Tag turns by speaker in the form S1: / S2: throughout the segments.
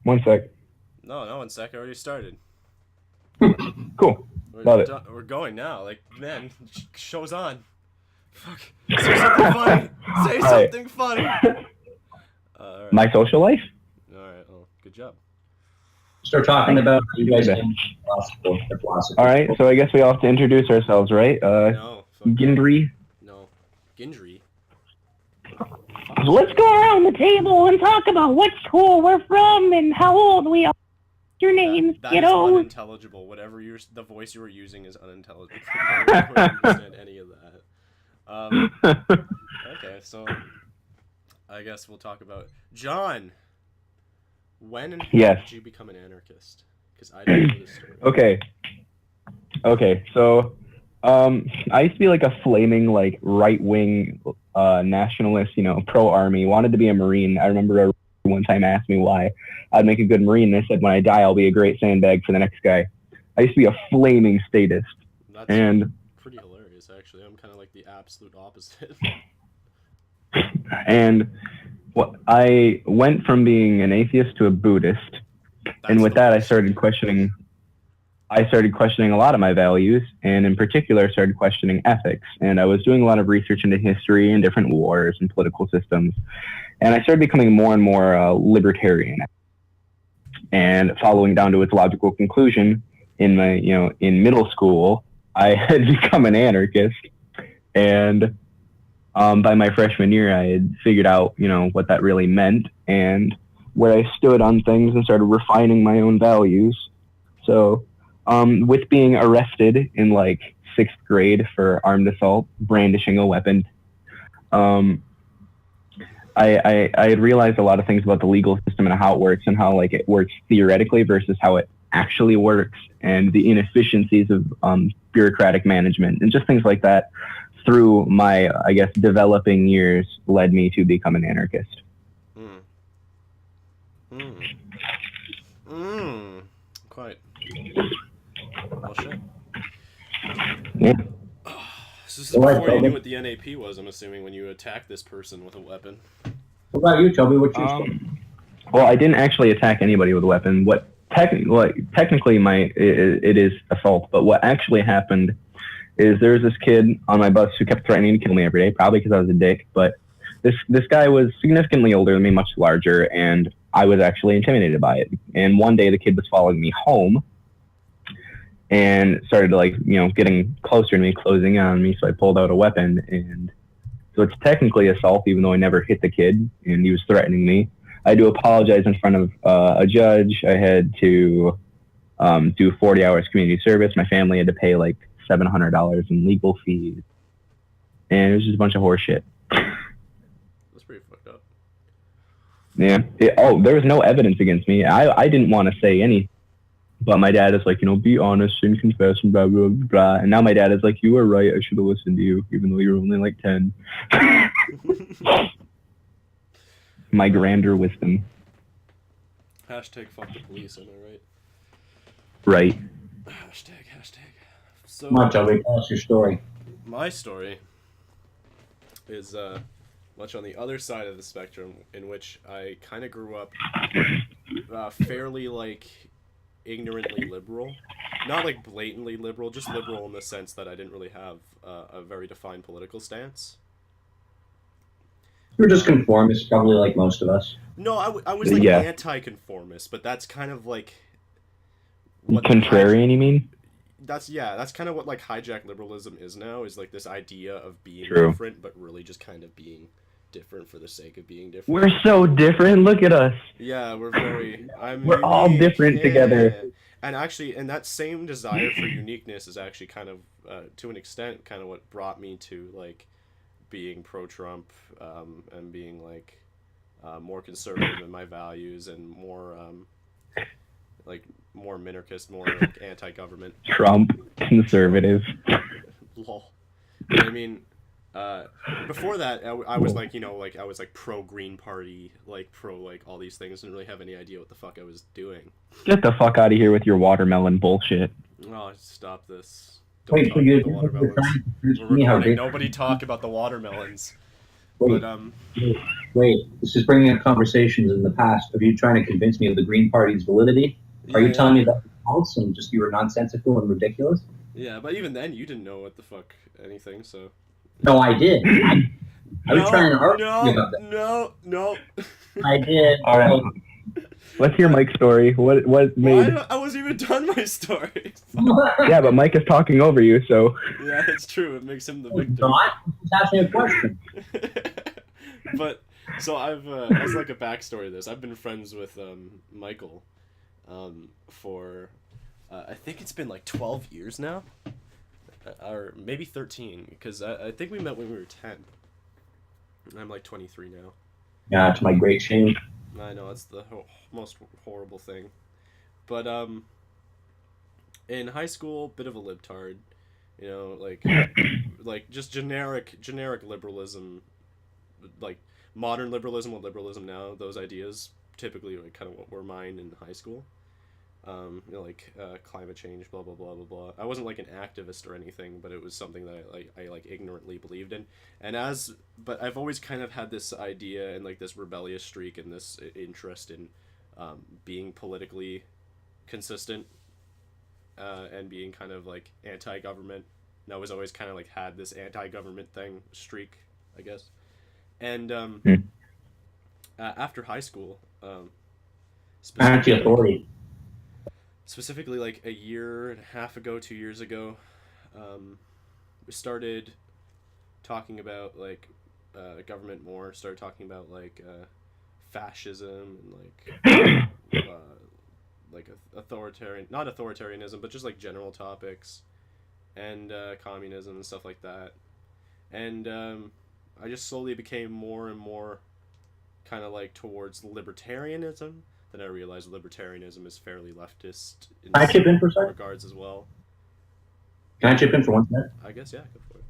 S1: 1 sec.
S2: No, 1 sec. I already started.
S1: Cool. Love it.
S2: We're going now. Like, man, show's on. Fuck. Say something funny. Say something funny. Right.
S1: My social life?
S2: Alright, well, good job.
S3: Start talking about you guys in philosophy.
S1: Alright, so I guess we all have to introduce ourselves, right?
S2: No.
S1: Gindray?
S2: No. Gindray?
S4: Let's go around the table and talk about what school we're from and how old we are. Your names,
S2: that
S4: kiddo.
S2: That is unintelligible. Whatever the voice you were using is unintelligible. I don't understand any of that. Okay, so I guess we'll talk about John. When and how did you become an anarchist? Because I don't know this story.
S1: Okay. So, I used to be like a flaming like right-wing nationalist, pro-army. Wanted to be a Marine. I remember one time asked me why I'd make a good Marine. And I said, when I die, I'll be a great sandbag for the next guy. I used to be a flaming statist.
S2: That's pretty hilarious, actually. I'm kind of like the absolute opposite.
S1: And I went from being an atheist to a Buddhist. And with that, I started questioning a lot of my values, and in particular, started questioning ethics. And I was doing a lot of research into history and different wars and political systems. And I started becoming more and more libertarian. And following down to its logical conclusion, in middle school, I had become an anarchist. And by my freshman year, I had figured out, what that really meant and where I stood on things, and started refining my own values. So, with being arrested in like 6th grade for armed assault, brandishing a weapon, I had realized a lot of things about the legal system and how it works, and how like it works theoretically versus how it actually works, and the inefficiencies of bureaucratic management and just things like that. Through my, I guess, developing years, led me to become an anarchist.
S2: Quite. Well, shit.
S1: Yeah.
S2: So this is before you knew what the NAP was, I'm assuming, when you attacked this person with a weapon.
S3: What about you, Toby? What's your story?
S1: Well, I didn't actually attack anybody with a weapon. Technically, it is assault, but what actually happened is there was this kid on my bus who kept threatening to kill me every day, probably because I was a dick, but this guy was significantly older than me, much larger, and I was actually intimidated by it. And one day the kid was following me home and started getting closer to me, closing on me, so I pulled out a weapon. And so it's technically assault, even though I never hit the kid, and he was threatening me. I had to apologize in front of a judge. I had to do 40 hours community service. My family had to pay like $700 in legal fees, and it was just a bunch of horse shit.
S2: That's pretty fucked up.
S1: Yeah. There was no evidence against me. I didn't want to say anything, but my dad is like, be honest and confess and blah, blah, blah. And now my dad is like, you were right. I should have listened to you, even though you were only like 10. My grander wisdom.
S2: Hashtag fuck the police, am I right?
S1: Right.
S2: Hashtag. So,
S3: Come on, Toby, tell us your story.
S2: My story is much on the other side of the spectrum, in which I kind of grew up fairly ignorantly liberal. Not blatantly liberal, just liberal in the sense that I didn't really have a very defined political stance.
S3: You're just conformist, probably like most of us.
S2: No, I was anti-conformist, but that's kind of what
S1: contrarian, you mean?
S2: That's kind of what hijacked liberalism is now, is this idea of being
S1: True.
S2: Different, but really just kind of being different for the sake of being different.
S1: We're so different. Look at us.
S2: Yeah, we're very.
S1: We're all different together.
S2: And actually, and that same desire for uniqueness is actually kind of, to an extent, kind of what brought me to being pro-Trump, and being more conservative in my values, and more more minarchist, more anti-government.
S1: Trump conservative.
S2: Lol. I mean, before that, I was I was pro Green Party, pro all these things. Didn't really have any idea what the fuck I was doing.
S1: Get the fuck out of here with your watermelon bullshit.
S2: Oh, stop this!
S3: Wait,
S2: Don't talk about the watermelons. We're recording. Nobody talk about the watermelons.
S3: Wait,
S2: But
S3: wait. This is bringing up conversations in the past. Are you trying to convince me of the Green Party's validity? Are you telling me that was false and just you were nonsensical and ridiculous?
S2: Yeah, but even then, you didn't know what the fuck anything. So.
S3: No, I did. I was trying to argue about that.
S2: No.
S3: I did.
S1: All right. Let's hear Mike's story. What made?
S2: I wasn't even done my story.
S1: Yeah, but Mike is talking over you, so.
S2: Yeah, that's true. It makes him the victim.
S3: Not. He's asking a question.
S2: But so as like a backstory of this, I've been friends with Michael for I think it's been like 12 years now, or maybe 13, because I think we met when we were 10. I'm like 23 now.
S3: Yeah, to my great shame.
S2: I know, it's the most horrible thing. But in high school, bit of a libtard, you know, like just generic liberalism, like modern liberalism, what liberalism now, those ideas typically like kind of what were mine in high school. You know, like climate change, blah blah blah blah blah. I wasn't like an activist or anything, but it was something that I like ignorantly believed in. But I've always kind of had this idea and like this rebellious streak and this interest in being politically consistent and being kind of like anti-government. And I was always kind of like had this anti-government thing streak, I guess. And after high school,
S3: Anti-authority.
S2: Specifically like a year and a half ago, 2 years ago, we started talking about like government more, started talking about like fascism and like authoritarian, not authoritarianism, but just like general topics and communism and stuff like that. And I just slowly became more and more kind of like towards libertarianism. Then I realized libertarianism is fairly leftist in
S3: Can I chip in for a second?
S2: regards as well.
S3: Can I chip in for 1 minute?
S2: I guess, yeah, go for it.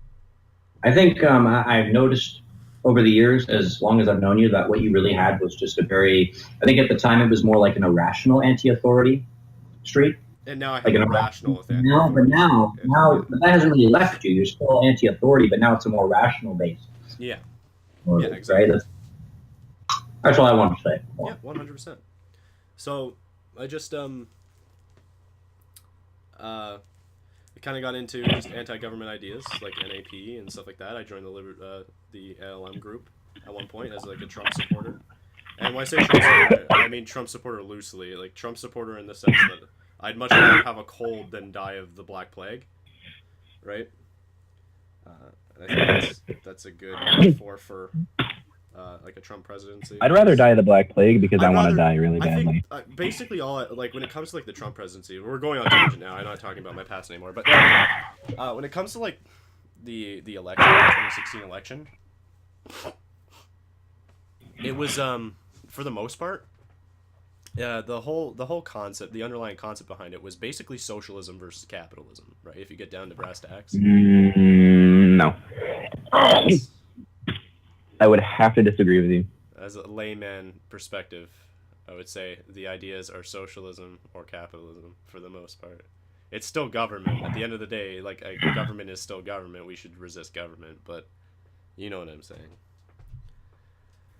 S3: I think I've noticed over the years, as long as I've known you, that what you really had was just a very, I think at the time it was more like an irrational anti-authority streak.
S2: And now I have
S3: Like
S2: an irrational with
S3: now, but that hasn't really left you. You're still anti-authority, but now it's a more rational base.
S2: Yeah.
S3: Yeah,
S2: exactly.
S3: Right? That's all I want to say.
S2: Yeah, 100%. So I just kind of got into just anti-government ideas like NAP and stuff like that. I joined the ALM group at one point as like a Trump supporter. And when I say Trump supporter, I mean Trump supporter loosely, like Trump supporter in the sense that I'd much rather have a cold than die of the Black Plague, right? I think that's a good metaphor for like a Trump presidency.
S1: I'd rather die of the Black Plague because I want to die really badly.
S2: I think, basically like when it comes to like the Trump presidency, we're going on tangent now. I'm not talking about my past anymore. But when it comes to like the election, the 2016 election, it was for the most part, the whole concept, the underlying concept behind it was basically socialism versus capitalism, right? If you get down to brass tacks.
S1: No. I would have to disagree with you.
S2: As a layman perspective, I would say the ideas are socialism or capitalism for the most part. It's still government. At the end of the day, like government is still government. We should resist government, but you know what I'm saying.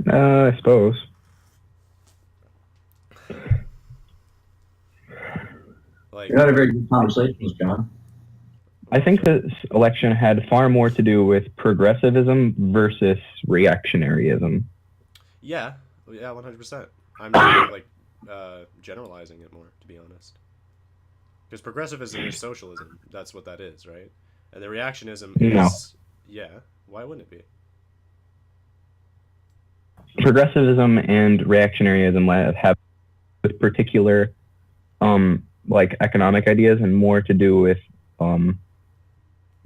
S1: I suppose.
S2: Like,
S3: You're not a very good conversation, John.
S1: I think this election had far more to do with progressivism versus reactionaryism.
S2: Yeah, 100%. I'm not like generalizing it more, to be honest. Because progressivism is socialism. That's what that is, right? And the reactionism is...
S1: No.
S2: Yeah, why wouldn't it be?
S1: Progressivism and reactionaryism have with particular like economic ideas and more to do with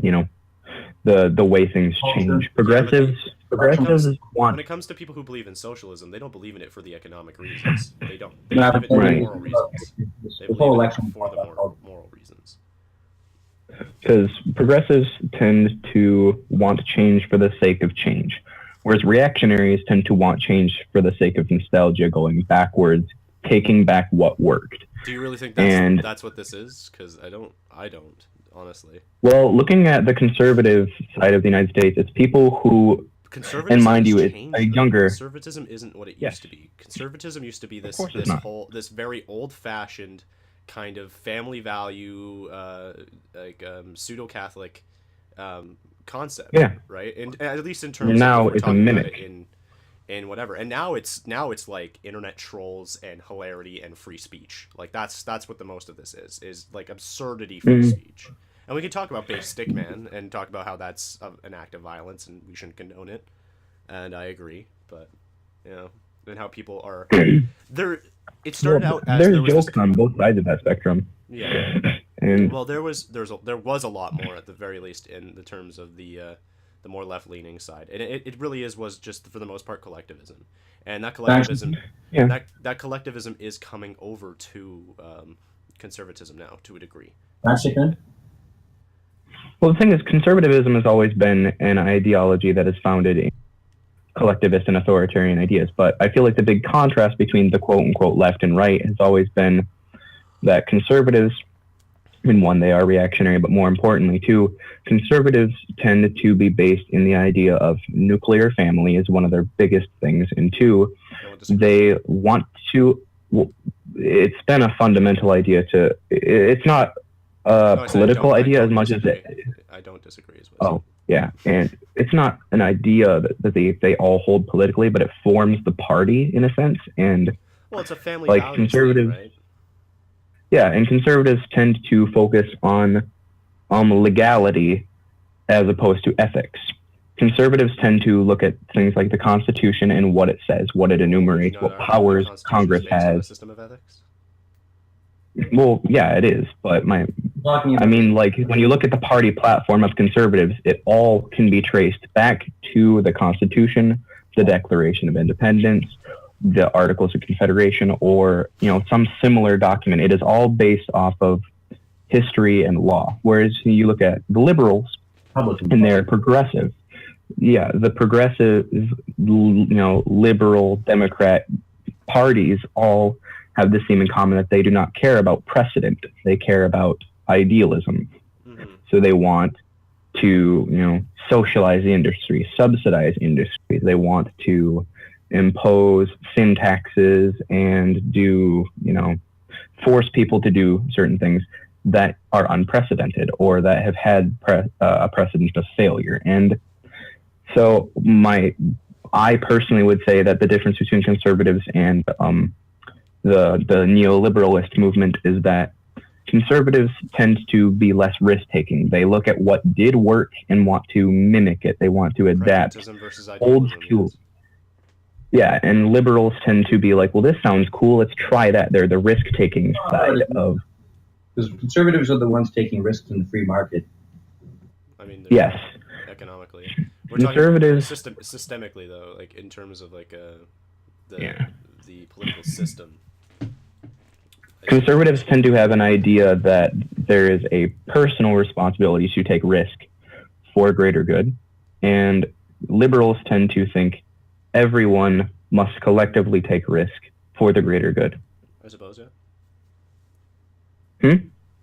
S1: you know, the way things change. Progressives want...
S2: When it comes to people who believe in socialism, they don't believe in it for the economic reasons. They don't. They
S3: Right.
S2: believe in it for moral reasons. They
S3: The whole
S2: believe in
S3: election
S2: it for the moral reasons.
S1: Because progressives tend to want change for the sake of change, whereas reactionaries tend to want change for the sake of nostalgia, going backwards, taking back what worked.
S2: Do you really think that's what this is? Because I don't, honestly.
S1: Well, looking at the conservative side of the United States, it's people who
S2: conservatism
S1: And mind
S2: has
S1: you, it's
S2: changed,
S1: a
S2: though.
S1: younger.
S2: Conservatism isn't what it used to be. Conservatism used to be this
S1: course it's not.
S2: this very old-fashioned kind of family value, pseudo-Catholic concept,
S1: Yeah.
S2: right? And at least in terms
S1: Now
S2: of if we're
S1: it's a
S2: talking about
S1: mimic.
S2: it in whatever. And now it's like internet trolls and hilarity and free speech. Like that's what the most of this is like absurdity free speech. And we can talk about Big Stick Man and talk about how that's an act of violence and we shouldn't condone it. And I agree, but you know, and how people are there. It started out as
S1: there's
S2: there was
S1: jokes on both sides of that spectrum.
S2: Yeah.
S1: And
S2: Well, there was a lot more at the very least in the terms of the more left leaning side, and it really was just for the most part collectivism, and that collectivism that collectivism is coming over to conservatism now to a degree.
S3: That's it then?
S1: well, the thing is, conservatism has always been an ideology that is founded in collectivist and authoritarian ideas. But I feel like the big contrast between the quote unquote left and right has always been that conservatives, in one, they are reactionary, but more importantly, two, conservatives tend to be based in the idea of nuclear family is one of their biggest things, and two, they want to. Well, it's been a fundamental idea to. It's not a political idea as much as it.
S2: I don't disagree as well.
S1: Oh, yeah, and it's not an idea that they all hold politically, but it forms the party in a sense, and
S2: well, it's a family
S1: like
S2: values
S1: conservatives.
S2: thing, right?
S1: Yeah, and conservatives tend to focus on legality as opposed to ethics. Conservatives tend to look at things like the Constitution and what it says, what it enumerates, what powers Congress has.
S2: System of ethics?
S1: Well, yeah, it is, but I mean, like, when you look at the party platform of conservatives, it all can be traced back to the Constitution, the Declaration of Independence, the Articles of Confederation, or, you know, some similar document. It is all based off of history and law. Whereas you look at the liberals, and they're progressive. Yeah, the progressive, you know, liberal, Democrat parties all have this theme in common that they do not care about precedent. They care about idealism.
S2: Mm-hmm.
S1: So they want to, you know, socialize the industry, subsidize industry. They want to impose sin taxes and do, you know, force people to do certain things that are unprecedented or that have had a precedent of failure. And so I personally would say that the difference between conservatives and the neoliberalist movement is that conservatives tend to be less risk-taking. They look at what did work and want to mimic it. They want to adapt. Old school. Yeah, and liberals tend to be like, well, this sounds cool, let's try that. They're the risk-taking side of...
S3: Because conservatives are the ones taking risks in the free market.
S2: I mean,
S1: yes.
S2: Economically. We're
S1: conservatives...
S2: talking systemically, though, like, in terms of, like, the political system.
S1: Conservatives tend to have an idea that there is a personal responsibility to take risk for greater good, and liberals tend to think everyone must collectively take risk for the greater good.
S2: I suppose, yeah.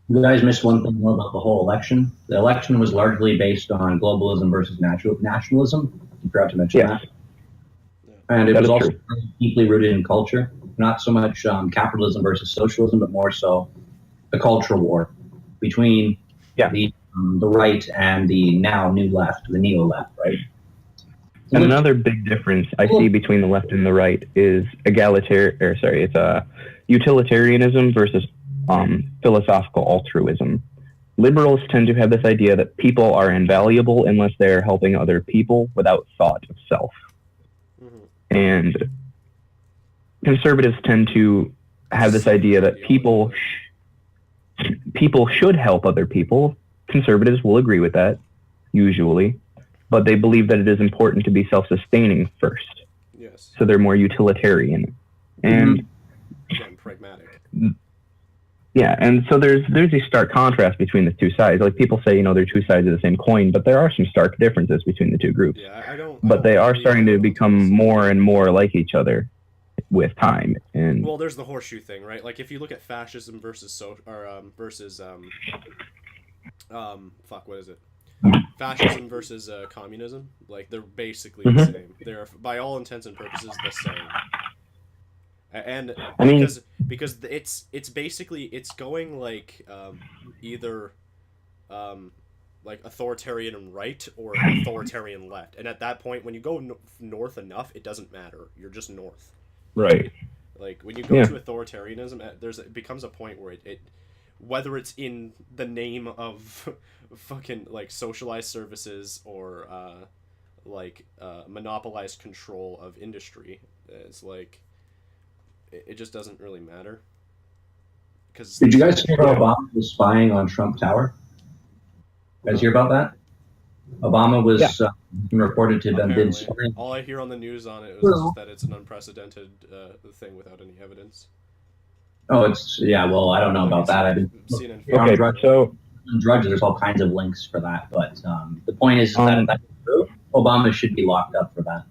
S3: You guys missed one thing more about the whole election. The election was largely based on globalism versus nationalism. You forgot to mention that. And it was also deeply rooted in culture. Not so much capitalism versus socialism, but more so the cultural war between the right and the now new left, the neo-left, right?
S1: And another big difference I see between the left and the right is utilitarianism versus philosophical altruism. Liberals tend to have this idea that people are invaluable unless they're helping other people without thought of self. Mm-hmm. And conservatives tend to have this idea that people should help other people. Conservatives will agree with that, usually, but they believe that it is important to be self-sustaining first.
S2: Yes.
S1: So they're more utilitarian. And
S2: again, pragmatic.
S1: Yeah, and so there's a stark contrast between the two sides. Like, people say, you know, they're two sides of the same coin, but there are some stark differences between the two groups.
S2: Yeah,
S1: but they are starting to become more and more like each other with time. And
S2: well, there's the horseshoe thing, right? Like, if you look at fascism versus fascism versus communism. Like they're basically the same. They're by all intents and purposes the same. And
S1: I mean,
S2: because it's basically it's going like either like authoritarian right or authoritarian left. And at that point, when you go north enough, it doesn't matter. You're just north.
S1: Right.
S2: Like when you go to authoritarianism, it becomes a point where it whether it's in the name of fucking like socialized services or monopolized control of industry, it's like it just doesn't really matter.
S3: Did you guys hear Obama was spying on Trump Tower? You guys hear about that? Obama was reported to have been spying.
S2: All I hear on the news on it was just that it's an unprecedented thing without any evidence.
S3: Oh, well, I don't know about that. I've been
S1: okay, so
S3: drugs, there's all kinds of links for that, but the point is that if that's true, Obama should be locked up for that.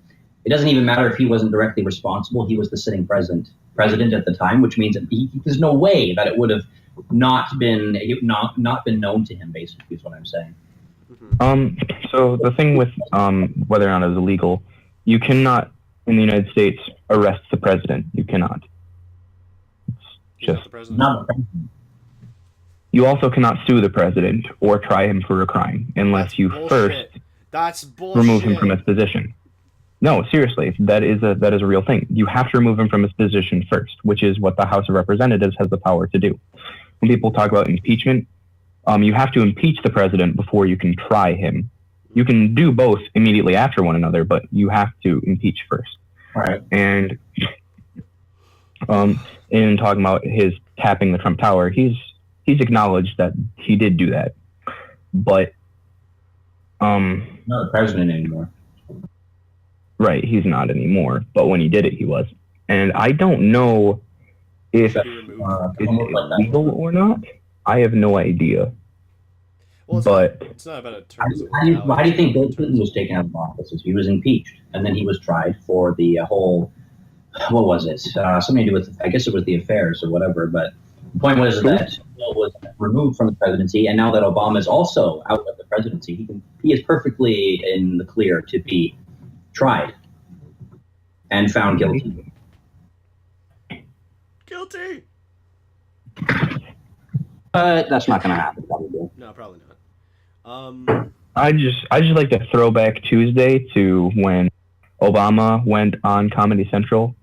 S3: It doesn't even matter if he wasn't directly responsible. He was the sitting president at the time, which means that there's no way that it would have not been known to him. Basically, is what I'm saying.
S1: So the thing with whether or not it's illegal, you cannot in the United States arrest the president. You cannot. It's just
S3: not the president.
S1: You also cannot sue the president or try him for a crime unless you first remove him from his position. No, seriously, that is a real thing. You have to remove him from his position first, which is what the House of Representatives has the power to do. When people talk about impeachment, you have to impeach the president before you can try him. You can do both immediately after one another, but you have to impeach first.
S3: Right.
S1: And in talking about his tapping the Trump Tower, he's acknowledged that he did do that, but
S3: not the president anymore.
S1: Right, he's not anymore. But when he did it, he was. And I don't know if it's illegal or not. I have no idea.
S2: Well, it's not about a terms of
S3: why do you think Bill Clinton was taken out of office? He was impeached, and then he was tried for the whole. What was it? Something to do with, I guess it was the affairs or whatever. But the point was that Bill was removed from the presidency, and now that Obama is also out of the presidency, he is perfectly in the clear to be tried and found guilty.
S2: Guilty.
S3: But that's not going to happen, probably.
S2: No, probably not.
S1: I just like to throw back Tuesday to when Obama went on Comedy Central,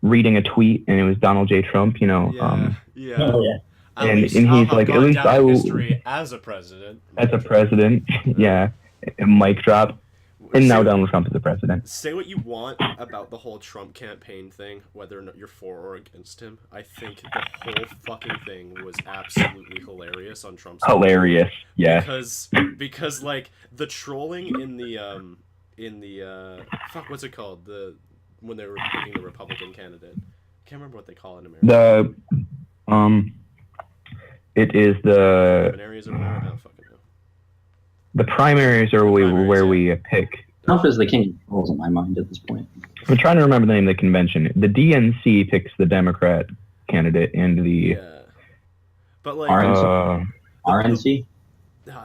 S1: reading a tweet, and it was Donald J. Trump.
S2: Yeah.
S3: Oh, yeah.
S1: And he's like, at least I will.
S2: History as a president.
S1: Yeah. And mic drop. And now Donald Trump is the president.
S2: Say what you want about the whole Trump campaign thing, whether or not you're for or against him. I think the whole fucking thing was absolutely hilarious on Trump's side.
S1: Hilarious, yeah.
S2: Because like the trolling in the fuck, what's it called? When they were picking the Republican candidate. I can't remember what they call it in America.
S1: It is the
S2: areas of America. I don't fucking know.
S1: The primaries are where we pick.
S3: Trump is the king of trolls in my mind at this point.
S1: I'm trying to remember the name of the convention. The DNC picks the Democrat candidate, and the
S2: but like
S3: RNC.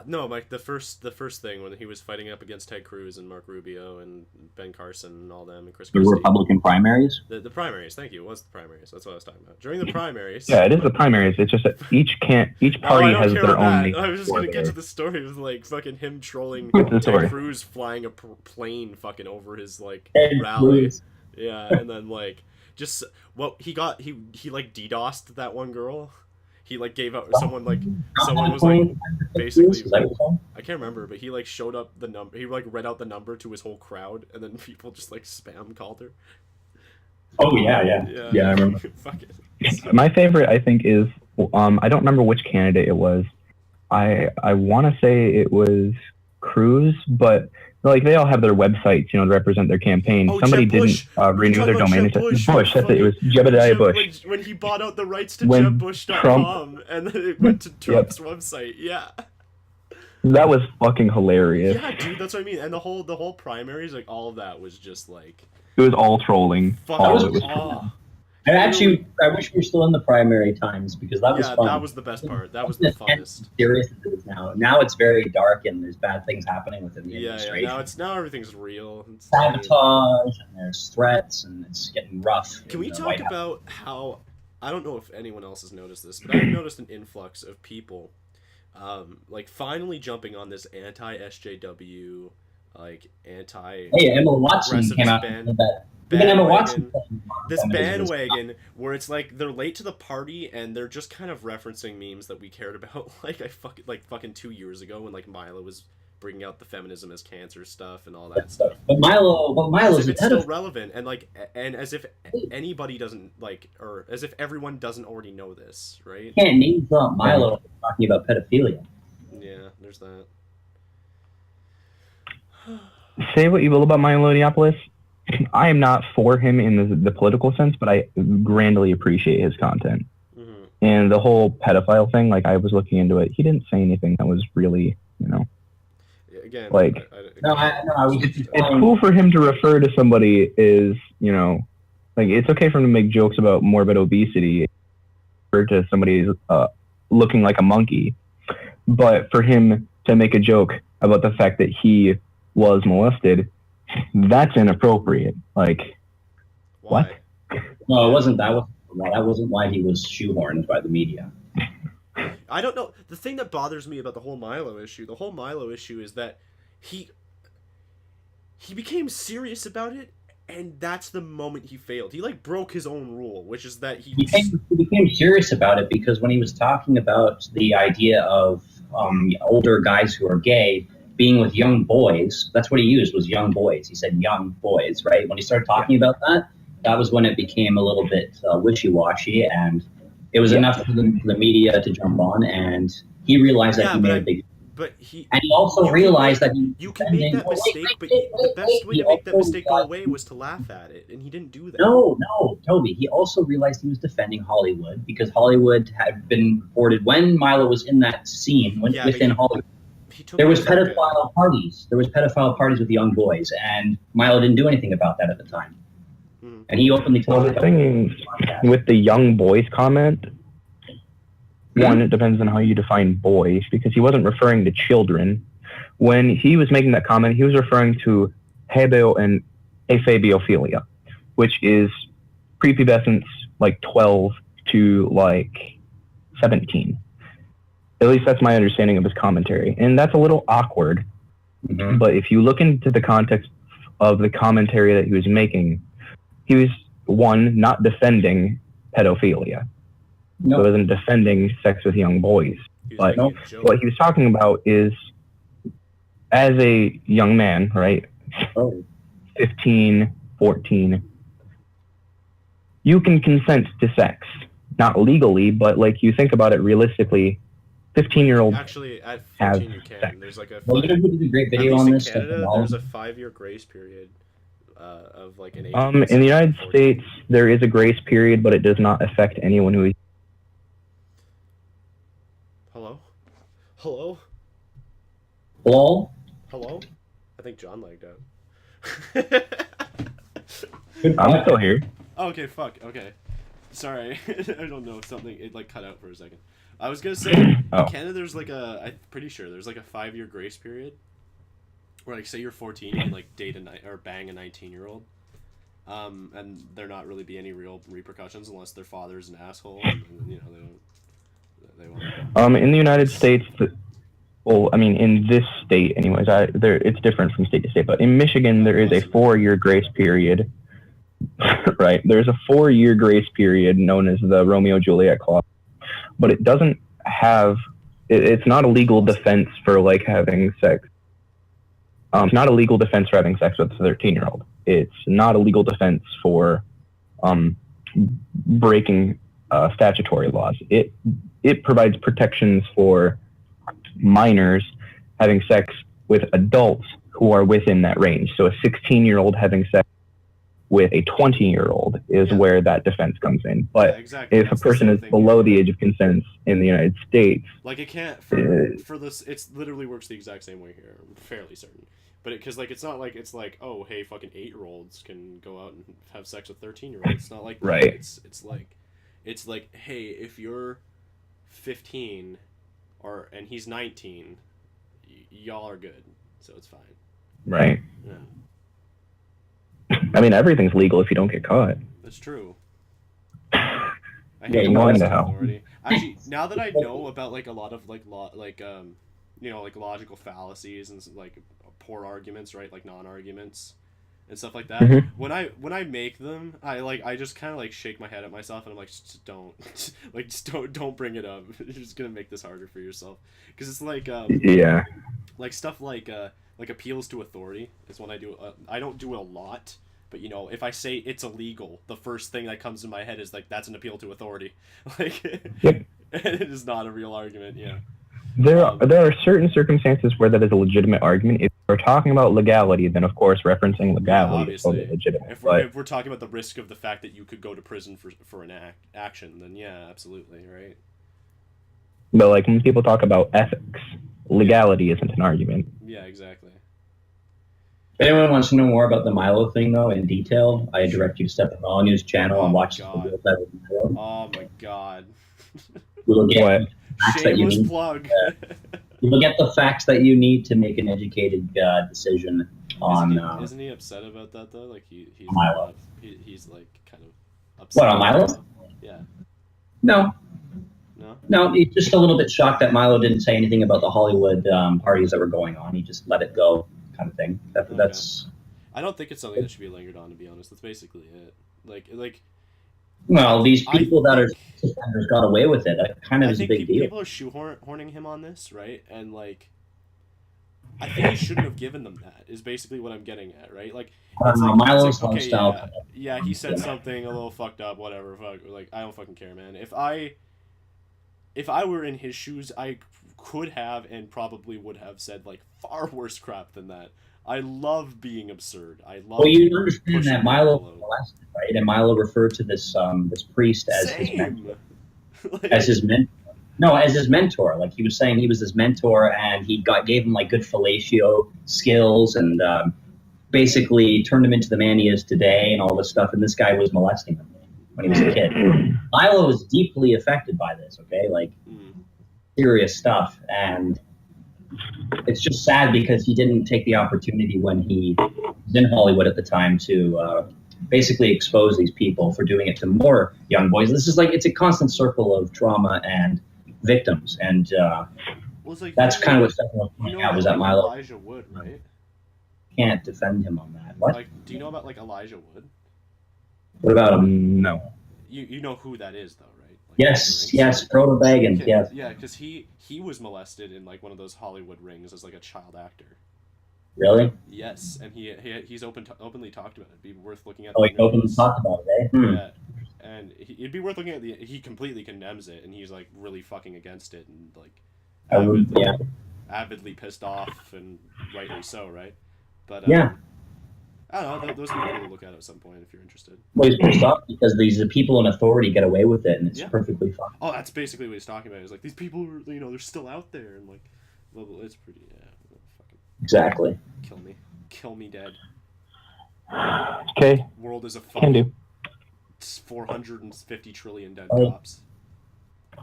S2: No, like the first thing when he was fighting up against Ted Cruz and Mark Rubio and Ben Carson and all them and Chris Christie.
S3: The Republican primaries?
S2: The primaries, thank you. It was the primaries. That's what I was talking about. During the primaries.
S1: Yeah, it is the primaries. It's just that each party has their own.
S2: I was just gonna get to the story of like fucking him trolling Ted Cruz flying a plane fucking over his like rally. Yeah, and then like just he like DDoSed that one girl. He like gave out someone was like basically I can't remember, but he like showed up the number. He like read out the number to his whole crowd, and then people just like spam called her.
S3: Oh yeah, I remember.
S2: Fuck it.
S1: My favorite, I think, is I don't remember which candidate it was. I want to say it was Cruz, but like they all have their websites, to represent their campaign. Somebody didn't renew their domain. Bush. That's it. It was Jebediah Bush.
S2: When he bought out the rights to JebBush.com, and then it went to Trump's website. Yeah.
S1: That was fucking hilarious.
S2: Yeah, dude, that's what I mean. And the whole primaries, like all of that was just like.
S1: It was all trolling.
S2: All of it was trolling.
S3: And actually, I wish we were still in the primary times because that was fun.
S2: Yeah, that was the best part. That was the funnest.
S3: Serious as it is now. Now it's very dark and there's bad things happening within the administration.
S2: Yeah. Now everything's real. It's
S3: sabotage and there's threats and it's getting rough.
S2: Can we talk about how, I don't know if anyone else has noticed this, but I've noticed an influx of people, like finally jumping on this anti-SJW, like anti.
S3: Hey, Emma Watson came out with that.
S2: This bandwagon where it's like they're late to the party and they're just kind of referencing memes that we cared about fucking 2 years ago when like Milo was bringing out the feminism as cancer stuff and all that stuff.
S3: But Milo's
S2: it's still relevant and as if anybody doesn't or as if everyone doesn't already know this, right?
S3: You can't name drop Milo talking about pedophilia.
S2: Yeah, there's that.
S1: Say what you will about Milo Yiannopoulos. I am not for him in the political sense, but I grandly appreciate his content. Mm-hmm. And the whole pedophile thing, like I was looking into it, he didn't say anything that was really,
S2: again,
S1: like it's cool for him to refer to somebody as, like it's okay for him to make jokes about morbid obesity, refer to somebody looking like a monkey, but for him to make a joke about the fact that he was molested, that's inappropriate. Like,
S2: why?
S3: What? No, it wasn't. That wasn't why he was shoehorned by the media.
S2: I don't know. The thing that bothers me about the whole Milo issue is that he became serious about it, and that's the moment he failed. He broke his own rule, which is that he
S3: became serious about it because when he was talking about the idea of older guys who are gay being with young boys, that's what he used, was young boys. He said young boys, right? When he started talking about that was when it became a little bit wishy-washy, and it was enough for the media to jump on, and he realized that he made a big...
S2: But he
S3: also realized that
S2: you can make that mistake, but the best way to make that mistake go away was to laugh at it, and he didn't do that.
S3: No, Toby. He also realized he was defending Hollywood because Hollywood had been reported when Milo was in that scene within Hollywood. There was pedophile parties. There was pedophile parties with young boys, and Milo didn't do anything about that at the time. Mm-hmm. And he openly told
S1: the thing with the young boys comment, one, it depends on how you define boys, because he wasn't referring to children. When he was making that comment, he was referring to hebeo and aphabiophilia, which is prepubescence 12 to 17. At least that's my understanding of his commentary. And that's a little awkward. Mm-hmm. But if you look into the context of the commentary that he was making, he was, one, not defending pedophilia. No. So he wasn't defending sex with young boys. But what he was talking about is, as a young man, right? 15, 14, you can consent to sex. Not legally, but you think about it realistically, 15-year-olds
S2: actually at 14 you can. Sex. There's a
S3: great video on this.
S2: Canada, there's a 5-year grace period of an age.
S1: In the United States, there is a grace period, but it does not affect anyone who is.
S2: Hello. I think John lagged out.
S1: I'm still here.
S2: Oh, okay. Fuck. Okay. Sorry. I don't know. It cut out for a second. I was gonna say, in Canada, there's I'm pretty sure there's a 5-year grace period, where say you're 14, you can date or bang a 19-year-old, and there not really be any real repercussions unless their father's an asshole, and they won't.
S1: In the United States, in this state, anyways, it's different from state to state, but in Michigan, there is a 4-year grace period. Right, there's a 4-year grace period known as the Romeo-Juliet clause. But it doesn't have, it's not a legal defense for having sex. It's not a legal defense for having sex with a 13-year-old. It's not a legal defense for breaking statutory laws. It provides protections for minors having sex with adults who are within that range. So a 16-year-old having sex with a 20-year-old is where that defense comes in. But if a person is below the age of consent in the United States...
S2: it can't... For this, it literally works the exact same way here. I'm fairly certain. But because like it's not like it's like, oh hey, fucking 8-year-olds can go out and have sex with 13-year-olds. It's not like that.
S1: Right.
S2: It's like hey, if you're 15 and he's 19, y'all are good, so it's fine.
S1: Right.
S2: Yeah.
S1: I mean, everything's legal if you don't get caught.
S2: That's true.
S1: Yeah,
S2: hate
S1: going to
S2: laws
S1: hell.
S2: authority. Actually, now that I know about like a lot of like you know, like logical fallacies and like poor arguments, right? Like non-arguments and stuff like that.
S1: Mhm.
S2: When I make them, I just kind of like shake my head at myself and I'm like, just don't, like just don't bring it up. You're just gonna make this harder for yourself. Because it's like
S1: Yeah.
S2: like stuff like appeals to authority is when I do. I don't do it a lot. But, you know, if I say it's illegal, the first thing that comes in my head is, like, that's an appeal to authority. Like,
S1: Yep.
S2: it is not a real argument, yeah.
S1: There are certain circumstances where that is a legitimate argument. If we're talking about legality, then, of course, referencing legality is totally legitimate.
S2: If we're talking about the risk of the fact that you could go to prison for an action, then, yeah, absolutely, right?
S1: But, like, when people talk about ethics, legality isn't an argument.
S2: Yeah, exactly.
S3: If anyone wants to know more about the Milo thing, though, in detail, I direct you to Stephen Molyneux's channel and watch the video of Milo.
S2: Oh my god.
S3: We'll get facts that you
S2: Shameless
S3: need.
S2: plug.
S3: You'll get the facts that you need to make an educated decision on.
S2: Isn't he upset about that though? Like he's
S3: Milo.
S2: He's like kind of upset.
S3: What, on Milo?
S2: Yeah.
S3: No.
S2: No,
S3: he's just a little bit shocked that Milo didn't say anything about the Hollywood parties that were going on. He just let it go, kind of thing. That's.
S2: I don't think it's something that should be lingered on, to be honest. That's basically it. Like.
S3: Well, these people that are offenders got away with it. That kind of is a big deal.
S2: People are shoehorning him on this, right? And like, I think he shouldn't have given them that. Is basically what I'm getting at, right? Like,
S3: Milo's
S2: okay,
S3: style.
S2: Yeah, he said something a little fucked up, whatever. Fuck, like I don't fucking care, man. If I were in his shoes, I could have and probably would have said like far worse crap than that. I love being absurd. I love.
S3: Well, you understand that Milo was molested, right? And Milo referred to this this priest as his mentor. As his mentor. No, as his mentor. Like he was saying, he was his mentor, and he gave him like good fellatio skills, and basically turned him into the man he is today, and all this stuff. And this guy was molesting him when he was a kid. Milo was deeply affected by this. Okay, like serious stuff, and. It's just sad because he didn't take the opportunity when he was in Hollywood at the time to basically expose these people for doing it to more young boys. This is like, it's a constant circle of trauma and victims. And that's kind of what Stephen was pointing out, was that Milo
S2: Elijah Wood, right?
S3: Can't defend him on that. What?
S2: Like, do you know about like Elijah Wood?
S3: What about him?
S1: No.
S2: You know who that is, though, right? Like,
S3: yes, Proto-Bagan, yes.
S2: Yeah, because he was molested in like one of those Hollywood rings as like a child actor.
S3: Really?
S2: Yes, and he's openly talked about it. It'd be worth looking at.
S3: Oh, he openly talked about it, eh?
S2: Yeah, and it'd be worth looking at he completely condemns it, and he's like really fucking against it, and like avidly pissed off, and rightly so, right? But
S3: yeah.
S2: I don't know. Those are cool to look at some point if you're interested.
S3: Well, he's pissed off because these people in authority get away with it, and it's perfectly fine.
S2: Oh, that's basically what he's talking about. He's like, these people are, they're still out there, and like, blah, blah, it's pretty, fucking.
S3: Exactly.
S2: Kill me dead.
S1: Okay.
S2: World is a
S1: Can do.
S2: It's 450 trillion dead cops.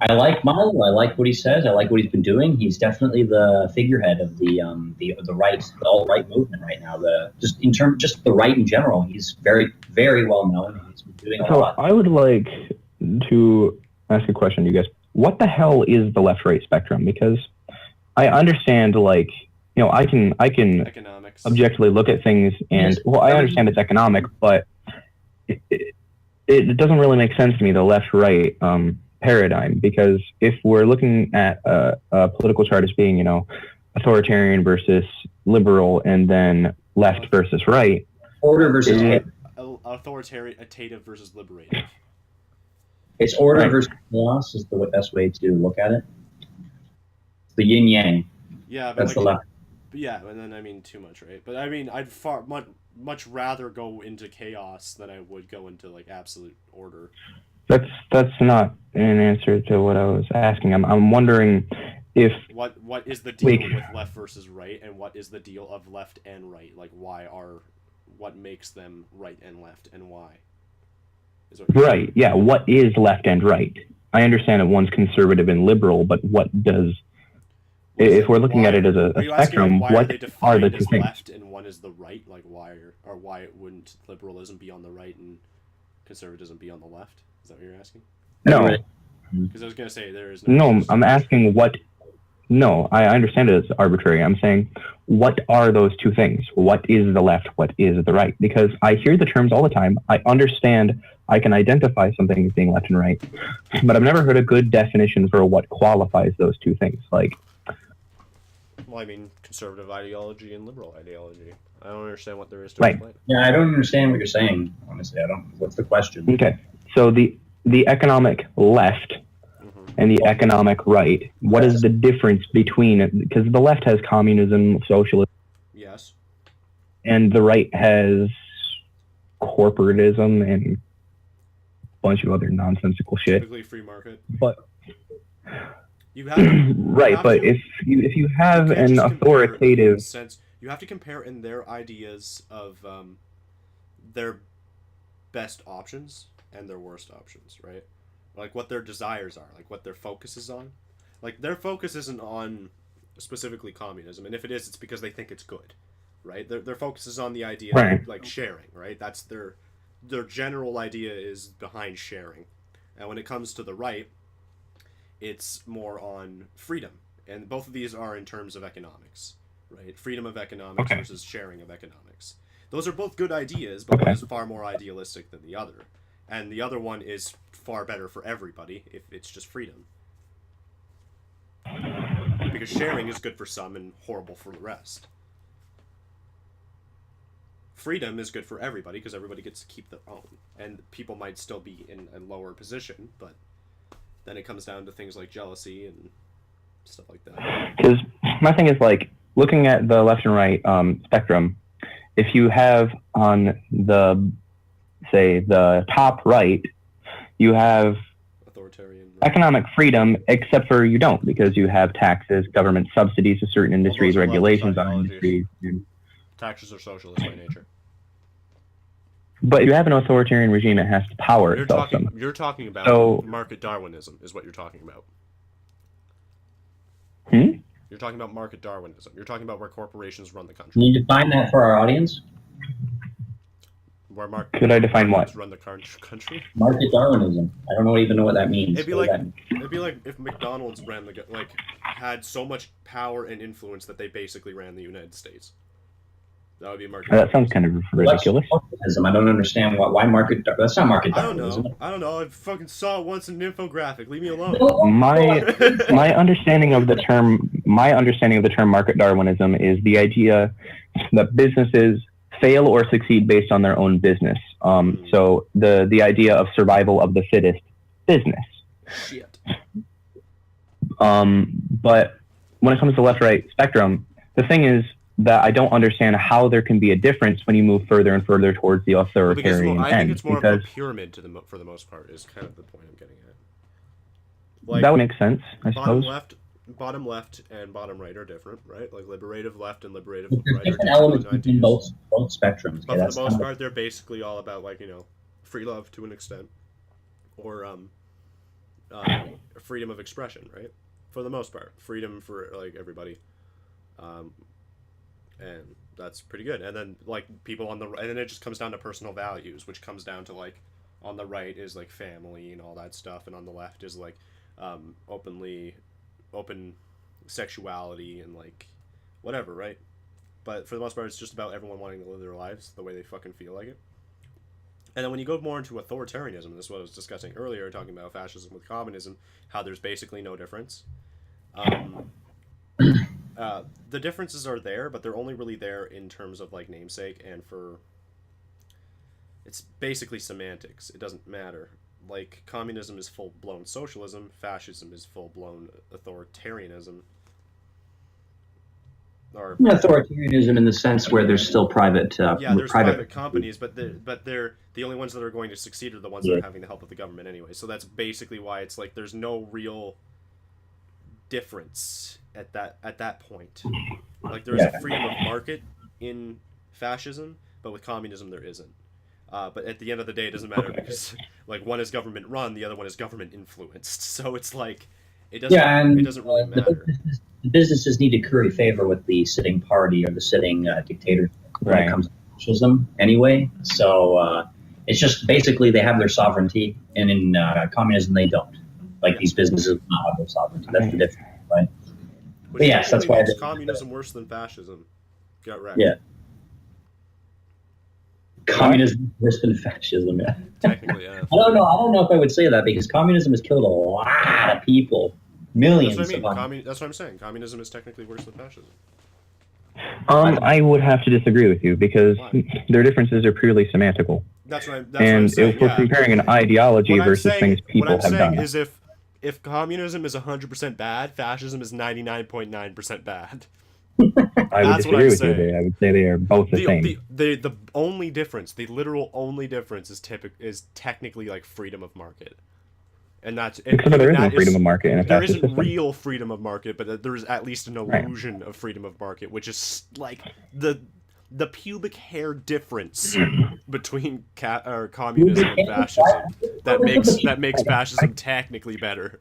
S3: I like Milo. I like what he says. I like what he's been doing. He's definitely the figurehead of the right, the alt-right movement right now. Just the right in general. He's very, very well known. He's been doing a lot.
S1: I would like to ask a question to you guys. What the hell is the left-right spectrum? Because I understand, like, I can
S2: economics.
S1: Objectively look at things, and I understand it's economic, but it doesn't really make sense to me, the left-right paradigm, because if we're looking at a political chart as being, authoritarian versus liberal, and then left versus right,
S3: order versus
S2: authoritative versus liberative.
S3: It's order versus chaos is the best way to look at it. The yin yang.
S2: Yeah, but
S3: that's the left.
S2: Yeah, and then I mean too much, right? But I mean, I'd much rather go into chaos than I would go into like absolute order.
S1: That's not an answer to what I was asking. I'm wondering, if
S2: what is the deal with left versus right, and what is the deal of left and right? Like, what makes them right and left, and why?
S1: Right, yeah, what is left and right? I understand that one's conservative and liberal, but what does... If we're looking at it as a spectrum,
S2: like,
S1: what are the two things?
S2: Left and one is the right? Like, why wouldn't liberalism be on the right and conservatism be on the left? Is that what you're asking?
S1: No.
S2: Because I was going to say there is no...
S1: No, I'm asking what... No, I understand it as arbitrary. I'm saying, what are those two things? What is the left? What is the right? Because I hear the terms all the time. I understand I can identify something as being left and right, but I've never heard a good definition for what qualifies those two things. Like,
S2: well, I mean, conservative ideology and liberal ideology. I don't understand what there is to explain.
S3: Yeah, I don't understand what you're saying, honestly. What's the question?
S1: Okay, so the economic left and the economic right, what is the difference between it? Because the left has communism, socialism.
S2: Yes.
S1: And the right has corporatism and a bunch of other nonsensical shit.
S2: Typically free market.
S1: But
S2: you have
S1: right, but if you have an authoritative
S2: sense, you have to compare in their ideas of their best options and their worst options, right? Like what their desires are, like what their focus is on. Like their focus isn't on specifically communism, and if it is, it's because they think it's good, right? Their focus is on the idea of like sharing, right? That's their general idea is behind sharing. And when it comes to the right, it's more on freedom, and both of these are in terms of economics, right? Freedom of economics versus sharing of economics. Those are both good ideas, but one is far more idealistic than the other. And the other one is far better for everybody if it's just freedom. Because sharing is good for some and horrible for the rest. Freedom is good for everybody because everybody gets to keep their own. And people might still be in a lower position, but then it comes down to things like jealousy and stuff like that.
S1: Because my thing is, like, looking at the left and right spectrum, if you have on the... say the top right, you have
S2: authoritarian
S1: economic freedom, except for you don't, because you have taxes, government subsidies to certain industries, regulations on industries.
S2: Taxes are socialist by nature.
S1: But if you have an authoritarian regime, it has to power itself.
S2: You're talking about market Darwinism, is what you're talking about. You're talking about market Darwinism. You're talking about where corporations run the country.
S3: Can you define that for our audience?
S1: Could I define what?
S2: Run the country?
S3: Market Darwinism. I don't even know what that means.
S2: It'd be like if McDonald's had so much power and influence that they basically ran the United States. That would be market.
S1: That sounds kind of ridiculous.
S3: I don't understand why market. That's not market Darwinism.
S2: I don't know. I fucking saw it once in an infographic. Leave me alone.
S1: My understanding of the term market Darwinism is the idea that businesses fail or succeed based on their own business. So the idea of survival of the fittest business.
S2: Shit.
S1: But when it comes to left-right spectrum, the thing is that I don't understand how there can be a difference when you move further and further towards the authoritarian end.
S2: I think it's more of a pyramid for the most part, is kind of the point I'm getting at. Like,
S1: that would make sense, I suppose.
S2: Bottom left and bottom right are different, right? Like liberative left and liberative
S3: right
S2: are
S3: different elements between both spectrums.
S2: But for the most part, they're basically all about, like, free love to an extent, or freedom of expression, right? For the most part, freedom for like everybody, and that's pretty good. And then like people on the right, and then it just comes down to personal values, which comes down to like on the right is like family and all that stuff, and on the left is like open sexuality and like whatever, right? But for the most part, it's just about everyone wanting to live their lives the way they fucking feel like it. And then when you go more into authoritarianism, this is what I was discussing earlier, talking about fascism with communism, how there's basically no difference. The differences are there, but they're only really there in terms of like namesake and for... It's basically semantics. It doesn't matter. Like, communism is full-blown socialism, fascism is full-blown authoritarianism. Or
S3: authoritarianism in the sense where there's still private...
S2: there's private companies, but they're the only ones that are going to succeed are the ones that are having the help of the government anyway. So that's basically why it's like there's no real difference at that point. Like there's a freedom of market in fascism, but with communism there isn't. But at the end of the day, it doesn't matter because like one is government run, the other one is government influenced. So it's like it doesn't really matter.
S3: The businesses need to curry favor with the sitting party or the sitting dictator when it comes to fascism anyway. So it's just basically they have their sovereignty, and in communism they don't. Like these businesses do not have their sovereignty. That's the difference, right?
S2: Which
S3: yes, that's why
S2: makes communism worse than fascism. Got wrecked.
S3: Yeah. Communism is worse than fascism. Yeah.
S2: Technically, yeah.
S3: I don't know if I would say that because communism has killed a lot of people, millions.
S2: That's what I mean. That's what I'm saying. Communism is technically worse than fascism.
S1: I would have to disagree with you because their differences are purely semantical.
S2: That's what I'm saying.
S1: If we're comparing an ideology versus things people have done.
S2: What I'm saying is if communism is 100% bad, fascism is 99.9% bad.
S1: I would disagree with you there. I would say they are both the same.
S2: The only difference, the literal only difference is technically like freedom of market. And that's
S1: except there is no freedom of market in a
S2: there
S1: fascist
S2: isn't
S1: system.
S2: Real freedom of market, but there is at least an illusion of freedom of market, which is like the pubic hair difference between communism and fascism that makes fascism technically better.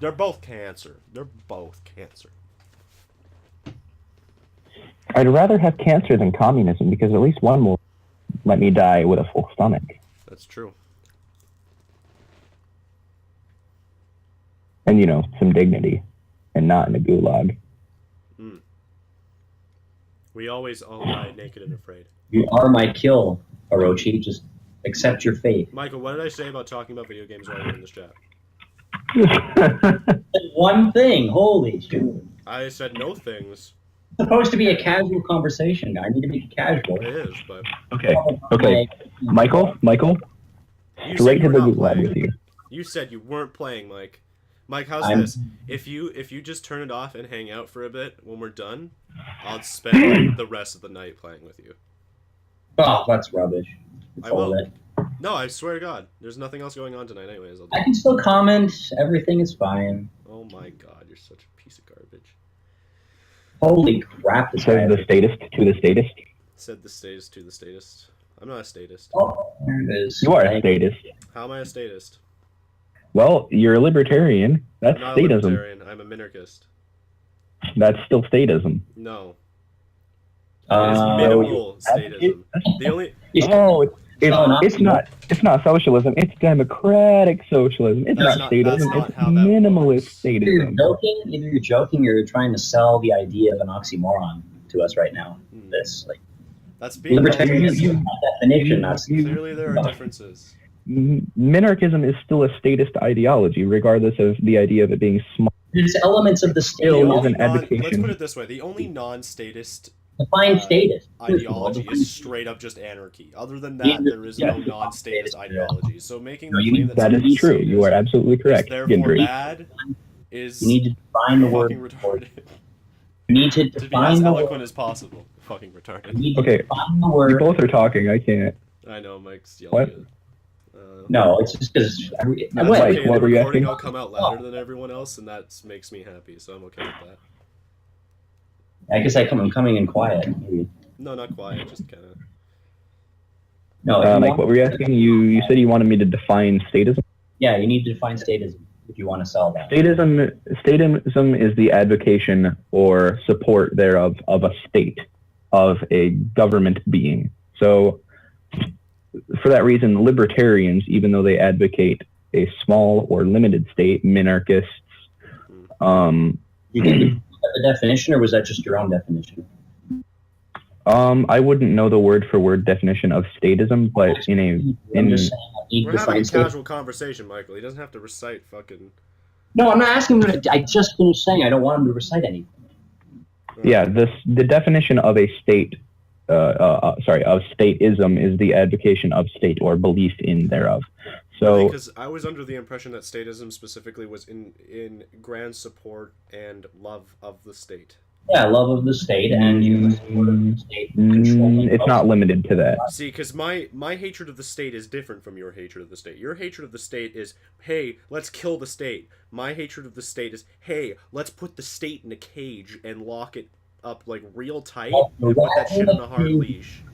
S2: They're both cancer.
S1: I'd rather have cancer than communism because at least one will let me die with a full stomach.
S2: That's true.
S1: And, some dignity. And not in a gulag.
S2: We always all die naked and afraid.
S3: You are my kill, Orochi. Just accept your fate.
S2: Michael, what did I say about talking about video games while we were in this chat?
S3: One thing. Holy shit.
S2: I said no things.
S3: It's supposed to be a casual conversation, guy. I need to make it casual.
S2: It is, but...
S1: Okay. Michael? Straight to the gulag with you.
S2: You said you weren't playing, Mike. Mike, how's this? If you just turn it off and hang out for a bit when we're done, I'll spend the rest of the night playing with you.
S3: Oh, that's rubbish.
S2: I will. No, I swear to God. There's nothing else going on tonight anyways.
S3: I can still comment. Everything is fine.
S2: Oh my God, you're such a piece of garbage.
S3: Holy crap.
S1: Says the statist to the statist.
S2: Said the statist to the statist. I'm not a statist.
S3: Oh, there it is.
S1: You are a statist.
S2: How am I a statist?
S1: Well, you're a libertarian. That's
S2: I'm not
S1: statism.
S2: a libertarian. I'm a minarchist.
S1: That's still statism.
S2: No. It's minimal statism. The only...
S1: It's not socialism. It's democratic socialism. It's not statism. It's minimalist statism.
S3: Either you're joking or you're trying to sell the idea of an oxymoron to us right now.
S2: That's being
S3: libertarianism. Definition.
S2: Clearly, there are differences.
S1: Minarchism is still a statist ideology, regardless of the idea of it being small.
S3: There's elements of the state.
S2: Let's put it this way: the only non-statist
S3: ideology
S2: is straight up just anarchy. Other than that, there is no non-statist ideology. So making the claim
S1: that is true. You are absolutely correct.
S2: Therefore, bad is
S3: you need to define the word.
S2: Retarded.
S3: You need to
S2: be as eloquent as possible. Fucking retarded.
S1: Okay, you both are talking. I can't.
S2: I know, Mike's yelling.
S3: No, it's just because
S2: okay, what were you asking? I'll come out louder than everyone else, and that makes me happy. So I'm okay with that.
S3: I guess I'm coming in quiet. Maybe.
S2: No, not quiet. Just kind of.
S3: No,
S1: Mike, what were you asking? You said you wanted me to define statism.
S3: Yeah, you need to define statism if you want to sell that.
S1: Statism is the advocation or support thereof of a state, of a government being. So, for that reason, libertarians, even though they advocate a small or limited state, minarchists.
S3: You think the definition, or was that just your own definition?
S1: I wouldn't know the word-for-word definition of statism, but
S2: we're having a casual conversation, Michael. He doesn't have to recite fucking.
S3: No, I'm not asking him. I just finished saying I don't want him to recite anything.
S1: Yeah, the definition of a state. Of statism is the advocation of state or belief in thereof. So,
S2: because I was under the impression that statism specifically was in grand support and love of the state.
S3: Yeah, love of the state, and you support the state controlling.
S1: It's not limited to that.
S2: See, because my hatred of the state is different from your hatred of the state. Your hatred of the state is, hey, let's kill the state. My hatred of the state is, hey, let's put the state in a cage and lock it up like real tight and put that shit on a hard leash.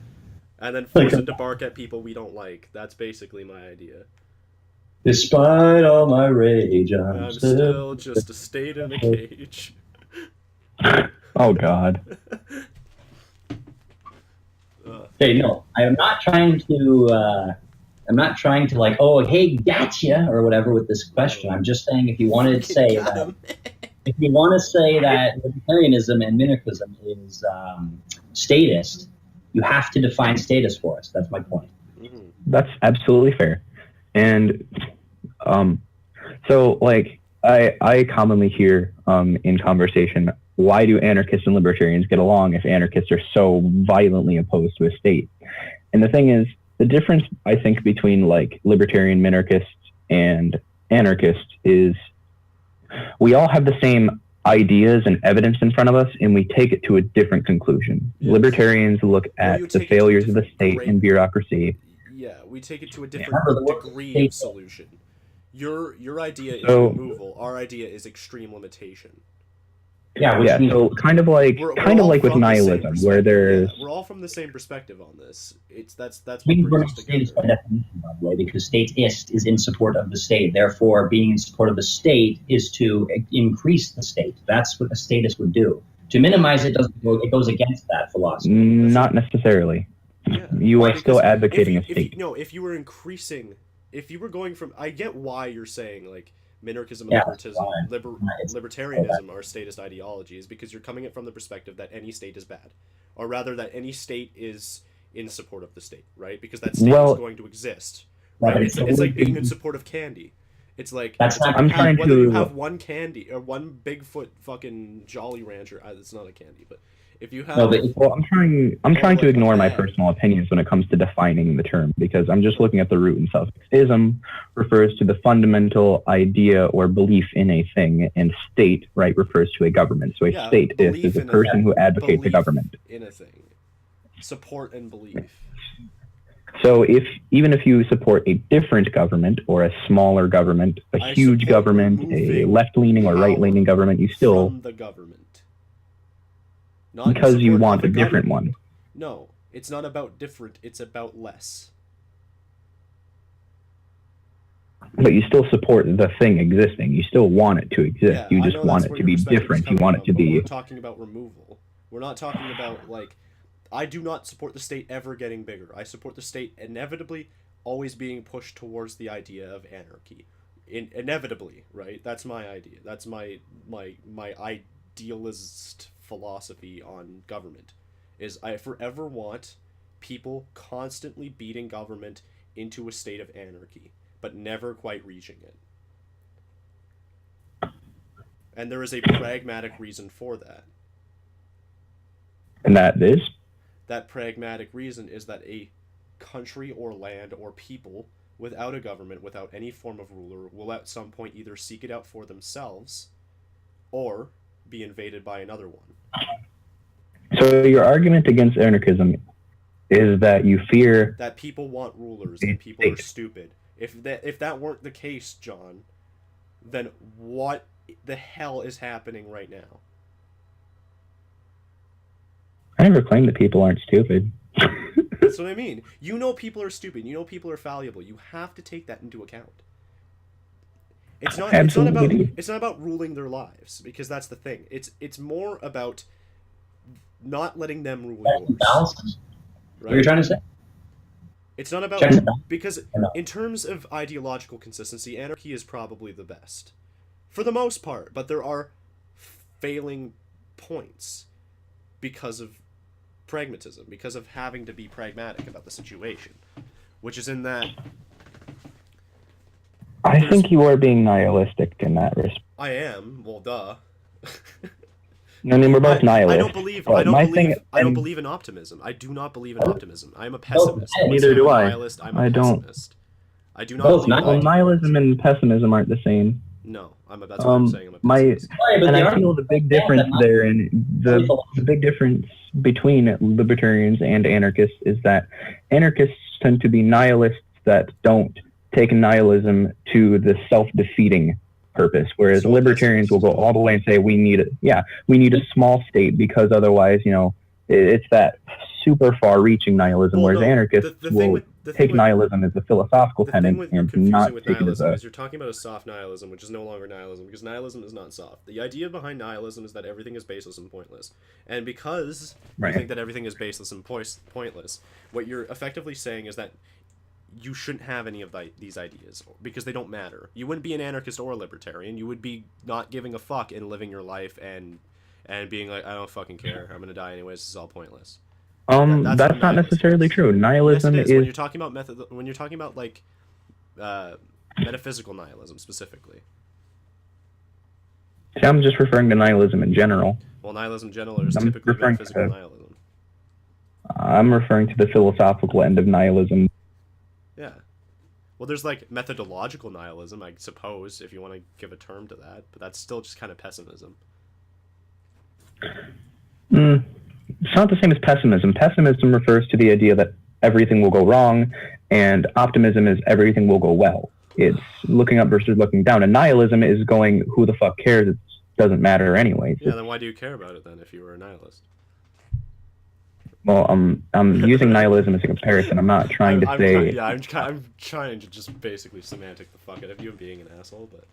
S2: And then force it to bark at people we don't like. That's basically my idea.
S3: Despite all my rage, I'm
S2: still just a state in a cage.
S1: Oh, God.
S3: Okay, no, I am not trying to. I'm not trying to like, oh, hey, gotcha, or whatever with this question. I'm just saying, if you wanted to say that, if you want to say that libertarianism and minarchism is statist, you have to define status for us. That's my point.
S1: That's absolutely fair. And so, like, I commonly hear in conversation, why do anarchists and libertarians get along if anarchists are so violently opposed to a state? And the thing is, the difference, I think, between, like, libertarian minarchists and anarchists is we all have the same ideas and evidence in front of us, and we take it to a different conclusion. Yes. Libertarians look at the failures of the state and bureaucracy.
S2: Yeah, we take it to a different degree of solution. Your idea is removal. Our idea is extreme limitation.
S3: Yeah,
S1: so kind of like with nihilism, where there's
S2: we're all from the same perspective on this. That's what
S3: brings
S2: us
S3: together.
S2: By
S3: definition, by the way, because statist is in support of the state. Therefore, being in support of the state is to increase the state. That's what a statist would do. To minimize it it goes against that philosophy.
S1: Not necessarily.
S2: Yeah.
S1: You are still advocating a state.
S2: If you were increasing, if you were going from, I get why you're saying like minarchism and libertarianism are statist ideologies, because you're coming at it from the perspective that any state is bad, or rather that any state is in support of the state, right? Because that state is going to exist, right? It's like being in support of candy. It's like whether you have one candy or one Bigfoot fucking Jolly Rancher. It's not a candy, but if you have,
S1: I'm trying to ignore my personal opinions when it comes to defining the term, because I'm just looking at the root and suffix. Ism refers to the fundamental idea or belief in a thing, and state, right, refers to a government. So a statist is a person who advocates a government
S2: in a thing. Support and belief.
S1: So even if you support a different government or a smaller government, a huge government, a left-leaning or right-leaning government, you still
S2: from the government.
S1: Not because you want a different one.
S2: No, it's not about different, it's about less.
S1: But you still support the thing existing. You still want it to exist.
S2: Yeah,
S1: you just want it to be different. You want it to be...
S2: We're talking about removal. We're not talking about, like... I do not support the state ever getting bigger. I support the state inevitably always being pushed towards the idea of anarchy. Inevitably, right? That's my idea. That's my idealist philosophy on government. Is I forever want people constantly beating government into a state of anarchy, but never quite reaching it. And there is a pragmatic reason for that.
S1: And that is?
S2: That pragmatic reason is that a country or land or people without a government, without any form of ruler, will at some point either seek it out for themselves or be invaded by another one.
S1: So your argument against anarchism is that you fear...
S2: that people want rulers and people are stupid. If that weren't the case, John, then what the hell is happening right now?
S1: I never claimed that people aren't stupid.
S2: That's what I mean. You know people are stupid. You know people are fallible. You have to take that into account. It's not about ruling their lives, because that's the thing. It's more about not letting them rule yours.
S3: Right? What are you trying to say?
S2: It's not about... because in terms of ideological consistency, anarchy is probably the best. For the most part, but there are failing points because of pragmatism, because of having to be pragmatic about the situation, which is in that...
S1: I think you are being nihilistic in that respect.
S2: I am. Well, duh.
S1: I mean, we're both nihilists.
S2: I don't believe in optimism. I do not believe in optimism. I'm a pessimist.
S1: Neither do I.
S2: I'm a pessimist. I do not
S1: believe nihilism and pessimism aren't the same.
S2: No, that's what I'm saying. I'm a pessimist.
S1: And I feel the big difference there, and the big difference between libertarians and anarchists is that anarchists tend to be nihilists that don't take nihilism to the self-defeating purpose, whereas libertarians will go all the way and say we need a small state because otherwise, it's that super far-reaching nihilism, whereas anarchists will take nihilism as a philosophical tenet and not take it as a...
S2: You're talking about a soft nihilism, which is no longer nihilism, because nihilism is not soft. The idea behind nihilism is that everything is baseless and pointless. And because you think that everything is baseless and pointless, what you're effectively saying is that you shouldn't have any of these ideas, because they don't matter. You wouldn't be an anarchist or a libertarian. You would be not giving a fuck and living your life and being like, I don't fucking care. I'm going to die anyways. This is all pointless.
S1: That's not necessarily true. Nihilism
S2: is when you're talking about when you're talking about like metaphysical nihilism specifically.
S1: I'm just referring to nihilism in general.
S2: Well, nihilism in general is typically metaphysical nihilism.
S1: I'm referring to the philosophical end of nihilism.
S2: Yeah. Well, there's like methodological nihilism, I suppose, if you want to give a term to that, but that's still just kind of pessimism.
S1: It's not the same as pessimism. Pessimism refers to the idea that everything will go wrong, and optimism is everything will go well. It's looking up versus looking down. And nihilism is going, who the fuck cares? It doesn't matter anyway.
S2: Yeah, then why do you care about it then if you were a nihilist?
S1: Well, I'm using nihilism as a comparison. I'm not trying to say...
S2: I'm trying to just basically semantic the fuck out of you and being an asshole, but...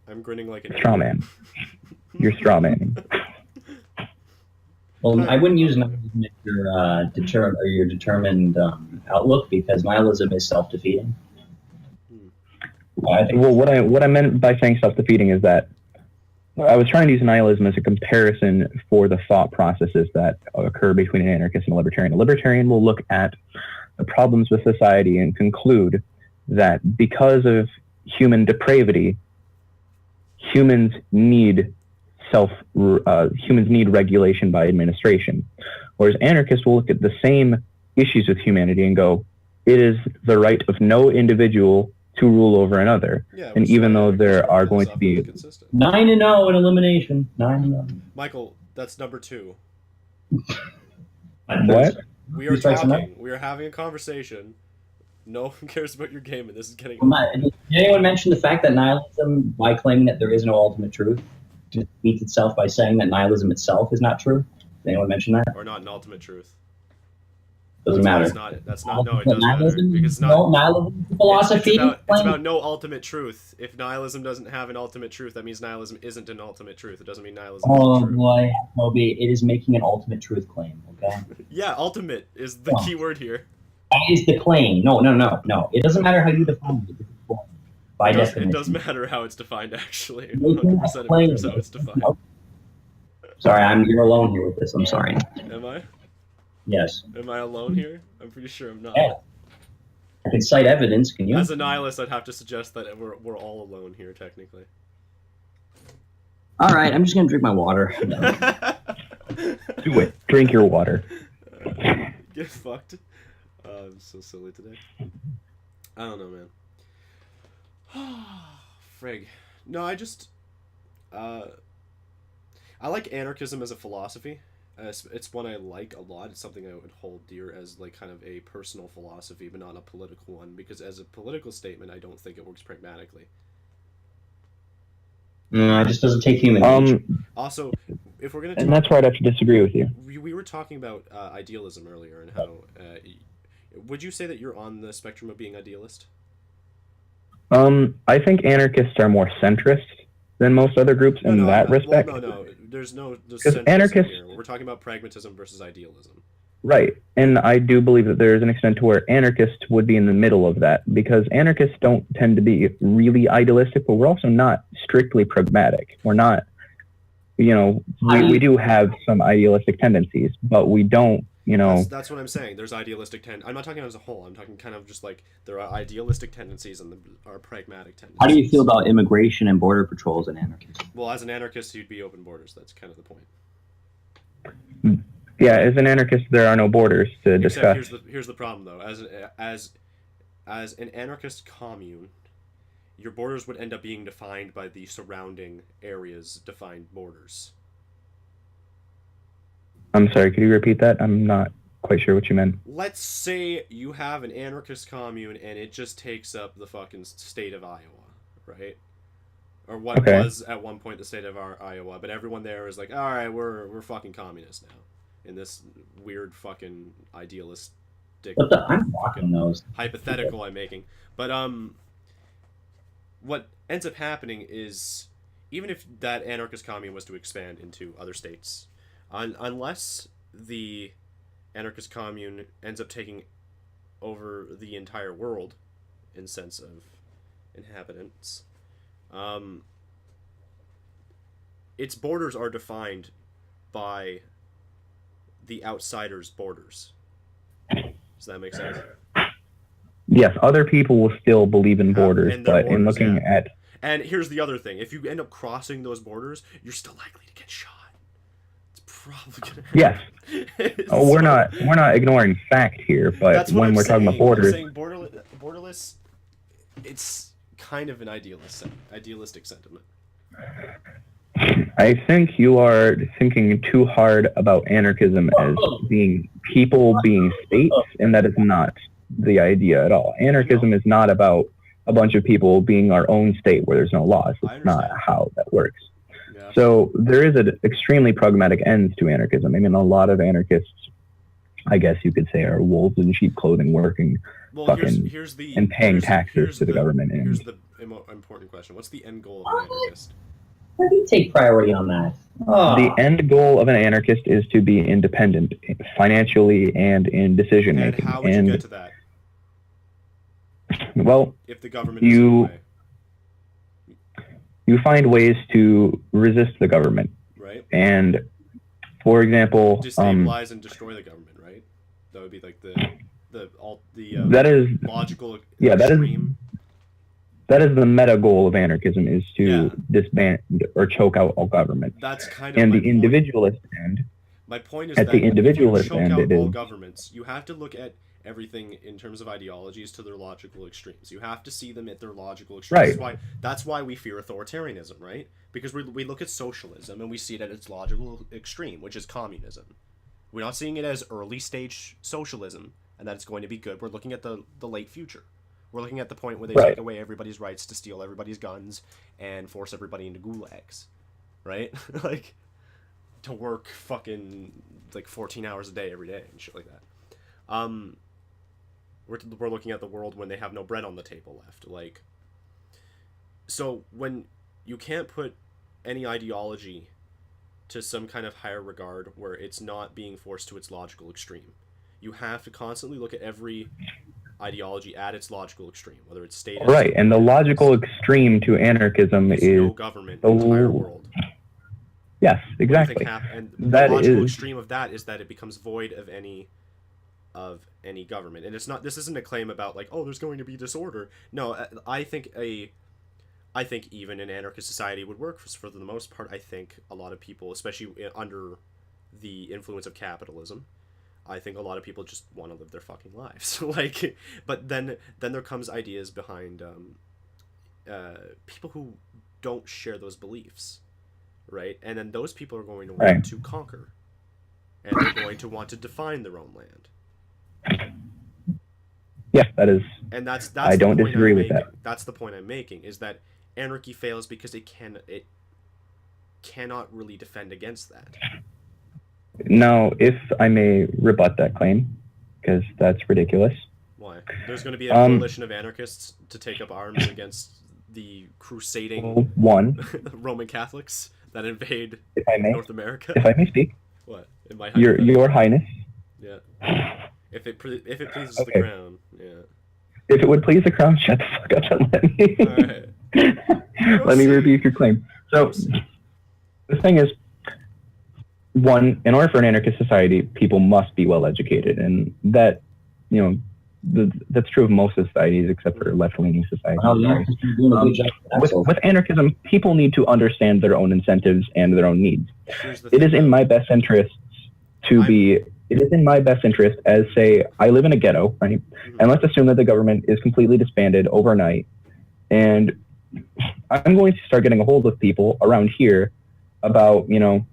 S2: I'm grinning like an
S1: straw man. You're straw manning.
S3: Well, I wouldn't use nihilism if your determined outlook, because nihilism is self-defeating.
S1: What I meant by saying self-defeating is that I was trying to use nihilism as a comparison for the thought processes that occur between an anarchist and a libertarian. A libertarian will look at the problems with society and conclude that because of human depravity, humans need regulation by administration. Whereas anarchists will look at the same issues with humanity and go, it is the right of no individual to rule over another. Yeah, and even though there are going to be
S3: 9-0 in elimination, 9-0.
S2: Michael, that's number 2.
S1: What?
S2: We are talking. We are having a conversation. No one cares about your game, and this is getting...
S3: Did anyone mention the fact that nihilism, by claiming that there is no ultimate truth, defeats itself by saying that nihilism itself is not true? Did anyone mention that?
S2: Or not an ultimate truth.
S3: Doesn't matter.
S2: It doesn't matter. Because
S3: nihilism is philosophy.
S2: It's about no ultimate truth. If nihilism doesn't have an ultimate truth, that means nihilism isn't an ultimate truth. It doesn't mean nihilism isn't true.
S3: Boy, Toby, it is making an ultimate truth claim, okay?
S2: Yeah, ultimate is the key word here.
S3: That is the claim. No. It doesn't matter how you define it. By definition.
S2: It does matter how it's defined, actually. 100% of it is how it's defined.
S3: Sorry, you're alone here with this. I'm sorry.
S2: Am I?
S3: Yes.
S2: Am I alone here? I'm pretty sure I'm not.
S3: Yeah. I can cite evidence, can you?
S2: As a nihilist, I'd have to suggest that we're all alone here, technically.
S3: All right, I'm just going to drink my water.
S1: Do it. Drink your water.
S2: Get fucked. I'm so silly today. I don't know, man. Frig. No, I just... I like anarchism as a philosophy. It's one I like a lot. It's something I would hold dear as like kind of a personal philosophy, but not a political one, because as a political statement, I don't think it works pragmatically.
S3: No, it just doesn't take human nature.
S2: Also, if we're going
S1: to... And that's where I'd have to disagree with you.
S2: We were talking about idealism earlier, and how... would you say that you're on the spectrum of being idealist?
S1: I think anarchists are more centrist than most other groups in that respect.
S2: Well, no. There's
S1: anarchists
S2: here. We're talking about pragmatism versus idealism.
S1: Right. And I do believe that there is an extent to where anarchists would be in the middle of that, because anarchists don't tend to be really idealistic, but we're also not strictly pragmatic. We're not, we do have some idealistic tendencies, but we don't,
S2: That's what I'm saying. There's idealistic I'm not talking as a whole. I'm talking kind of just like there are idealistic tendencies and there are pragmatic tendencies.
S3: How do you feel about immigration and border patrols in anarchism?
S2: Well, as an anarchist, you'd be open borders. That's kind of the point.
S1: Yeah, as an anarchist, there are no borders to discuss.
S2: Here's the problem, though. As an anarchist commune, your borders would end up being defined by the surrounding areas' defined borders.
S1: I'm sorry, could you repeat that? I'm not quite sure what you meant.
S2: Let's say you have an anarchist commune and it just takes up the fucking state of Iowa, right? Or what was at one point the state of Iowa, but everyone there is like, all right, we're fucking communists now, in this weird fucking idealistic fucking hypothetical I'm making. But what ends up happening is, even if that anarchist commune was to expand into other states, unless the anarchist commune ends up taking over the entire world in sense of inhabitants, its borders are defined by the outsider's borders. Does that make sense?
S1: Yes, other people will still believe in borders, but in looking at...
S2: And here's the other thing. If you end up crossing those borders, you're still likely to get shot. It's probably gonna happen.
S1: Yes. We're not ignoring fact here, but when we're talking about borders...
S2: I'm saying borderless, it's kind of an idealistic sentiment.
S1: I think you are thinking too hard about anarchism as being people being states, and that is not the idea at all. Anarchism is not about a bunch of people being our own state where there's no laws. It's not how that works. Yeah. So there is an extremely pragmatic end to anarchism. I mean, a lot of anarchists, I guess you could say, are wolves in sheep clothing working and paying taxes to the government.
S2: Here's the important question. What's the end goal of an anarchist?
S3: How do you take priority on that?
S1: The end goal of an anarchist is to be independent financially and in decision making.
S2: And how would you get to that?
S1: Well,
S2: if the government is in the way?
S1: You find ways to resist the government.
S2: Right.
S1: And, for example...
S2: destabilize and destroy the government, right? That would be like the
S1: that is
S2: logical
S1: extreme. That is the meta goal of anarchism, is to disband or choke out all government.
S2: That's kind of
S1: and the individualist end.
S2: My point is
S1: at
S2: that
S1: the individualist
S2: if you choke
S1: end,
S2: out
S1: it
S2: all
S1: is
S2: governments, you have to look at everything in terms of ideologies to their logical extremes. You have to see them at their logical extremes.
S1: Right.
S2: That's why we fear authoritarianism, right? Because we look at socialism and we see it at its logical extreme, which is communism. We're not seeing it as early stage socialism and that it's going to be good. We're looking at the late future. We're looking at the point where they take away everybody's rights to steal everybody's guns and force everybody into gulags, right? Like, to work fucking, like, 14 hours a day every day and shit like that. We're looking at the world when they have no bread on the table left. Like, so when you can't put any ideology to some kind of higher regard where it's not being forced to its logical extreme, you have to constantly look at every ideology at its logical extreme, whether it's statist.
S1: Right, and the logical extreme to anarchism is
S2: no government in the entire world.
S1: Yes, exactly.
S2: And the logical extreme of that is that it becomes void of any government. And it's not. This isn't a claim about like, oh, there's going to be disorder. No, I think even an anarchist society would work for the most part. I think a lot of people, especially under the influence of capitalism, I think a lot of people just want to live their fucking lives. Like, but then there comes ideas behind people who don't share those beliefs, right? And then those people are going to want to conquer, and they're going to want to define their own land.
S1: Yeah, that is.
S2: And that's
S1: I don't disagree with that.
S2: That's the point I'm making, is that anarchy fails because it cannot really defend against that.
S1: Now, if I may rebut that claim, because that's ridiculous.
S2: Why? There's going to be a coalition of anarchists to take up arms against the crusading Roman Catholics that invade North America.
S1: If I may speak.
S2: What?
S1: Your Highness.
S2: Yeah. If it pleases the crown. Yeah.
S1: If it would please the crown, shut the fuck up and let me.
S2: All right.
S1: Let me rebuke your claim. So, the thing is, one, in order for an anarchist society, people must be well educated, and that, that's true of most societies except for left-leaning societies. With anarchism, people need to understand their own incentives and their own needs. It is in my best interest as, say, I live in a ghetto, right? And let's assume that the government is completely disbanded overnight, and I'm going to start getting a hold of people around here about,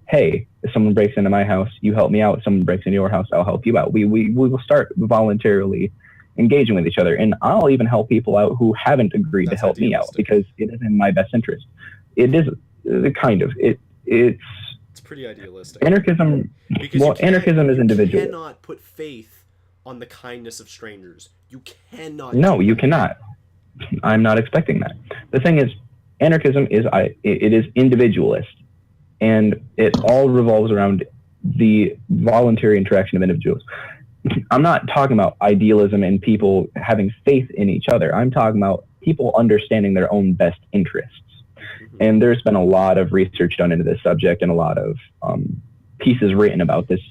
S1: hey, if someone breaks into my house, you help me out. If someone breaks into your house, I'll help you out. We will start voluntarily engaging with each other, and I'll even help people out who haven't agreed to help me out because it is in my best interest. It is
S2: it's pretty idealistic.
S1: Anarchism. Anarchism is individual.
S2: You cannot put faith on the kindness of strangers. You cannot.
S1: No, you cannot. I'm not expecting that. The thing is, anarchism is individualist, and it all revolves around the voluntary interaction of individuals. I'm not talking about idealism and people having faith in each other. I'm talking about people understanding their own best interests. And there's been a lot of research done into this subject and a lot of pieces written about this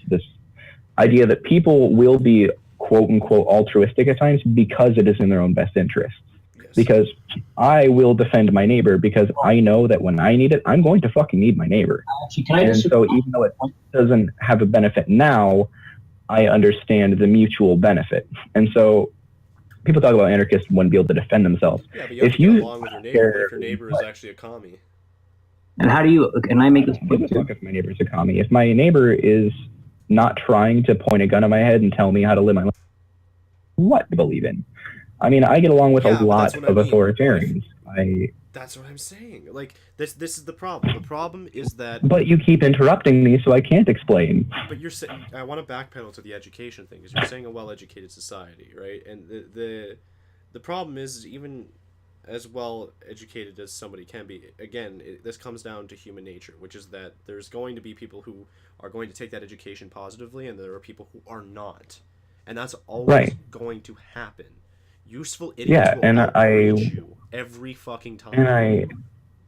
S1: idea that people will be quote unquote altruistic at times because it is in their own best interests. Yes. Because I will defend my neighbor because I know that when I need it, I'm going to fucking need my neighbor. So even though it doesn't have a benefit now, I understand the mutual benefit. And so people talk about anarchists wouldn't be able to defend themselves.
S2: Yeah, but you have to get along with your neighbor if your neighbor is actually a commie.
S3: And how do you, can I make this point too?
S1: If my neighbor's a commie. If my neighbor is not trying to point a gun at my head and tell me how to live my life, what to believe in? I mean, I get along with a lot of authoritarians.
S2: That's what I'm saying. Like, this is the problem. The problem is that...
S1: But you keep interrupting me, so I can't explain.
S2: But you're saying... I want to backpedal to the education thing, because you're saying a well-educated society, right? And the problem is, even as well-educated as somebody can be, again, this comes down to human nature, which is that there's going to be people who are going to take that education positively, and there are people who are not. And that's always going to happen. Useful idiots will outrage you every fucking time.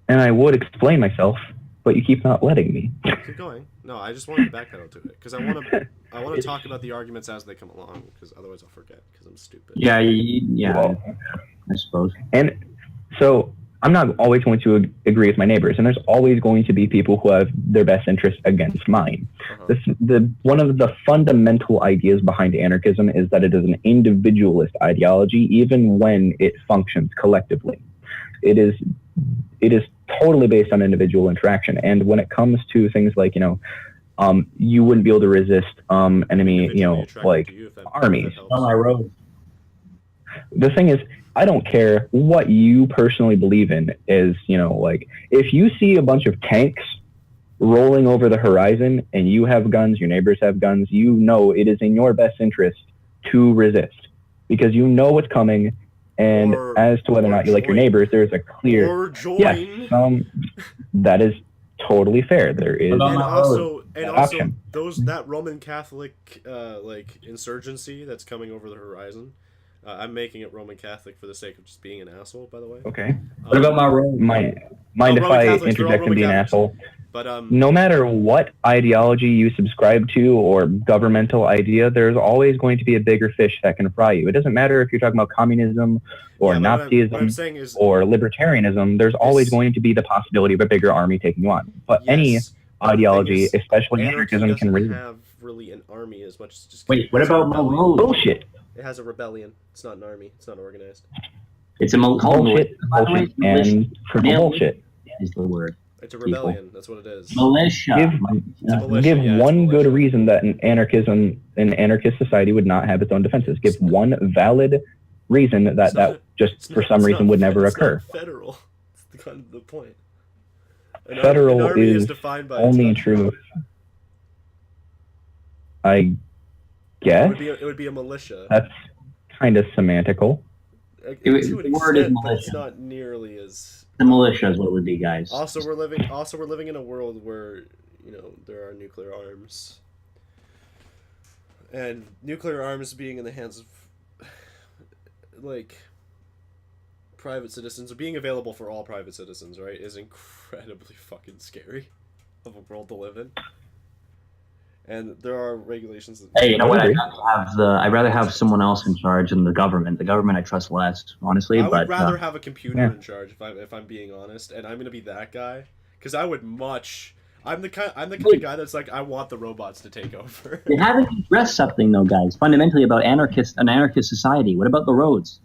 S1: And I would explain myself, but you keep not letting me.
S2: Keep going. No, I just wanted to backpedal to it because I want to talk about the arguments as they come along, because otherwise I'll forget because I'm stupid.
S3: Yeah, well, I suppose.
S1: And so I'm not always going to agree with my neighbors, and there's always going to be people who have their best interests against mine. One of the fundamental ideas behind anarchism is that it is an individualist ideology, even when it functions collectively. It is totally based on individual interaction, and when it comes to things like you wouldn't be able to resist enemy, like armies
S3: on my road.
S1: The thing is, I don't care what you personally believe in is, like, if you see a bunch of tanks rolling over the horizon and you have guns, your neighbors have guns, it is in your best interest to resist because you know what's coming. And as to whether or not you like your neighbors, there's a clear... that is totally fair. There is...
S2: And also that Roman Catholic, insurgency that's coming over the horizon... I'm making it Roman Catholic for the sake of just being an asshole, by the way.
S1: Okay.
S3: What about my role?
S1: Mind if I interject and be an asshole?
S2: But
S1: no matter what ideology you subscribe to or governmental idea, there's always going to be a bigger fish that can fry you. It doesn't matter if you're talking about communism or Nazism or libertarianism. There's always going to be the possibility of a bigger army taking you on. But any ideology, especially anarchism, can really
S2: have really an army as much as just...
S3: Wait, what about my role?
S1: Bullshit.
S2: It has a rebellion. It's not an army. It's not organized.
S3: It's a
S1: bullshit and for bullshit
S3: is the word.
S2: It's a rebellion. That's what it is.
S3: Militia.
S1: Give one good reason that an anarchist society would not have its own defenses. Give one valid reason that just for some reason would never occur.
S2: It's not federal. That's kind of the point.
S1: Federal is only true. I guess
S2: it would be a militia.
S1: That's kind of semantical.
S3: The word is militia.
S2: It's not nearly as...
S3: The militia is what it would be, guys.
S2: Also, we're living in a world where there are nuclear arms, and nuclear arms being in the hands of private citizens, or being available for all private citizens, right, is incredibly fucking scary of a world to live in. And there are regulations that...
S3: Hey, you know what? I'd rather have someone else in charge than the government. The government I trust less, honestly.
S2: I would rather have a computer in charge, if I'm being honest, and I'm gonna be that guy, because I would much... I'm the kind of guy that's like, I want the robots to take over.
S3: You haven't addressed something, though, guys. Fundamentally about an anarchist society. What about the roads?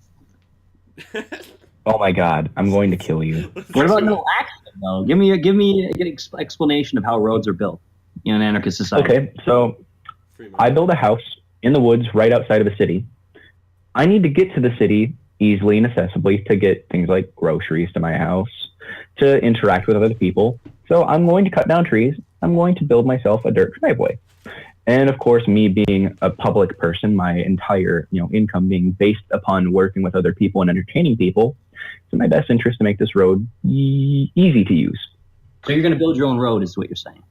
S1: Oh my God, I'm going to kill you.
S3: What about no action though? Give me an explanation of how roads are built in an anarchist society.
S1: Okay, so I build a house in the woods right outside of a city. I need to get to the city easily and accessibly to get things like groceries to my house, to interact with other people. So I'm going to cut down trees. I'm going to build myself a dirt driveway. And of course, me being a public person, my entire income being based upon working with other people and entertaining people, it's in my best interest to make this road easy to use.
S3: So you're going to build your own road, is what you're saying?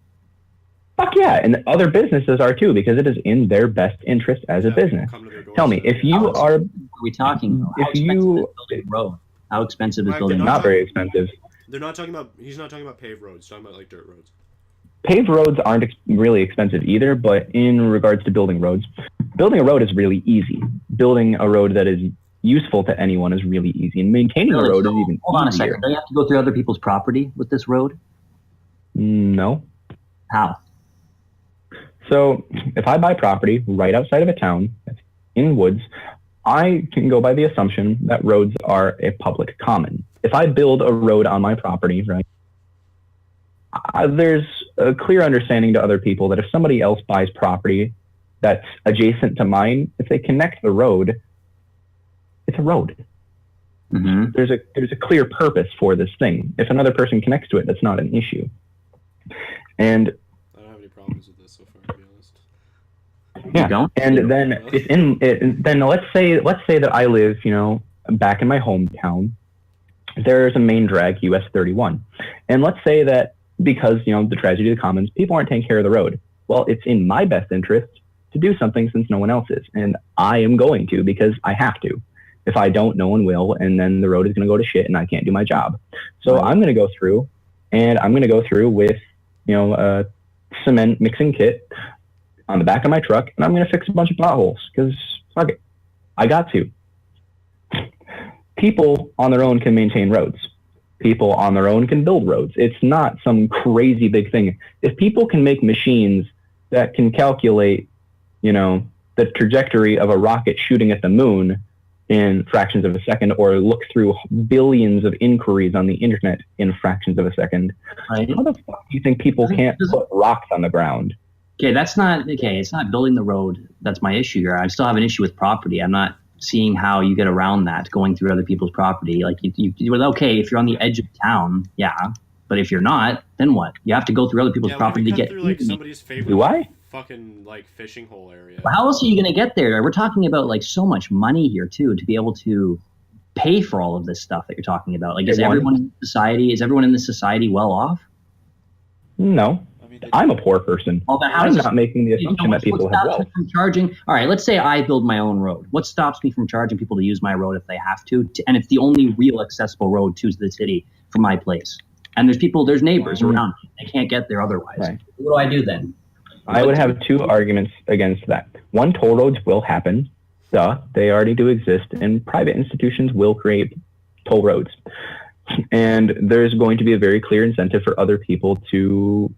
S1: Fuck yeah, and other businesses are too, because it is in their best interest as a business. Tell me, if you are...
S3: What are we talking about? How expensive is building a road? How expensive is building a road?
S1: Not very expensive.
S2: They're not talking about... He's not talking about paved roads. He's talking about, like, dirt roads.
S1: Paved roads aren't really expensive either, but in regards to building roads, building a road is really easy. Building a road that is useful to anyone is really easy, and maintaining a road is even easier.
S3: Hold on a second. Do you have to go through other people's property with this road?
S1: No.
S3: How?
S1: So if I buy property right outside of a town in woods, I can go by the assumption that roads are a public common. If I build a road on my property, right, there's a clear understanding to other people that if somebody else buys property that's adjacent to mine, if they connect the road, it's a road.
S3: Mm-hmm.
S1: There's a clear purpose for this thing. If another person connects to it, that's not an issue. And
S2: I don't have any problems with this so far, to be honest.
S1: Yeah, and then then let's say that I live, back in my hometown. There's a main drag, US 31, and let's say that because the tragedy of the commons, people aren't taking care of the road. Well, it's in my best interest to do something since no one else is, and I am going to because I have to. If I don't, no one will, and then the road is going to go to shit, and I can't do my job. So I'm going to go through, and I'm going to go through with a cement mixing kit on the back of my truck, and I'm going to fix a bunch of potholes because fuck it, I got to. People on their own can maintain roads. People on their own can build roads. It's not some crazy big thing. If people can make machines that can calculate, the trajectory of a rocket shooting at the moon in fractions of a second, or look through billions of inquiries on the internet in fractions of a second, right, how the fuck do you think people can't put rocks on the ground?
S3: Okay, it's not building the road that's my issue here. I still have an issue with property. I'm not seeing how you get around that going through other people's property. Like you're okay if you're on the edge of town, yeah, but if you're not, then what? You have to go through other people's property to get
S2: through, like, somebody's favorite
S1: do I?
S2: Fucking like fishing hole area.
S3: Well, how else are you going to get there? We're talking about like so much money here too to be able to pay for all of this stuff that you're talking about. Like, is everyone in this society well off?
S1: No. I'm a poor person.
S3: Well, but
S1: I'm not making the assumption that people have wealth.
S3: From charging? All right, let's say I build my own road. What stops me from charging people to use my road if they have to? And it's the only real accessible road to the city from my place. And there's neighbors around me. They can't get there otherwise. Right. What do I do then?
S1: I would have two arguments against that. One, toll roads will happen. Duh, they already do exist, and private institutions will create toll roads. And there's going to be a very clear incentive for other people to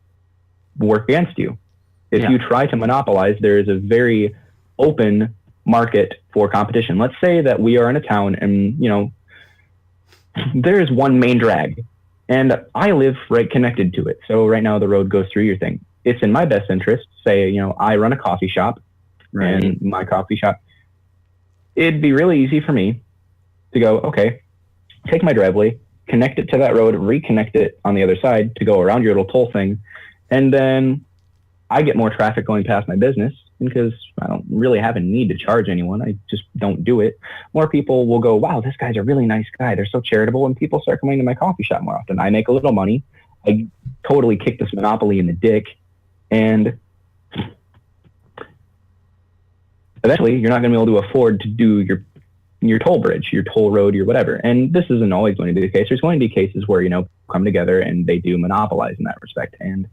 S1: work against you. If you try to monopolize, there is a very open market for competition. Let's say that we are in a town and, there is one main drag and I live right connected to it. So right now the road goes through your thing. It's in my best interest. Say, I run a coffee shop, right, and my coffee shop, it'd be really easy for me to go, okay, take my driveway, connect it to that road, reconnect it on the other side to go around your little toll thing. And then I get more traffic going past my business because I don't really have a need to charge anyone. I just don't do it. More people will go, wow, this guy's a really nice guy. They're so charitable. And people start coming to my coffee shop more often. I make a little money. I totally kick this monopoly in the dick. And eventually you're not going to be able to afford to do your toll bridge, your toll road, your whatever. And this isn't always going to be the case. There's going to be cases where, come together and they do monopolize in that respect. And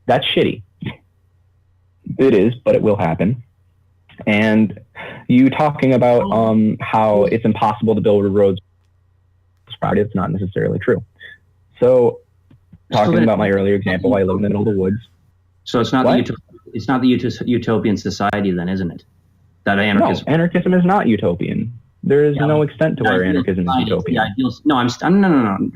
S1: that's shitty. It is, but it will happen. And you talking about how it's impossible to build roads, it's not necessarily true. So talking about my earlier example, I live in the middle of the woods.
S3: So it's not the utopian society then, isn't it? That anarchism.
S1: No, anarchism is not utopian. There is no extent to where anarchism is utopian.
S3: No.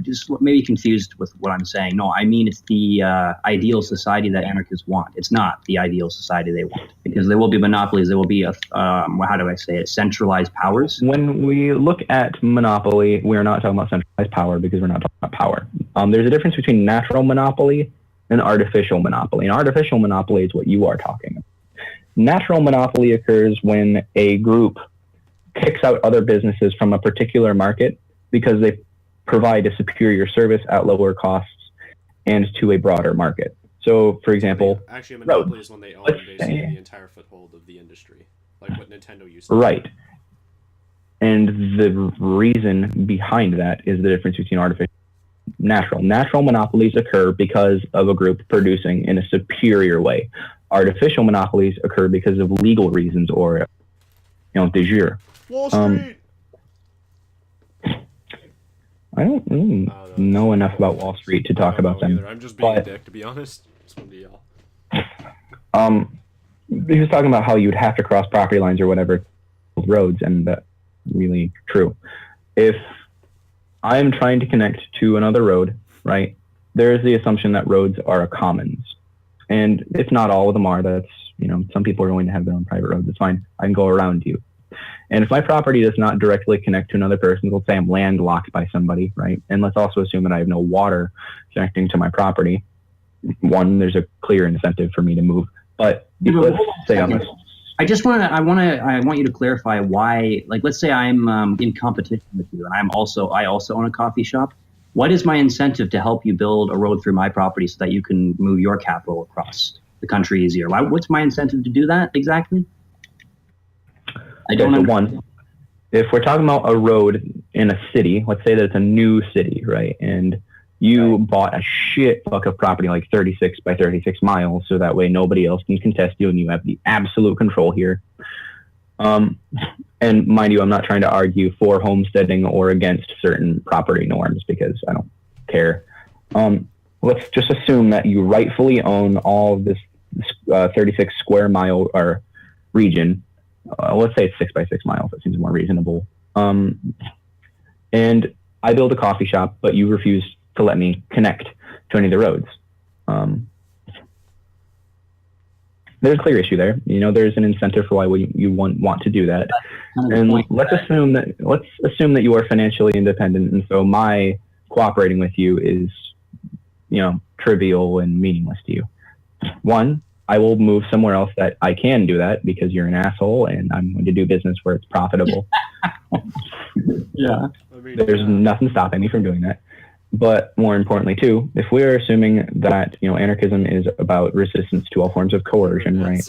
S3: Just maybe confused with what I'm saying. No, I mean it's the ideal society that anarchists want. It's not the ideal society they want, because there will be monopolies. There will be how do I say it? Centralized powers.
S1: When we look at monopoly, we're not talking about centralized power because we're not talking about power. There's a difference between natural monopoly and artificial monopoly. And artificial monopoly is what you are talking about. Natural monopoly occurs when a group kicks out other businesses from a particular market because they provide a superior service at lower costs and to a broader market. So, for example,
S2: actually, a monopoly is when they own basically the entire foothold of the industry, like what Nintendo used to do.
S1: Right. And the reason behind that is the difference between artificial and natural. Natural monopolies occur because of a group producing in a superior way. Artificial monopolies occur because of legal reasons or, de jure.
S2: Wall Street.
S1: I don't know enough about Wall Street to talk about them.
S2: Either. I'm just being a dick, to be honest. Just one to yell.
S1: He was talking about how you'd have to cross property lines or whatever roads, and that's really true. If I'm trying to connect to another road, right, there's the assumption that roads are a commons. And if not all of them are, that's, some people are going to have their own private roads. It's fine. I can go around you. And if my property does not directly connect to another person, let's say I'm landlocked by somebody, right? And let's also assume that I have no water connecting to my property. One, there's a clear incentive for me to move. But let's say I
S3: want you to clarify why, like, let's say I'm in competition with you and I also own a coffee shop. What is my incentive to help you build a road through my property so that you can move your capital across the country easier? What's my incentive to do that exactly? I don't know.
S1: One, if we're talking about a road in a city, let's say that it's a new city, right? And you bought a shit fuck of property, like 36 by 36 miles, so that way nobody else can contest you and you have the absolute control here. And mind you, I'm not trying to argue for homesteading or against certain property norms because I don't care. Let's just assume that you rightfully own all of this 36 square mile or region. Let's say it's 6 by 6 miles. That seems more reasonable. And I build a coffee shop, but you refuse to let me connect to any of the roads. There's a clear issue there. There's an incentive for why you want to do that. And let's assume that you are financially independent, and so my cooperating with you is, trivial and meaningless to you. One, I will move somewhere else that I can do that because you're an asshole, and I'm going to do business where it's profitable.
S3: Yeah.
S1: There's nothing stopping me from doing that. But more importantly, too, if we're assuming that, anarchism is about resistance to all forms of coercion, right?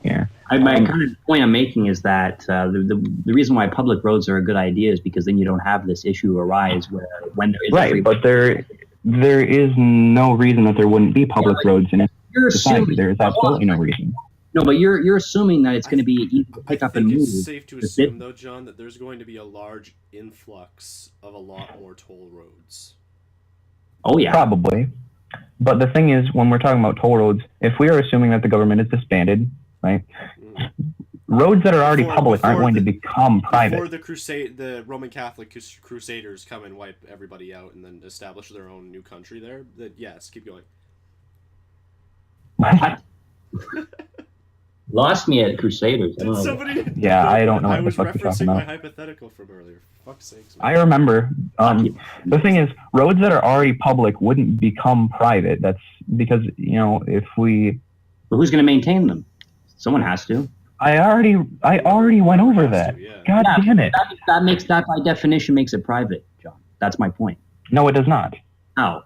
S1: Yeah.
S3: My kind of point I'm making is that the reason why public roads are a good idea is because then you don't have this issue arise where when there is
S1: right, but there is no reason that there wouldn't be public roads in society. There is absolutely no reason.
S3: No, but you're assuming that it's going to be easy to pick up and move.
S2: It's safe to assume, though, John, that there's going to be a large influx of a lot more toll roads.
S3: Oh, yeah.
S1: Probably. But the thing is, when we're talking about toll roads, if we are assuming that the government is disbanded, right, roads that are already public aren't going to become private.
S2: Before the Roman Catholic Crusaders come and wipe everybody out and then establish their own new country there, yes, keep going.
S1: What?
S3: Lost me at Crusaders.
S1: I don't know what the fuck you're talking about.
S2: I was referencing my hypothetical from earlier. Fuck's sakes.
S1: I remember. The thing is, roads that are already public wouldn't become private. That's because, if we...
S3: But who's going to maintain them? Someone has to.
S1: I already went over that. God damn it.
S3: That by definition makes it private, John. That's my point.
S1: No, it does not.
S3: How?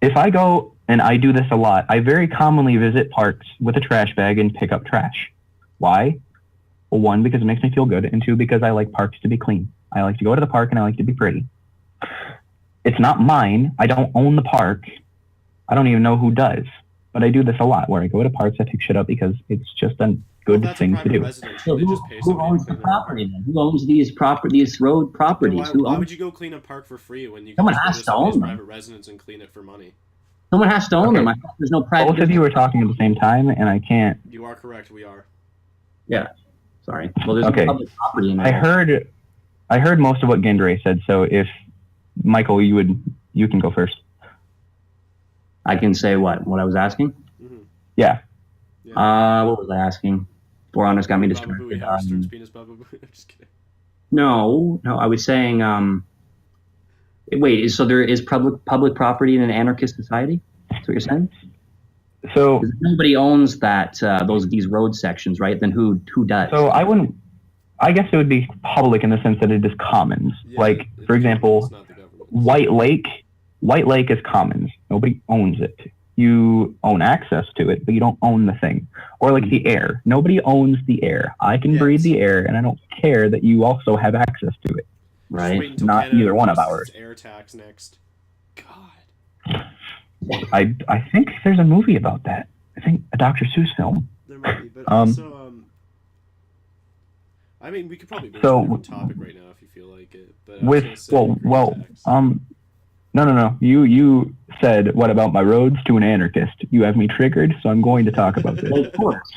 S1: If I go, and I do this a lot, I very commonly visit parks with a trash bag and pick up trash. Why? Well, one, because it makes me feel good, and two, because I like parks to be clean. I like to go to the park and I like to be pretty. It's not mine. I don't own the park. I don't even know who does. But I do this a lot, where I go to parks, I pick shit up because it's just a good thing to do.
S3: So who owns the property then? Who owns these road properties?
S2: Why would you go clean a park for free when you can
S3: has to own them?
S2: Private residents and clean it for money?
S3: Someone has to own them. I thought there's no private.
S1: Both of you are talking at the same time, and I can't.
S2: You are correct. We are.
S3: Yeah. Sorry. Well, there's
S1: Okay.
S3: public property in there.
S1: I heard most of what Gindray said. So if Michael, you can go first.
S3: I can say what I was asking.
S2: Mm-hmm.
S1: Yeah.
S3: What was I asking? Four Honors got me distracted.
S2: Just kidding.
S3: No, I was saying. Wait, so there is public property in an anarchist society? That's what you're saying?
S1: So
S3: if nobody owns these road sections, right? Then who does?
S1: So I guess it would be public in the sense that it is commons.
S2: Yeah,
S1: like, for example, White Lake is commons. Nobody owns it. You own access to it, but you don't own the thing. Or like the air. Nobody owns the air. I can breathe the air, and I don't care that you also have access to it. Right? Not
S2: Canada
S1: either one of ours.
S2: Air tax next. God.
S1: I think there's a movie about that. I think a Dr. Seuss film.
S2: There might be, but also, I mean, we could probably move to a different topic right now if you feel like it. But
S1: no. You said, what about my roads to an anarchist? You have me triggered, so I'm going to talk about this.
S3: Well, of course.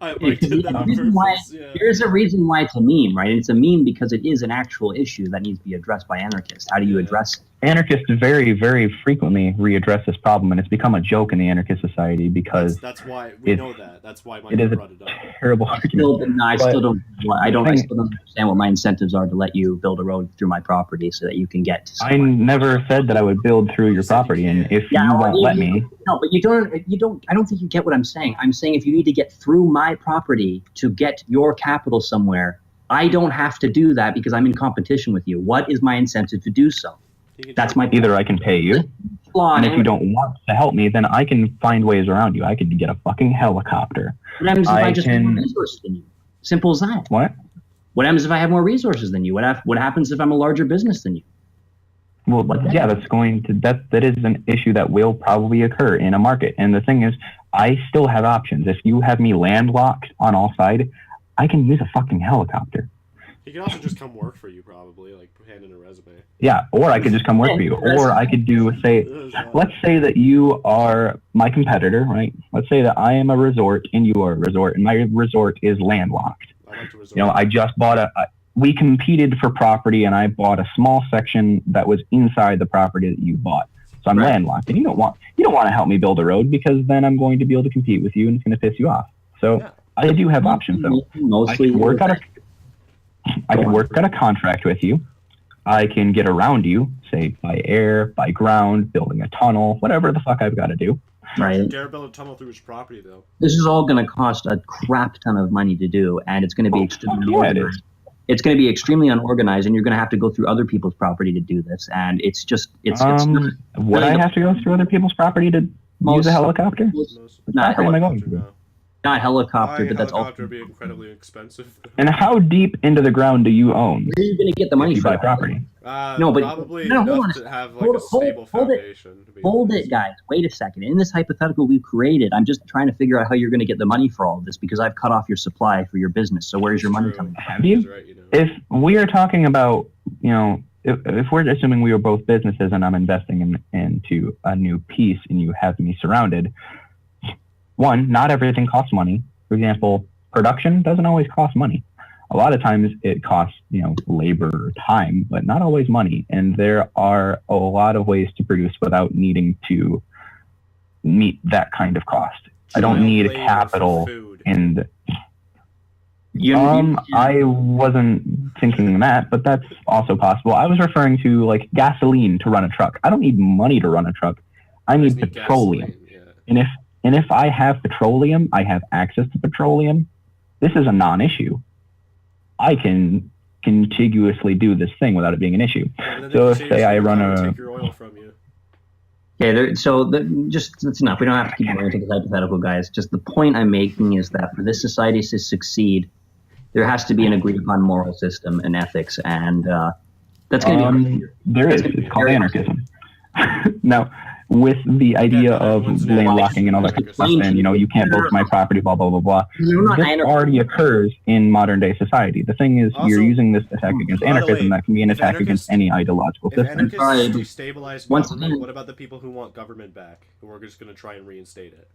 S2: I did that on purpose.
S3: There's a reason why it's a meme, right? It's a meme because it is an actual issue that needs to be addressed by anarchists. How do you address it?
S1: Anarchists very, very frequently readdress this problem, and it's become a joke in the anarchist society because
S2: that's why we know that. That's why Mike brought it up.
S1: Terrible argument.
S3: I still don't understand what my incentives are to let you build a road through my property so that you can get to somewhere.
S1: I never said that I would build through your property, and if you won't let me...
S3: No, but you don't, I don't think you get what I'm saying. I'm saying if you need to get through my property to get your capital somewhere, I don't have to do that because I'm in competition with you. What is my incentive to do so? That's my point.
S1: Either I can pay you, and if you don't want to help me, then I can find ways around you. I could get a fucking helicopter.
S3: What happens if I just have more resources than you? Simple as that.
S1: What?
S3: What happens if I have more resources than you? What happens if I'm a larger business than you?
S1: Well, yeah, that is an issue that will probably occur in a market. And the thing is, I still have options. If you have me landlocked on all sides, I can use a fucking helicopter.
S2: He can also just come work for you, probably, like hand in a resume.
S1: Yeah, or I could just come work for you. Or I could let's say that you are my competitor, right? Let's say that I am a resort and you are a resort, and my resort is landlocked.
S2: I like to resort.
S1: I just bought we competed for property, and I bought a small section that was inside the property that you bought. So I'm landlocked, and you don't want to help me build a road because then I'm going to be able to compete with you, and it's going to piss you off. So I do have options, though. I can work out a contract with you. I can get around you, say by air, by ground, building a tunnel, whatever the fuck I've got to do.
S3: Right.
S2: Dare build a tunnel through his property, though.
S3: This is all going to cost a crap ton of money to do, and it's going to be extremely unorganized. It's going to be extremely unorganized, and you're going to have to go through other people's property to do this. And it's
S1: would I have to go through other people's property to use a helicopter?
S3: Not
S1: am I going to?
S3: Not helicopter, but that's all.
S2: Helicopter would be incredibly expensive.
S1: And how deep into the ground do you own?
S3: Where are you going to get the money
S1: for that property?
S2: Probably enough to have like a stable foundation.
S3: Hold it, guys. Wait a second. In this hypothetical we've created, I'm just trying to figure out how you're going to get the money for all of this because I've cut off your supply for your business. So where's your money coming from?
S1: Have you? If we are talking about, if we're assuming we are both businesses and I'm investing into a new piece and you have me surrounded, one, not everything costs money. For example, production doesn't always cost money. A lot of times it costs, labor or time, but not always money. And there are a lot of ways to produce without needing to meet that kind of cost. I don't need capital and I wasn't thinking that, but that's also possible. I was referring to like gasoline to run a truck. I don't need money to run a truck. I need petroleum. And if I have petroleum, I have access to petroleum. This is a non-issue. I can contiguously do this thing without it being an issue. So say I run
S2: take your oil from you.
S3: Okay, just that's enough. We don't have to keep going into the hypothetical, guys. Just the point I'm making is that for this society to succeed, there has to be an agreed upon moral system and ethics, and that's going to be.
S1: There is. It's called anarchism. Now, with the idea of landlocking and all that stuff, and you can't build my property, blah blah blah blah. This already occurs in modern day society. The thing is, you're using this attack against anarchism that can be an attack against any ideological system.
S2: If anarchists destabilize government, what about the people who want government back, who are just going to try and reinstate it?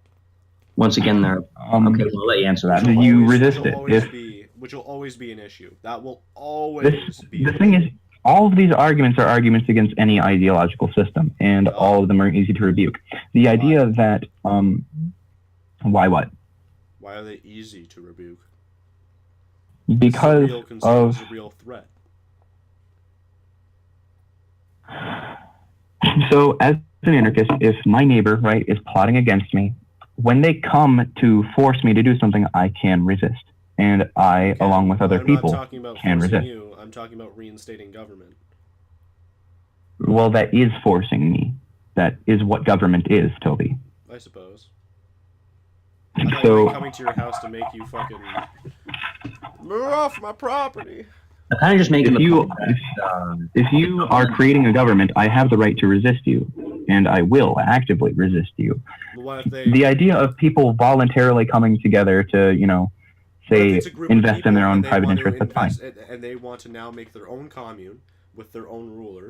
S3: Once again, okay, we'll let you answer that.
S1: You resist it.
S2: which will always be an issue. That will always be.
S1: The thing is, all of these arguments are arguments against any ideological system, and all of them are easy to rebuke. The idea that why what?
S2: Why are they easy to rebuke?
S1: Because of
S2: a real threat.
S1: So, as an anarchist, if my neighbor, right, is plotting against me, when they come to force me to do something, I can resist. And I, along with other people, can resist.
S2: I'm talking about reinstating government.
S1: Well, that is forcing me. That is what government is, Toby.
S2: I suppose.
S1: So,
S2: coming to your house to make you fucking move off my property.
S3: I kind of just making
S1: if you are creating a government, I have the right to resist you, and I will actively resist you. The idea of people voluntarily coming together to, say, invest in their own private interests, that's fine.
S2: And they want to now make their own commune with their own ruler,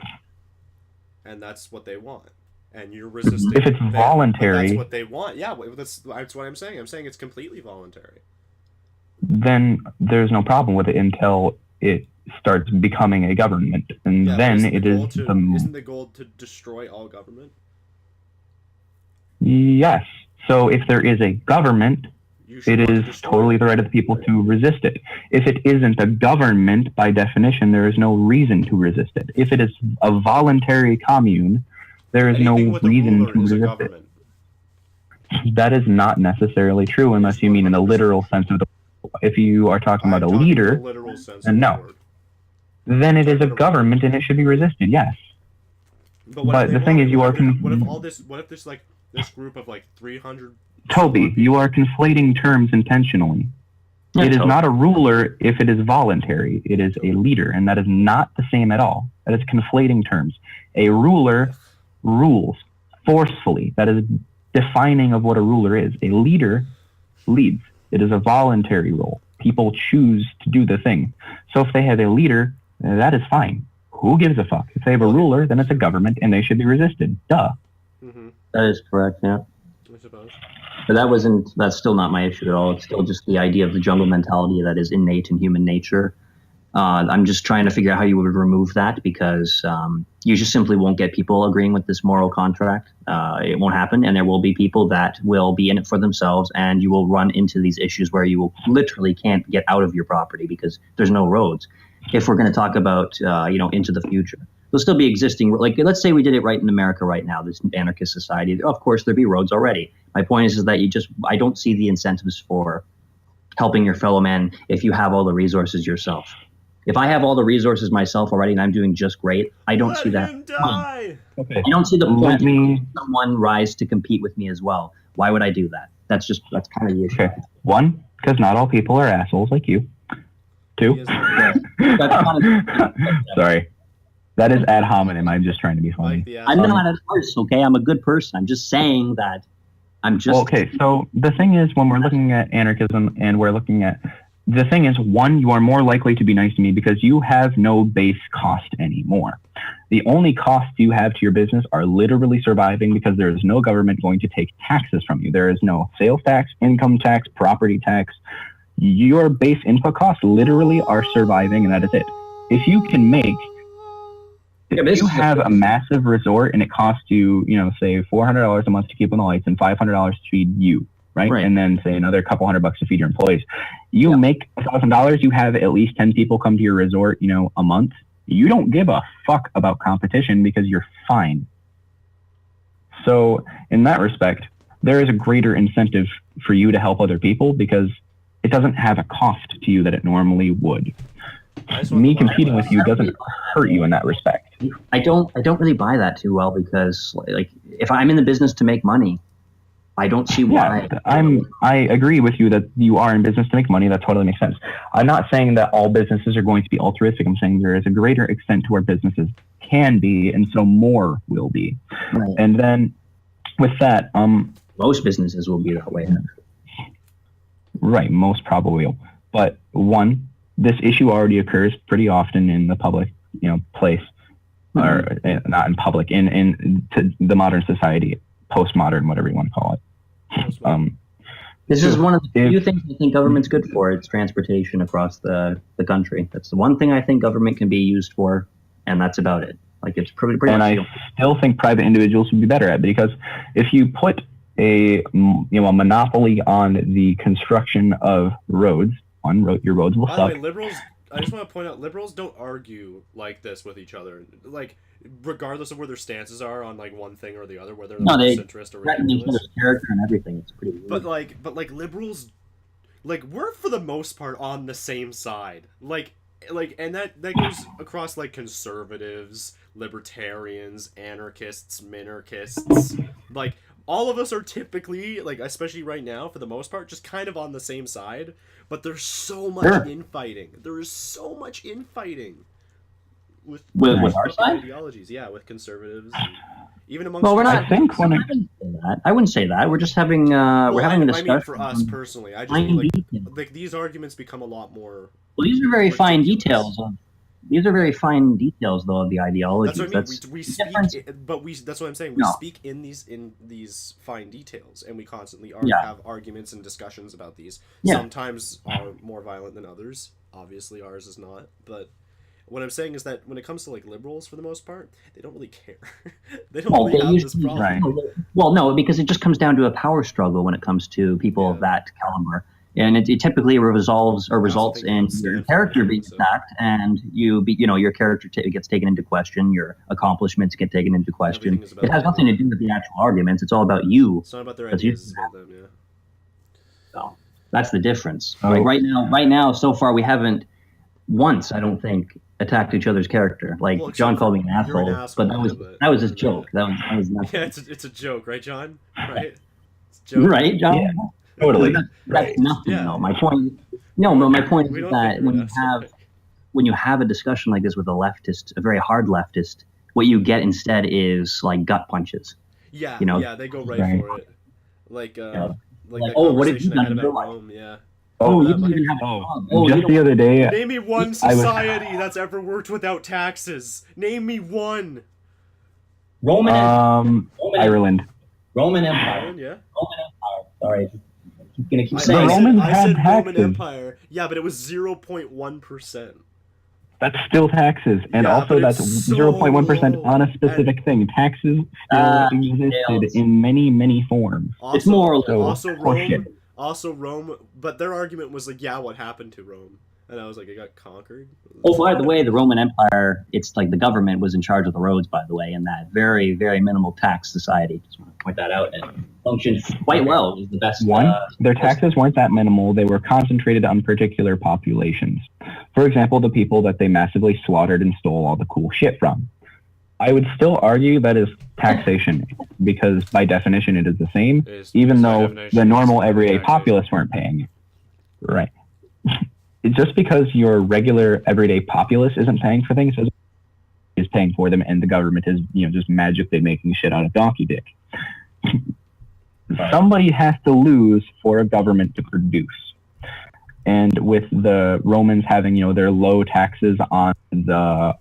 S2: and that's what they want. And you're resisting.
S1: If it's voluntary,
S2: that's what they want. Yeah, that's what I'm saying. I'm saying it's completely voluntary.
S1: Then there's no problem with it until it starts becoming a government, and then it is
S2: isn't the goal to destroy all government?
S1: Yes. So if there is a government, it is totally the right of the people to resist it. If it isn't a government, by definition, there is no reason to resist it. If it is a voluntary commune, there is no reason to resist it. That is not necessarily true unless you mean in the literal sense of the word. If you are talking about a leader, then no. Then it is a government and it should be resisted, yes. But the thing is, you are...
S2: What if this group of 300...
S1: Toby, you are conflating terms intentionally. It is not a ruler if it is voluntary. It is a leader, and that is not the same at all. That is conflating terms. A ruler rules forcefully. That is defining of what a ruler is. A leader leads. It is a voluntary role. People choose to do the thing. So if they have a leader, that is fine. Who gives a fuck? If they have a ruler, then it's a government, and they should be resisted. Duh.
S3: Mm-hmm. That is correct, yeah.
S2: I suppose.
S3: But that's still not my issue at all. It's still just the idea of the jungle mentality that is innate in human nature. I'm just trying to figure out how you would remove that, because you just simply won't get people agreeing with this moral contract. It won't happen, and there will be people that will be in it for themselves, and you will run into these issues where you will literally can't get out of your property because there's no roads. If we're going to talk about, into the future, there'll still be existing, let's say we did it right in America right now, this anarchist society. Of course, there'd be roads already. My point is that I don't see the incentives for helping your fellow man if you have all the resources yourself. If I have all the resources myself already and I'm doing just great, I don't see that.
S1: Okay.
S3: I don't see the point of someone rise to compete with me as well. Why would I do that? That's kind of the issue.
S1: Okay. One, because not all people are assholes like you. Two. Sorry. That is ad hominem. I'm just trying to be funny.
S3: I'm not a horse, okay? I'm a good person. I'm just saying that
S1: okay, so the thing is, when we're looking at anarchism and the thing is, one, you are more likely to be nice to me because you have no base cost anymore. The only costs you have to your business are literally surviving because there is no government going to take taxes from you. There is no sales tax, income tax, property tax. Your base input costs literally are surviving, and that is it. If you can make... If you have a massive resort and it costs you, say $400 a month to keep on the lights and $500 to feed you, right? And then say another couple $100 to feed your employees. You make $1,000, you have at least 10 people come to your resort, a month. You don't give a fuck about competition because you're fine. So in that respect, there is a greater incentive for you to help other people because it doesn't have a cost to you that it normally would. Me competing with you doesn't hurt you in that respect.
S3: I don't really buy that too well because if I'm in the business to make money, I don't see why.
S1: Yeah, I agree with you that you are in business to make money. That totally makes sense. I'm not saying that all businesses are going to be altruistic. I'm saying there is a greater extent to where businesses can be, and so more will be.
S3: Right.
S1: And then with that,
S3: most businesses will be that way.
S1: Right, most probably will. But one, this issue already occurs pretty often in the public, place, or not in public, in the modern society, postmodern, whatever you want to call it.
S3: This is one of the few things I think government's good for. It's transportation across the country. That's the one thing I think government can be used for, and that's about it. Like, it's pretty
S1: and
S3: much.
S1: I still think private individuals would be better at it, because if you put a monopoly on the construction of roads, your roads will
S2: By
S1: suck.
S2: the way, liberals, I just want to point out, liberals don't argue like this with each other. Like, regardless of where their stances are on like one thing or the other, whether they're centrist or ridiculous.
S3: Character and everything. It's pretty weird.
S2: But like liberals, like, we're for the most part on the same side. Like, and that goes across like conservatives, libertarians, anarchists, minarchists. Like, all of us are typically, like, especially right now, for the most part, just kind of on the same side. But there's so much infighting. There is so much infighting with
S3: our side?
S2: ideologies. Yeah, with conservatives, and even amongst.
S3: Well, we're not.
S2: I
S3: wouldn't say that. We're just having we're having a discussion.
S2: I mean, for us personally, I just mean, like these arguments become a lot more.
S3: Well, these are very fine details. These are very fine details, though, of the ideologies.
S2: That's what I mean. We speak, but that's what I'm saying. We speak in these fine details, and we constantly have arguments and discussions about these.
S3: Yeah.
S2: Sometimes are more violent than others. Obviously, ours is not. But what I'm saying is that when it comes to like liberals, for the most part, they don't really care. They don't really have this problem.
S3: Right. Well, no, because it just comes down to a power struggle when it comes to people of that caliber. And it typically results in your character being attacked, and your character gets taken into question, your accomplishments get taken into question. It has nothing to do with the actual arguments. It's all about you.
S2: It's not about their ideas, it's about them,
S3: So that's the difference. Like right now, so far we haven't once, I don't think, attacked each other's character. Like, John called me an asshole, but that was his joke. That was nothing.
S2: Yeah, it's a joke, right, John? Right? It's a joke.
S3: Right, John?
S1: Yeah. Totally.
S3: That's nothing, though. My point is that when you have a discussion like this with a leftist, a very hard leftist, what you get instead is like gut punches.
S2: Yeah, they go right for it. Like that
S3: what have you done
S2: about Rome? Yeah.
S3: You didn't even have
S1: just the other day.
S2: Name me one society that's ever worked without taxes. Name me one.
S3: Ireland.
S2: Ireland,
S3: Roman Empire.
S2: yeah.
S3: Roman Empire. Sorry.
S2: I said Roman Empire. Yeah, but it was 0.1%.
S1: That's still taxes, and also that's 0.1% on a specific thing. Taxes still existed in many, many forms.
S3: It's more
S2: also Rome, but their argument was like, what happened to Rome? And I was like, it got conquered.
S3: Oh, by the way, the Roman Empire, it's like the government was in charge of the roads, by the way, in that very, very minimal tax society. Just want to point that out. And functioned quite well. It was the best.
S1: Their taxes weren't that minimal. They were concentrated on particular populations. For example, the people that they massively slaughtered and stole all the cool shit from. I would still argue that is taxation, because by definition it is the same, even though the normal everyday populace weren't paying it. Right. Just because your regular everyday populace isn't paying for things is paying for them, and the government is just magically making shit out of donkey dick. Somebody has to lose for a government to produce. And with the Romans having their low taxes on the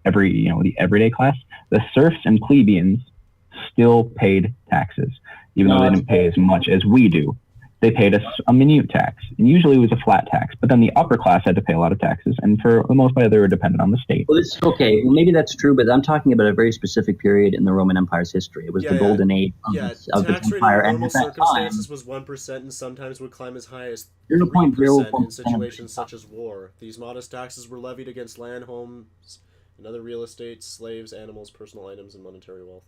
S1: the everyday class, the serfs and plebeians still paid taxes, even though they didn't pay as much as we do. They paid us a minute tax, and usually it was a flat tax. But then the upper class had to pay a lot of taxes, and for the most part, they were dependent on the state.
S3: Well, okay. Well, maybe that's true, but I'm talking about a very specific period in the Roman Empire's history. It was the golden age of the empire, and at that time,
S2: was 1%, and sometimes would climb as high as
S3: 0.0%
S2: in situations such as war. These modest taxes were levied against land, homes, and other real estate, slaves, animals, personal items, and monetary wealth.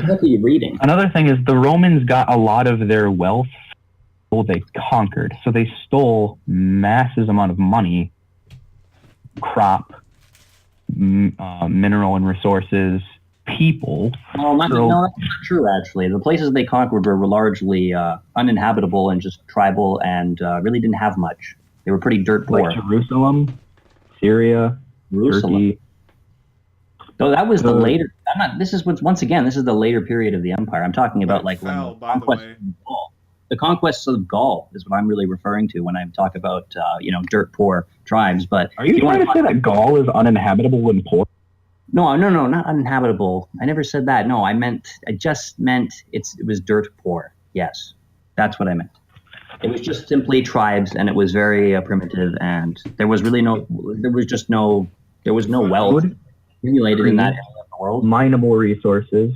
S3: What are you reading?
S1: Another thing is the Romans got a lot of their wealth they conquered. So they stole massive amount of money, crop, mineral and resources, people.
S3: No, that's not true, actually. The places they conquered were largely uninhabitable and just tribal, and really didn't have much. They were pretty dirt poor.
S1: Like Jerusalem, Syria, Turkey.
S3: So that was the later. This is the later period of the empire. I'm talking about when the conquest of Gaul. The conquests of Gaul is what I'm really referring to when I talk about dirt poor tribes. But
S1: are you trying to say that Gaul is uninhabitable and poor?
S3: No, not uninhabitable. I never said that. No, I just meant it was dirt poor. Yes. That's what I meant. It was just simply tribes, and it was very primitive, and there was no wealth accumulated in that area of the world.
S1: Mineable resources.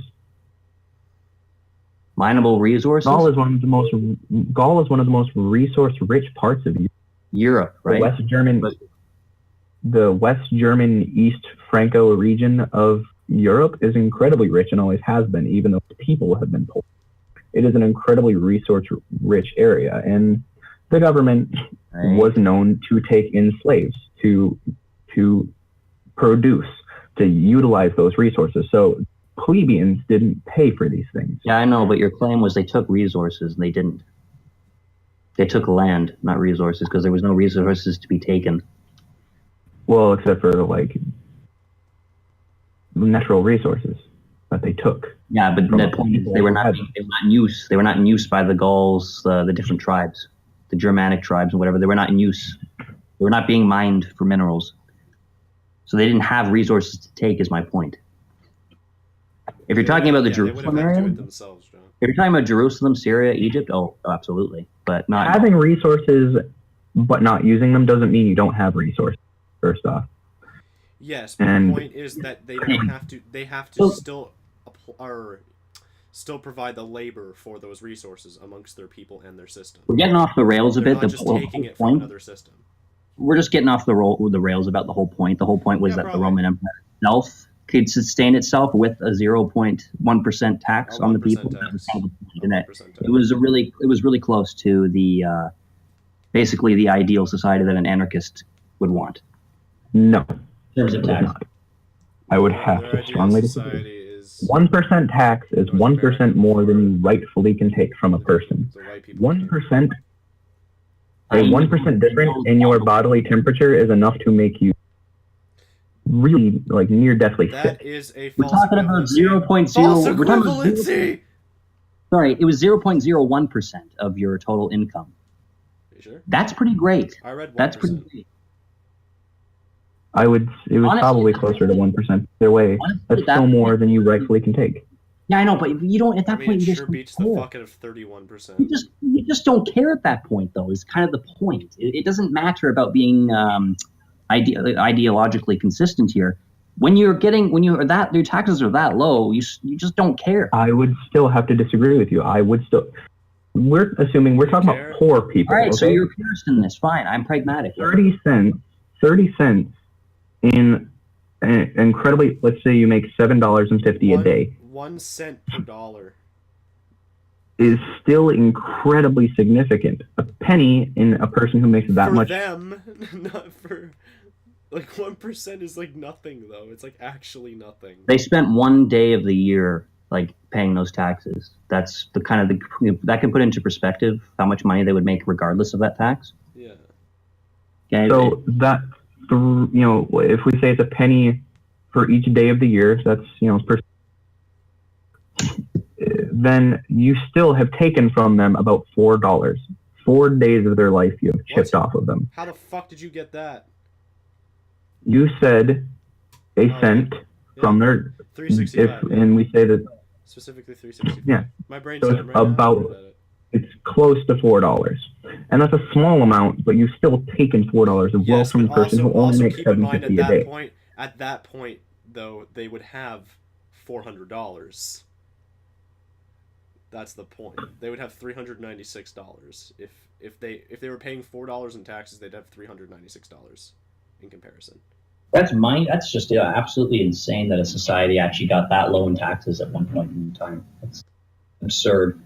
S3: Mineable resources.
S1: Gaul is one of the most resource-rich parts of
S3: Europe, right?
S1: The West German East Franco region of Europe is incredibly rich and always has been, even though people have been poor. It is an incredibly resource-rich area, and the government was known to take in slaves to produce, to utilize those resources. So plebeians didn't pay for these things.
S3: Yeah, I know, but your claim was they took resources, and they didn't. They took land, not resources, because there was no resources to be taken.
S1: Well, except for like natural resources that they took.
S3: Yeah, but the point is they were not in use. They were not in use by the Gauls, the different tribes, the Germanic tribes and whatever. They were not in use. They were not being mined for minerals. So they didn't have resources to take, is my point. If you're talking about the Jerusalem area, if you're talking about Jerusalem, Syria, Egypt, oh, absolutely. But not
S1: having resources but not using them doesn't mean you don't have resources, first off.
S2: Yes, but the point is that they don't have to. They have to still provide the labor for those resources amongst their people and their system.
S3: We're getting off the rails a bit.
S2: Not just taking it from another system.
S3: We're just getting off the rails about the whole point. The whole point was that the Roman Empire itself could sustain itself with a 0.1% tax on the people. It was really close to the basically the ideal society that an anarchist would want.
S1: No.
S3: In terms of tax.
S1: I would have to strongly disagree. 1% tax is 1% more than you rightfully can take from a person. 1%, a 1% difference in your bodily temperature is enough to make you really like near deathly sick.
S2: That is a
S3: false We're talking about 0.0.
S2: False equivalency.
S3: Sorry, it was 0.01% of your total income.
S2: Are you sure?
S3: That's pretty great.
S2: I read 1%.
S3: That's pretty great.
S1: It was honestly, probably closer to 1%. Either way, that's still more than you rightfully can take.
S3: Yeah, I know, but you don't. At that point,
S2: it
S3: you
S2: sure
S3: just
S2: beats the bucket of 31%.
S3: You just don't care at that point, though. Is kind of the point. It doesn't matter about being ideologically consistent here. When your taxes are that low, you just don't care.
S1: I would still have to disagree with you. We're assuming we're talking about poor people.
S3: All right, so you're a purist in this. Fine, I'm pragmatic.
S1: 30 cents in incredibly, let's say you make $7.50 a day.
S2: 1 cent per dollar
S1: is still incredibly significant. A penny in a person who makes that much.
S2: For them, not for. Like 1% is like nothing though. It's like actually nothing.
S3: They spent 1 day of the year like paying those taxes. That's the kind of that can put into perspective how much money they would make regardless of that tax.
S2: Yeah.
S1: Okay, so that if we say it's a penny for each day of the year, that's then you still have taken from them about $4. 4 days of their life you have chipped off of them.
S2: How the fuck did you get that?
S1: You said a cent from their
S2: 365.
S1: And we say that
S2: specifically 365.
S1: Yeah.
S2: My brain's
S1: so it's close to $4, and that's a small amount, but you've still taken $4 of wealth from a person who only makes $7.50 a day.
S2: At that point, though, they would have $400. That's the point. They would have $396 if they were paying $4 in taxes. They'd have $396 in comparison.
S3: That's just absolutely insane that a society actually got that low in taxes at one point in time. That's absurd.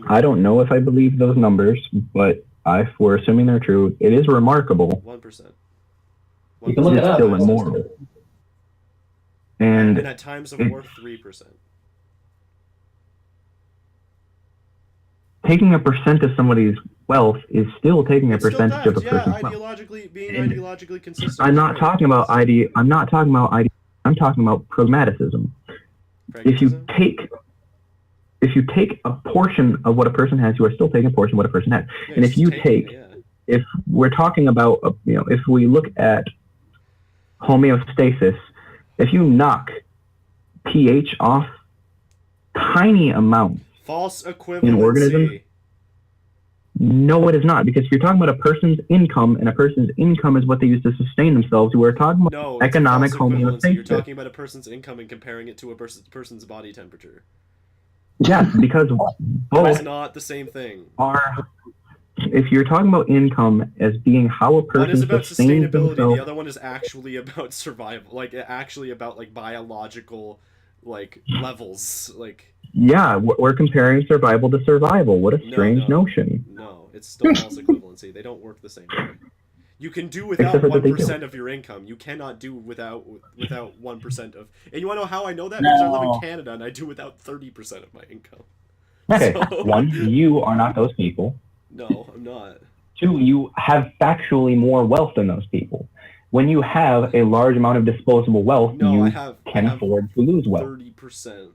S1: I don't know if I believe those numbers, but if we're assuming they're true, it is remarkable.
S2: 1%.
S3: You can look it up.
S1: Still immoral. And
S2: at times of war, 3%.
S1: Taking a percent of somebody's wealth is still taking a percentage of a person's wealth.
S2: Ideologically consistent.
S1: I'm not talking about I'm talking about pragmatism. If you take a portion of what a person has, you are still taking a portion of what a person has.
S2: Yeah,
S1: and if we're talking about, if we look at homeostasis, if you knock pH off tiny amounts
S2: False
S1: in
S2: equivalency.
S1: organisms. No, it is not, because you're talking about a person's income, and a person's income is what they use to sustain themselves. We're talking about economic homeostasis.
S2: You're talking about a person's income and comparing it to a person's body temperature.
S1: Yes, because both
S2: It's not the same thing.
S1: are. If you're talking about income as being how a person
S2: one is about
S1: sustains
S2: sustainability,
S1: themselves,
S2: the other one is actually about survival, like actually about like biological like levels, like.
S1: Yeah, we're comparing survival to survival. What a strange notion.
S2: No, it's still false equivalency. They don't work the same way. You can do without 1% of your income. You cannot do without 1% of. And you want to know how I know that? Because I live in Canada and I do without 30% of my income.
S1: Okay,
S2: So...
S1: 1, you are not those people.
S2: No, I'm not.
S1: 2, you have factually more wealth than those people. When you have a large amount of disposable wealth, you can afford to lose wealth.
S2: 30%.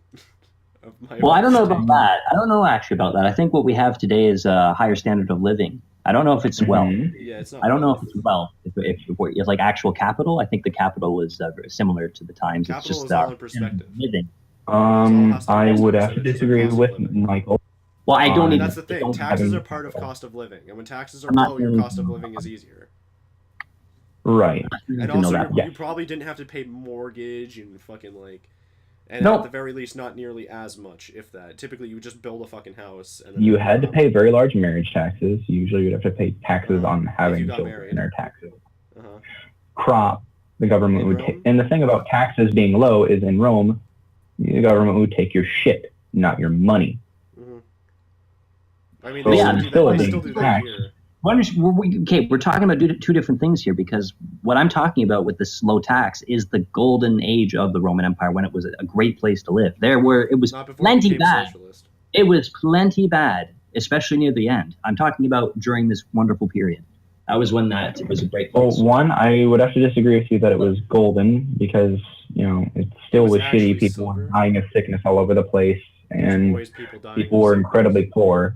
S3: Well, I don't know about that. I don't know actually about that. I think what we have today is a higher standard of living. I don't know if it's wealth.
S2: Yeah, it's not.
S3: I don't know if it's wealth. If it's like actual capital, I think the capital was very similar to the times.
S2: Capital
S3: it's just
S2: is all in perspective.
S3: Living.
S1: I would have to disagree with Michael.
S3: Well, I don't.
S2: And that's the thing. Taxes are part of cost of living, and when taxes are low, your cost of living is easier.
S1: Right.
S2: And also, you probably didn't have to pay mortgage and fucking like. And at the very least, not nearly as much, if that. Typically, you would just build a fucking house. And then
S1: you had to pay very large marriage taxes. Usually, you'd have to pay taxes on having children or taxes. Crop, the government would take. And the thing about taxes being low is in Rome, the government would take your shit, not your money.
S2: I mean, they still do that here.
S3: We're talking about two different things here, because what I'm talking about with this low tax is the golden age of the Roman Empire, when it was a great place to live. It was plenty bad.
S2: Socialist.
S3: It was plenty bad, especially near the end. I'm talking about during this wonderful period. That was when it was a great place.
S1: Well, one, I would have to disagree with you that it was golden, because it still was shitty. People were dying of sickness all over the place, and people were incredibly poor.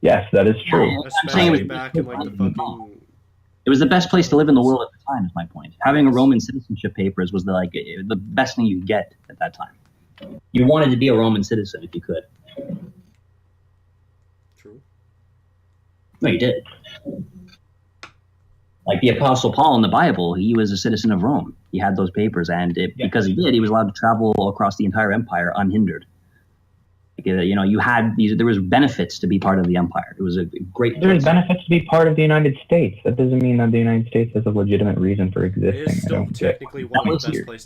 S1: Yes, that is true.
S2: Especially back in like the fucking.
S3: It was the best place to live in the world at the time, is my point. Having a Roman citizenship papers was the best thing you could get at that time. You wanted to be a Roman citizen if you could.
S2: True.
S3: No, you did. Like the Apostle Paul in the Bible, he was a citizen of Rome. He had those papers, and because he did, he was allowed to travel across the entire empire unhindered. You had these. There was benefits to be part of the empire. It was a great.
S1: There's benefits to be part of the United States. That doesn't mean that the United States has a legitimate reason for existing.
S2: It is still technically one of the best places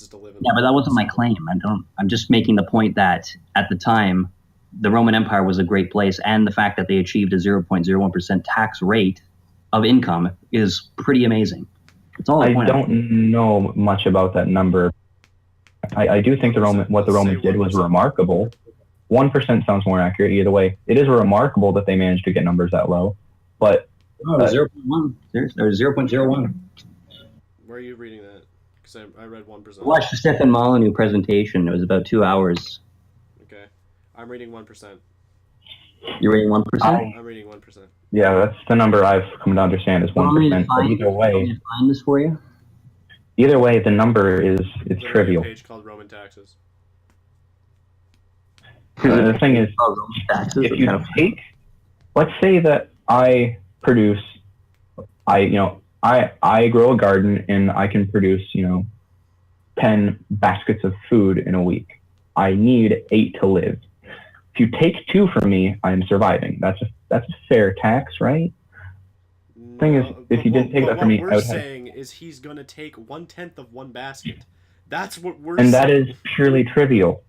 S2: to live.
S3: Yeah, but that wasn't my claim. I'm just making the point that at the time, the Roman Empire was a great place, and the fact that they achieved a 0.01% tax rate of income is pretty amazing. That's all. I
S1: don't know much about that number. I do think what the Romans did was remarkable. 1% sounds more accurate either way. It is remarkable that they managed to get numbers that low, but
S3: 0.1. There's 0.01.
S2: Where are you reading that? Because I read 1%.
S3: I watched the Stefan Molyneux presentation. It was about 2 hours.
S2: Okay, I'm reading 1%.
S3: You're reading 1%?
S2: I'm reading 1%.
S1: Yeah, that's the number I've come to understand is 1%. But either way,
S3: can I find this for you?
S1: Either way, the number is trivial.
S2: A page called Roman taxes.
S1: The thing is, if you take, let's say that I produce, I grow a garden and I can produce, 10 baskets of food in a week. I need 8 to live. If you take 2 from me, I'm surviving. That's a fair tax, right? Thing is, if you didn't take that from me,
S2: what we're saying is he's going to take 1/10 of one basket. That's what we're saying.
S1: And that is purely trivial.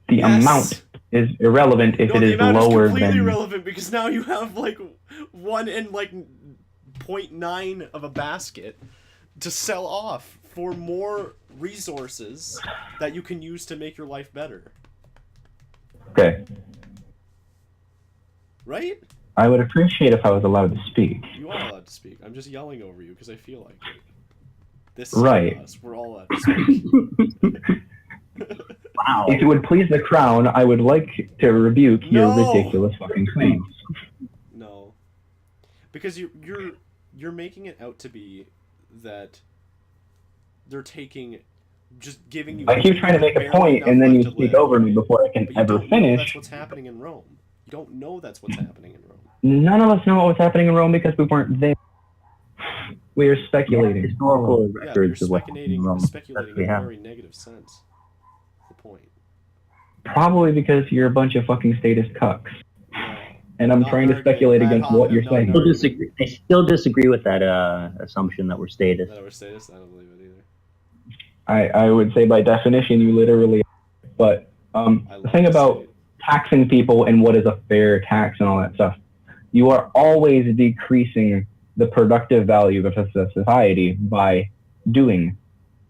S1: The amount is irrelevant if it is lower than...
S2: No, the amount is completely irrelevant, because now you have, 1 and, 0.9 of a basket to sell off for more resources that you can use to make your life better.
S1: Okay.
S2: Right?
S1: I would appreciate if I was allowed to speak.
S2: You are allowed to speak. I'm just yelling over you because I feel like it. This is us. We're all allowed to speak.
S3: Wow.
S1: If it would please the crown, I would like to rebuke your ridiculous fucking claims.
S2: No. Because you're making it out to be that they're taking just giving you.
S1: I keep trying to make a point, and then you speak over me before I can ever finish.
S2: That's what's happening in Rome. You don't know that's what's happening in Rome.
S1: None of us know what was happening in Rome because we weren't there. We are speculating.
S3: Historical records
S2: of
S3: what
S2: speculating in a very negative sense. That's the point.
S1: Probably because you're a bunch of fucking statist cucks. And I'm trying to speculate against what you're saying.
S3: I still disagree with that assumption that we're statists.
S2: That we're statists? I don't believe it either.
S1: I would say by definition you literally are. But the thing about taxing people and what is a fair tax and all that stuff, you are always decreasing the productive value of a society by doing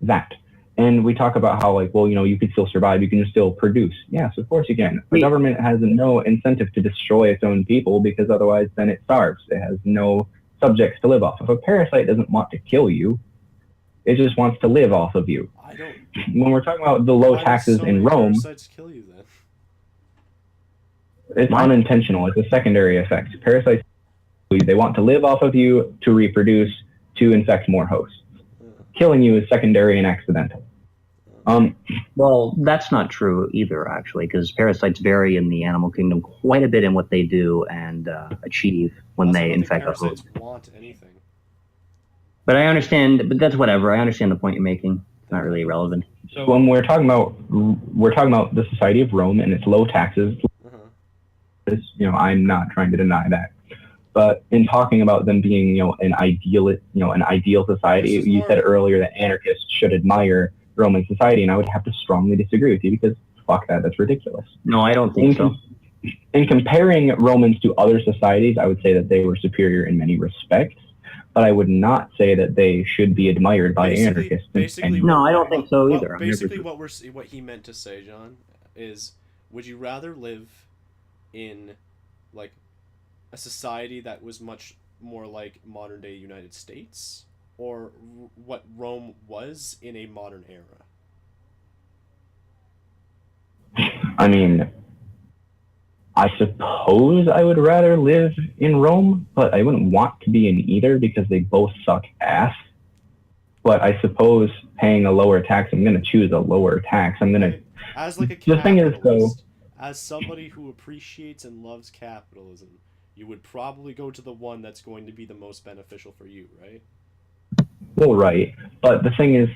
S1: that. And we talk about how, like, well, you can still survive, you can still produce. Yes, of course you can. The government has no incentive to destroy its own people because otherwise then it starves. It has no subjects to live off of. A parasite doesn't want to kill you. It just wants to live off of you. When we're talking about the low taxes in Rome,
S2: parasites kill you then?
S1: It's unintentional. It's a secondary effect. Parasites, they want to live off of you, to reproduce, to infect more hosts. Killing you is secondary and accidental.
S3: Well, that's not true either, actually, because parasites vary in the animal kingdom quite a bit in what they do and achieve when they infect a host.
S2: Parasites want anything.
S3: But I understand. But that's whatever. I understand the point you're making. It's not really relevant.
S1: So when we're talking about the society of Rome and its low taxes, I'm not trying to deny that. But in talking about them being, an ideal society, you said earlier that anarchists should admire Roman society, and I would have to strongly disagree with you because fuck that, that's ridiculous.
S3: No, I don't think so.
S1: In comparing Romans to other societies, I would say that they were superior in many respects, but I would not say that they should be admired by anarchists.
S3: No, I don't think so either.
S2: Basically, what he meant to say, John, is would you rather live in like a society that was much more like modern day United States, or what Rome was in a modern era?
S1: I mean, I suppose I would rather live in Rome, but I wouldn't want to be in either because they both suck ass. But I suppose paying a lower tax, I'm going to choose a lower tax. I'm going to...
S2: As like a
S1: the thing is, though,
S2: as somebody who appreciates and loves capitalism, you would probably go to the one that's going to be the most beneficial for you, right?
S1: Well, right. But the thing is,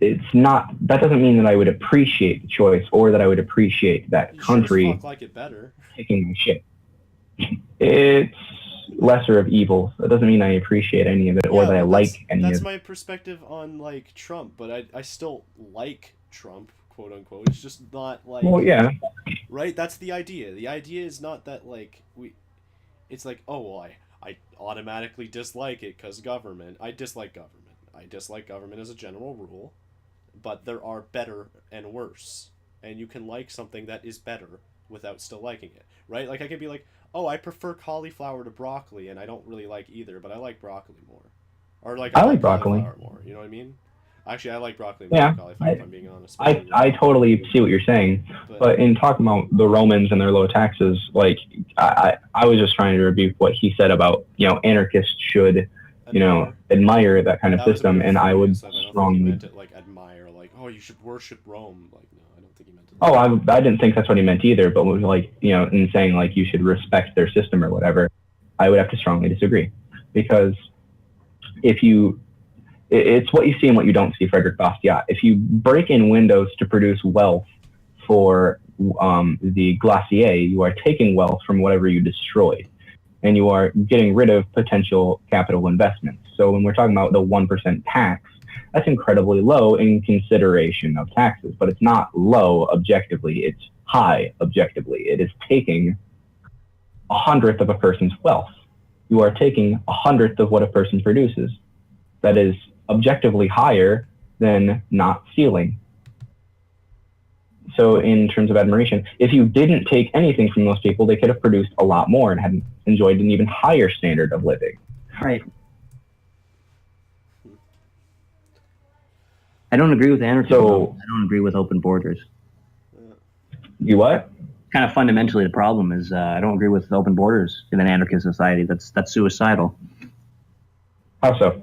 S1: it's not... That doesn't mean that I would appreciate the choice or that I would appreciate that country
S2: like it better.
S1: Taking my shit. It's lesser of evils. That doesn't mean I appreciate any of it or that I like any of it.
S2: That's my perspective on, like, Trump, but I still like Trump, quote unquote. It's just not like...
S1: Well, yeah.
S2: Right? That's the idea. The idea is not that, like, it's like, oh, well, I automatically dislike it because government. I dislike government. I dislike government as a general rule, but there are better and worse. And you can like something that is better without still liking it, right? Like, I can be like, oh, I prefer cauliflower to broccoli, and I don't really like either, but I like broccoli more. Or, like,
S1: I like broccoli
S2: more, you know what I mean? Actually, I like broccoli more than cauliflower, if I'm being honest.
S1: I totally see what you're saying, but in talking about the Romans and their low taxes, like, I was just trying to rebuke what he said about, anarchists should, admire that kind of system, and I would strongly...
S2: meant it, like, admire, like, oh, you should worship Rome, like, no, I don't think he meant it.
S1: Oh, I didn't think that's what he meant either, but like, in saying, like, you should respect their system or whatever, I would have to strongly disagree. Because it's what you see and what you don't see, Frederick Bastiat. If you break in windows to produce wealth for the glacier, you are taking wealth from whatever you destroyed, and you are getting rid of potential capital investments. So when we're talking about the 1% tax, that's incredibly low in consideration of taxes, but it's not low objectively, it's high objectively. It is taking 1/100th of a person's wealth. You are taking 1/100th of what a person produces. That is objectively higher than not stealing. So in terms of admiration, if you didn't take anything from those people, they could have produced a lot more and had enjoyed an even higher standard of living.
S3: Right. I don't agree with anarchism. So, I don't agree with open borders.
S1: You what?
S3: Kind of fundamentally, the problem is I don't agree with open borders in an anarchist society. That's suicidal.
S1: How so?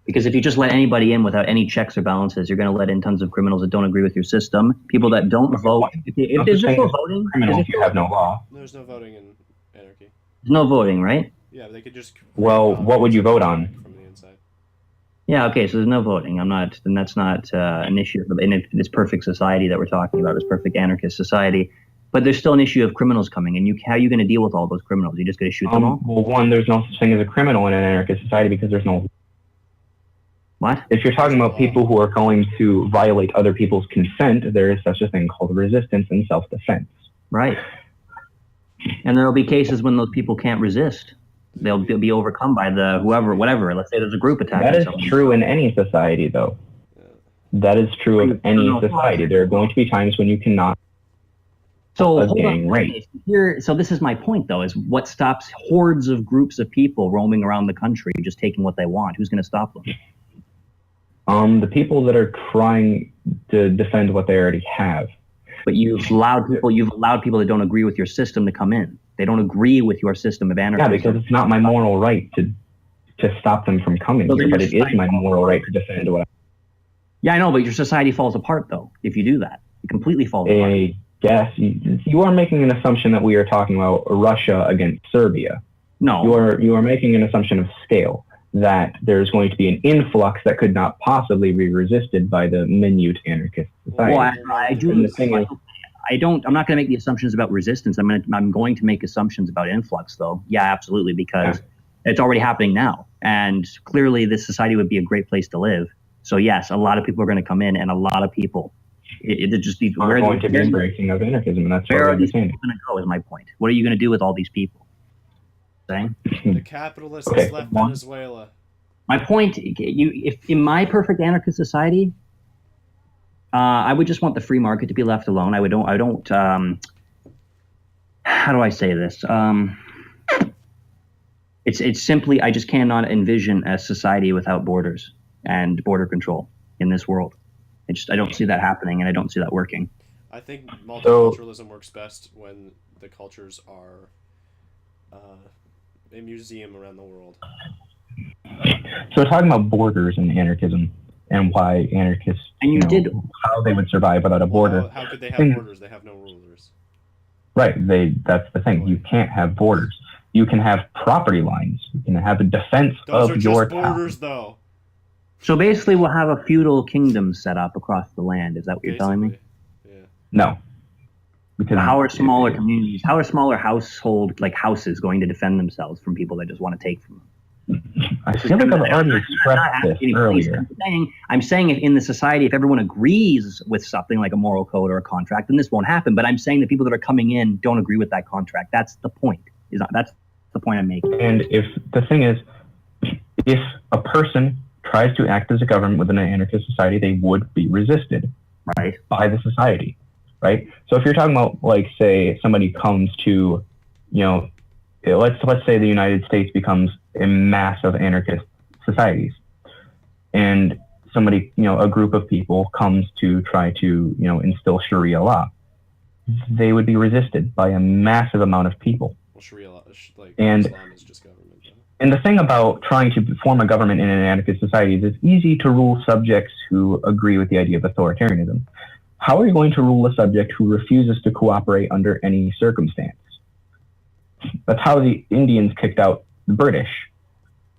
S3: Because if you just let anybody in without any checks or balances, you're going to let in tons of criminals that don't agree with your system, people that don't vote. If there's no voting,
S1: criminal if you have no law.
S2: There's no voting in anarchy.
S3: There's no voting, right?
S2: Yeah, but they could just.
S1: Well, what would you vote on?
S2: From the inside.
S3: Yeah, okay, so there's no voting. Then that's not an issue. In this perfect society that we're talking about, this perfect anarchist society. But there's still an issue of criminals coming, and how are you going to deal with all those criminals? You just going to shoot them all?
S1: Well, one, there's no such thing as a criminal in an anarchist society because there's no...
S3: What?
S1: If you're talking about people who are going to violate other people's consent, there is such a thing called resistance and self-defense.
S3: Right. And there will be cases when those people can't resist. They'll be overcome by the whatever. Let's say there's a group attack.
S1: That is true in any society, though. That is true of any society. There are going to be times when you cannot...
S3: So so this is my point, though, is what stops hordes of groups of people roaming around the country just taking what they want? Who's going to stop them?
S1: The people that are trying to defend what they already have.
S3: But you've allowed people that don't agree with your system to come in. They don't agree with your system of anarchy.
S1: Yeah, because it's not my moral right to stop them from coming here, but it is my moral right to defend what I...
S3: Yeah, I know, but your society falls apart, though, if you do that. It completely falls apart.
S1: Yes, you are making an assumption that we are talking about Russia against Serbia.
S3: No.
S1: You are making an assumption of scale, that there's going to be an influx that could not possibly be resisted by the minute anarchist society.
S3: Well, I do. I'm not going to make the assumptions about resistance. I'm going to make assumptions about influx, though. Yeah, absolutely, because it's already happening now, and clearly this society would be a great place to live. So yes, a lot of people are going to come in, and a lot are just be
S1: going to be embracing of anarchism, and that's
S3: where are these people going to go? Is my point. What are you going to do with all these people? Saying
S2: the capitalists left Venezuela.
S3: My point, if in my perfect anarchist society, I would just want the free market to be left alone. I don't. How do I say this? It's simply I just cannot envision a society without borders and border control in this world. I don't see that happening, and I don't see that working.
S2: I think multiculturalism works best when the cultures are a museum around the world.
S1: So talking about borders and anarchism and why anarchists, how they would survive without a border.
S2: How could they have borders? They have no rulers.
S1: Right. That's the thing. You can't have borders. You can have property lines. You can have a defense of your town. Those are just borders,
S2: though.
S3: So basically, we'll have a feudal kingdom set up across the land. Is that what you're telling me?
S2: Yeah.
S1: No. Because
S3: how are smaller communities, how are smaller houses going to defend themselves from people that just want to take from them?
S1: I feel like I've already expressed this earlier.
S3: I'm saying if in the society, if everyone agrees with something like a moral code or a contract, then this won't happen. But I'm saying the people that are coming in don't agree with that contract. That's the point. That's the point I'm making.
S1: And if the thing is, if a person tries to act as a government within an anarchist society, they would be resisted,
S3: right,
S1: by the society, right? So if you're talking about, like, say, somebody comes to, let's say the United States becomes a mass of anarchist societies, and somebody, a group of people comes to try to, instill Sharia law, they would be resisted by a massive amount of people.
S2: Well, Sharia law,
S1: and
S2: Islam is just government.
S1: And the thing about trying to form a government in an anarchist society is it's easy to rule subjects who agree with the idea of authoritarianism. How are you going to rule a subject who refuses to cooperate under any circumstance? That's how the Indians kicked out the British.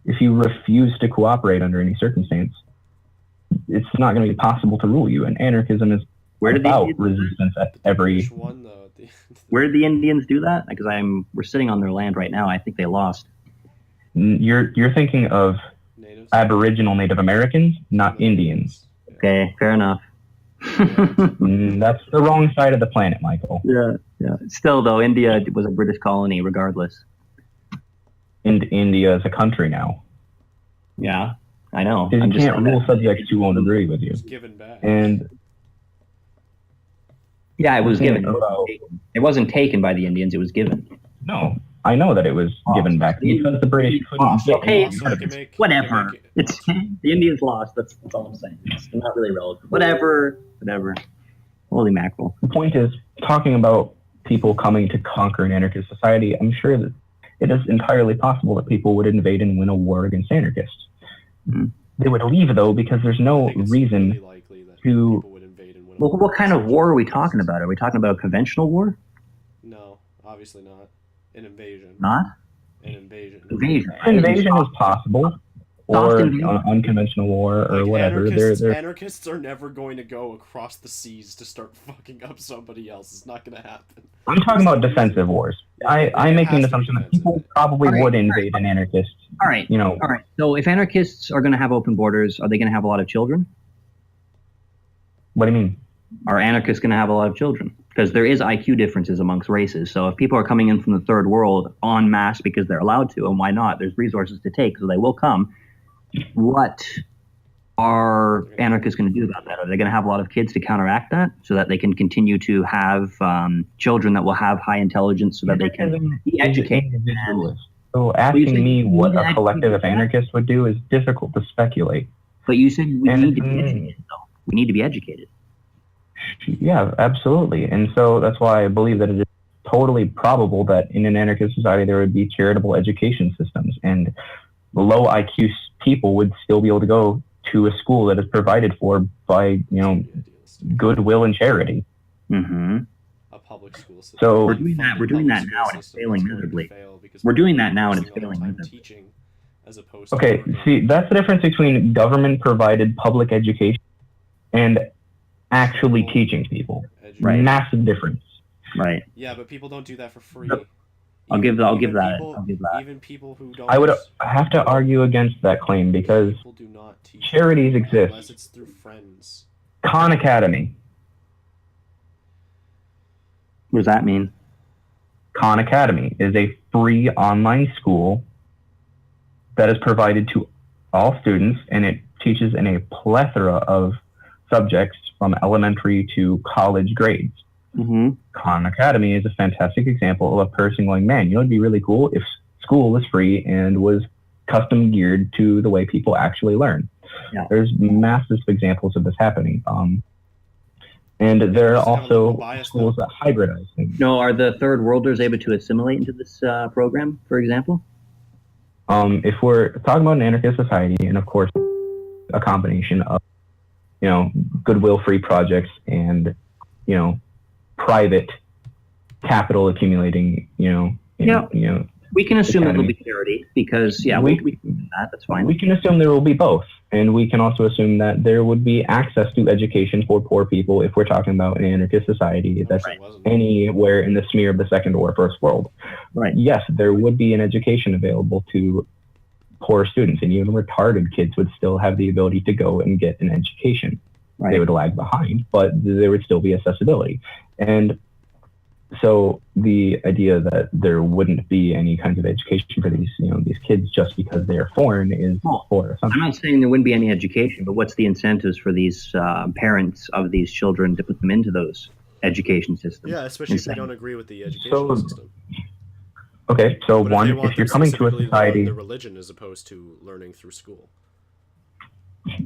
S1: If you refuse to cooperate under any circumstance, it's not going to be possible to rule you. And anarchism is about resistance at every...
S3: Where did the Indians do that? Because we're sitting on their land right now. I think they lost.
S1: You're thinking of
S2: Natives?
S1: Aboriginal Native Americans, not Indians.
S3: Okay, fair enough.
S1: That's the wrong side of the planet, Michael.
S3: Yeah. Still, though, India was a British colony regardless.
S1: And India is a country now.
S3: Yeah, I know.
S1: Because you can't rule subjects who won't agree with you.
S2: It's given back.
S1: And
S3: yeah, it was given. It wasn't taken by the Indians, it was given.
S1: No, I know that it was given back because the British couldn't
S3: get whatever. It's the Indians lost. That's all I'm saying. It's not really relevant. Whatever. Holy mackerel.
S1: The point is, talking about people coming to conquer an anarchist society, I'm sure that it is entirely possible that people would invade and win a war against anarchists.
S3: Mm-hmm.
S1: they would leave, though, because there's no reason
S2: really likely that
S1: to...
S2: people would invade and win.
S3: Well, what kind of war are we talking about? Are we talking about a conventional war?
S2: No, obviously not. An invasion.
S3: Not?
S2: An invasion.
S1: Invasion is possible, or unconventional war, or whatever.
S2: Anarchists are never going to go across the seas to start fucking up somebody else. It's not going to happen.
S1: I'm talking about defensive wars. I'm making an assumption that people probably would invade an anarchist.
S3: All right. So if anarchists are going to have open borders, are they going to have a lot of children?
S1: What do you mean?
S3: Are anarchists going to have a lot of children? Because there is IQ differences amongst races. So if people are coming in from the third world en masse because they're allowed to, and why not? There's resources to take, so they will come. What are anarchists going to do about that? Are they going to have a lot of kids to counteract that so that they can continue to have children that will have high intelligence so that they can be educated?
S1: So asking me what a collective of anarchists would do is difficult to speculate.
S3: But you said we need to be educated, though. We need to be educated.
S1: Yeah, absolutely. And so that's why I believe that it is totally probable that in an anarchist society there would be charitable education systems, and low IQ people would still be able to go to a school that is provided for by, goodwill and charity.
S3: Mm-hmm.
S2: A public school system.
S1: So
S3: we're doing that now, and it's failing miserably. We're doing that now, and it's failing miserably.
S1: Okay, see, that's the difference between government-provided public education and actually teaching people.
S3: Right.
S1: Massive difference.
S3: Right.
S2: Yeah, but people don't do that for free.
S3: I'll give that.
S2: Even people who don't.
S1: I would have to argue against that claim because
S2: people do not teach
S1: charities exist.
S2: Unless it's through friends.
S1: Khan Academy.
S3: What does that mean?
S1: Khan Academy is a free online school that is provided to all students, and it teaches in a plethora of subjects from elementary to college grades.
S3: Mm-hmm.
S1: Khan Academy is a fantastic example of a person going, man, it'd be really cool if school was free and was custom geared to the way people actually learn.
S3: Yeah.
S1: There's massive examples of this happening. And there are also schools that hybridize things.
S3: No, are the third worlders able to assimilate into this program, for example?
S1: If we're talking about an anarchist society, and of course, a combination of, goodwill-free projects and, private capital accumulating,
S3: we can assume that there'll be charity because, we can do that. That's fine.
S1: We can assume there will be both. And we can also assume that there would be access to education for poor people if we're talking about an anarchist society that's anywhere in the smear of the second or first world.
S3: Right.
S1: Yes, there would be an education available to poor students, and even retarded kids would still have the ability to go and get an education. Right. They would lag behind, but there would still be accessibility. And so the idea that there wouldn't be any kinds of education for these kids just because they are foreign is poor.
S3: I'm not saying there wouldn't be any education, but what's the incentives for these parents of these children to put them into those education systems?
S2: Yeah, especially if they don't agree with the education system.
S1: Okay, so if you're coming to a society,
S2: the religion as opposed to learning through school,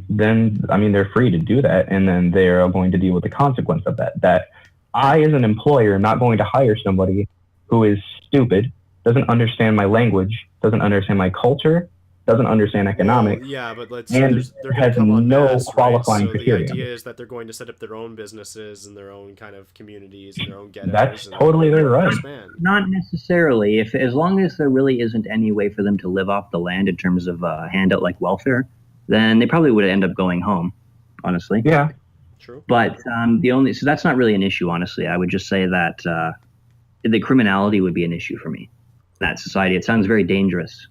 S1: then they're free to do that, and then they're going to deal with the consequence of that. That I, as an employer, am not going to hire somebody who is stupid, doesn't understand my language, doesn't understand my culture, doesn't understand economics.
S2: Well, yeah, but
S1: and has no qualifying criteria.
S2: So the idea is that they're going to set up their own businesses and their own kind of communities and their own ghettos.
S1: That's totally their right.
S3: Not necessarily. As long as there really isn't any way for them to live off the land in terms of a handout like welfare, then they probably would end up going home, honestly.
S1: Yeah.
S3: True. But so that's not really an issue, honestly. I would just say that the criminality would be an issue for me. That society, it sounds very dangerous.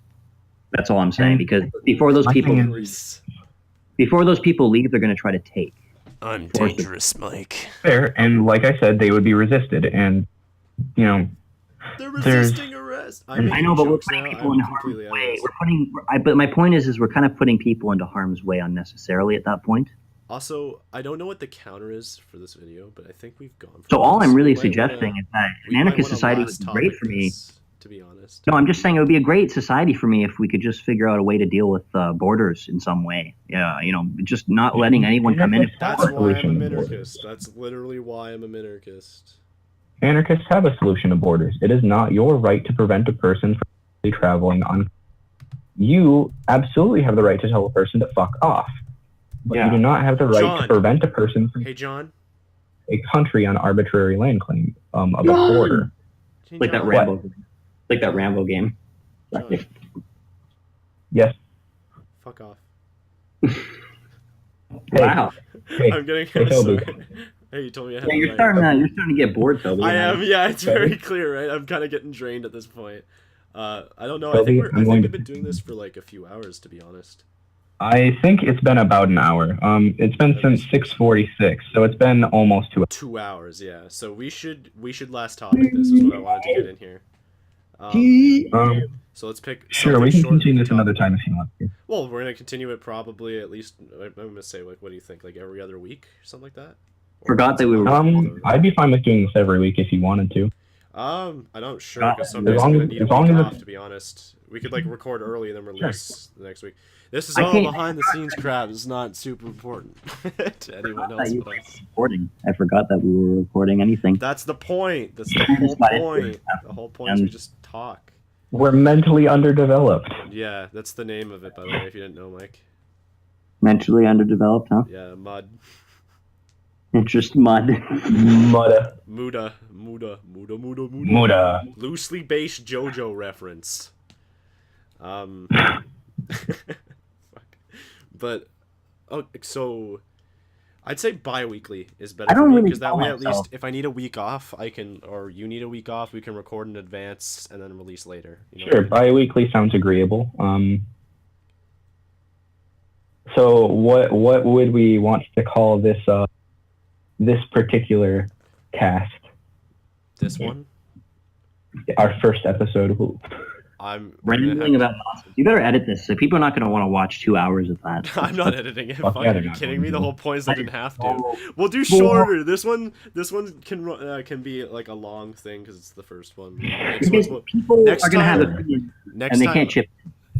S3: That's all I'm saying, because before those people leave, they're going to try to take.
S2: I'm dangerous, Mike.
S1: Fair, and like I said, they would be resisted, and
S2: they're resisting arrest.
S3: I know, but we're putting people into harm's way. But my point is we're kind of putting people into harm's way unnecessarily at that point.
S2: Also, I don't know what the counter is for this video, but I think we've gone.
S3: So all I'm really suggesting is that an anarchist society would be great for me.
S2: To be honest.
S3: No, I'm just saying it would be a great society for me if we could just figure out a way to deal with borders in some way. Yeah, just not letting anyone come in.
S2: That's why I'm a minarchist. That's literally why I'm a minarchist.
S1: Anarchists have a solution to borders. It is not your right to prevent a person from traveling on. you absolutely have the right to tell a person to fuck off. But you do not have the right to prevent a person from a country on arbitrary land claim of a border.
S3: Like that Rambo. Like that Rambo game.
S2: John.
S1: Yes.
S2: Fuck off.
S3: Wow.
S2: I'm getting sorry. Hey, you told me I had
S3: you're starting to get bored, Toby.
S2: I am, yeah, it's very clear, right? I'm kind of getting drained at this point. I don't know. Toby, I think we've been doing this for like a few hours, to be honest.
S1: I think it's been about an hour. It's been since 6:46, so it's been almost 2 hours.
S2: 2 hours, yeah. So we should last topic. This is what I wanted to get in here. So let's pick.
S1: Sure, we can continue this another time if you want to.
S2: Well, we're gonna continue it probably at least. I'm gonna say like, what do you think? Like every other week or something like that.
S3: Forgot that we were.
S1: I'd be fine with doing this every week if you wanted to.
S2: I'm not sure because some days I'm gonna need a week off. To be honest, we could like record early and then release the next week. This is all behind the scenes crap. It's not super important to anyone else but us.
S3: Recording. I forgot that we were recording anything.
S2: That's the point. That's the whole point. The whole point is we just talk.
S1: We're mentally underdeveloped.
S2: Yeah, that's the name of it, by the way, if you didn't know, Mike.
S3: Mentally underdeveloped, huh?
S2: Yeah, M.U.D.
S3: Interest M.U.D.A.
S2: M.U.D.A. Loosely based JoJo reference. But so I'd say bi-weekly is better for me because that way at least if I need a week off, I can, or you need a week off, we can record in advance and then release later. You know
S1: sure, bi-weekly sounds agreeable. So what would we want to call this this particular cast?
S2: This one?
S1: Our first episode.
S2: I'm
S3: rambling about nonsense. You better edit this, so people are not going to want to watch 2 hours of that.
S2: I'm not editing it. Are you kidding me? The whole point is I didn't have to. We'll do shorter. This one can be like a long thing because it's the first one.
S3: People are going to have opinions, and they can't chip.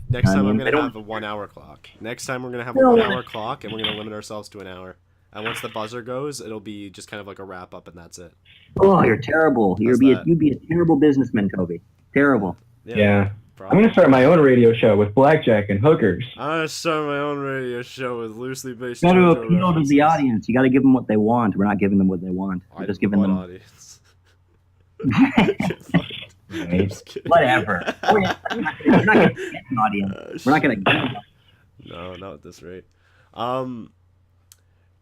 S2: Next time I'm going to have a 1 hour clock. Next time we're going to have a 1 hour clock, and we're going to limit ourselves to an hour. And once the buzzer goes, it'll be just kind of like a wrap up, and that's it.
S3: Oh, you're terrible. You'd be a terrible businessman, Toby. Terrible.
S1: Yeah. I'm going to start my own radio show with blackjack and hookers.
S2: I'm going to start my own radio show with loosely based.
S3: You got to appeal to the audience. You got to give them what they want. We're not giving them what they want. We're just giving them.
S2: Audience?
S3: Whatever. We're not going to get an audience. We're not going to get them.
S2: No, not at this rate. I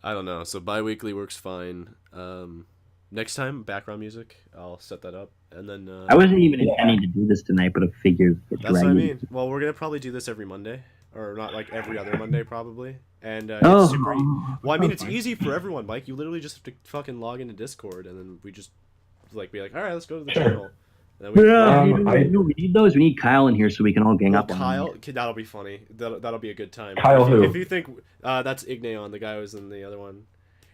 S2: don't know. So bi-weekly works fine. Next time, background music. I'll set that up, and then.
S3: I wasn't even intending to do this tonight, but I figured.
S2: That's what I mean. Well, we're gonna probably do this every Monday, or not like every other Monday, probably. And it's super. Well, I mean, it's easy for everyone, Mike. You literally just have to fucking log into Discord, and then we just like be like, all right, let's go to the channel. And then
S3: we need those. We need Kyle in here so we can all gang up.
S2: Kyle, that'll be funny. That'll be a good time.
S1: Kyle,
S2: if you think that's Ignayon, the guy who was in the other one.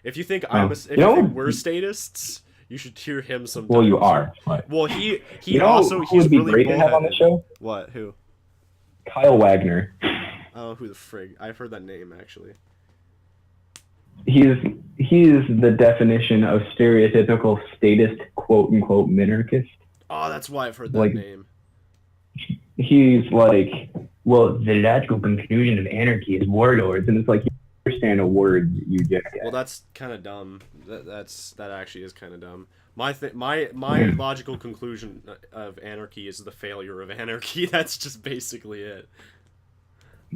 S2: If you think you think we're statists, you should hear him sometimes.
S1: Well, you are. But...
S2: Well, he's
S1: would be
S2: really
S1: great to have on the show.
S2: What? Who?
S1: Kyle Wagner.
S2: Oh, who the frig? I've heard that name actually.
S1: He is the definition of stereotypical statist, quote unquote, minarchist.
S2: Oh, that's why I've heard that name.
S1: He's like, well, the logical conclusion of anarchy is warlords, and it's like. Understand a word you just get.
S2: Well, that's kind of dumb. That actually is kind of dumb. My logical conclusion of anarchy is the failure of anarchy. That's just basically it.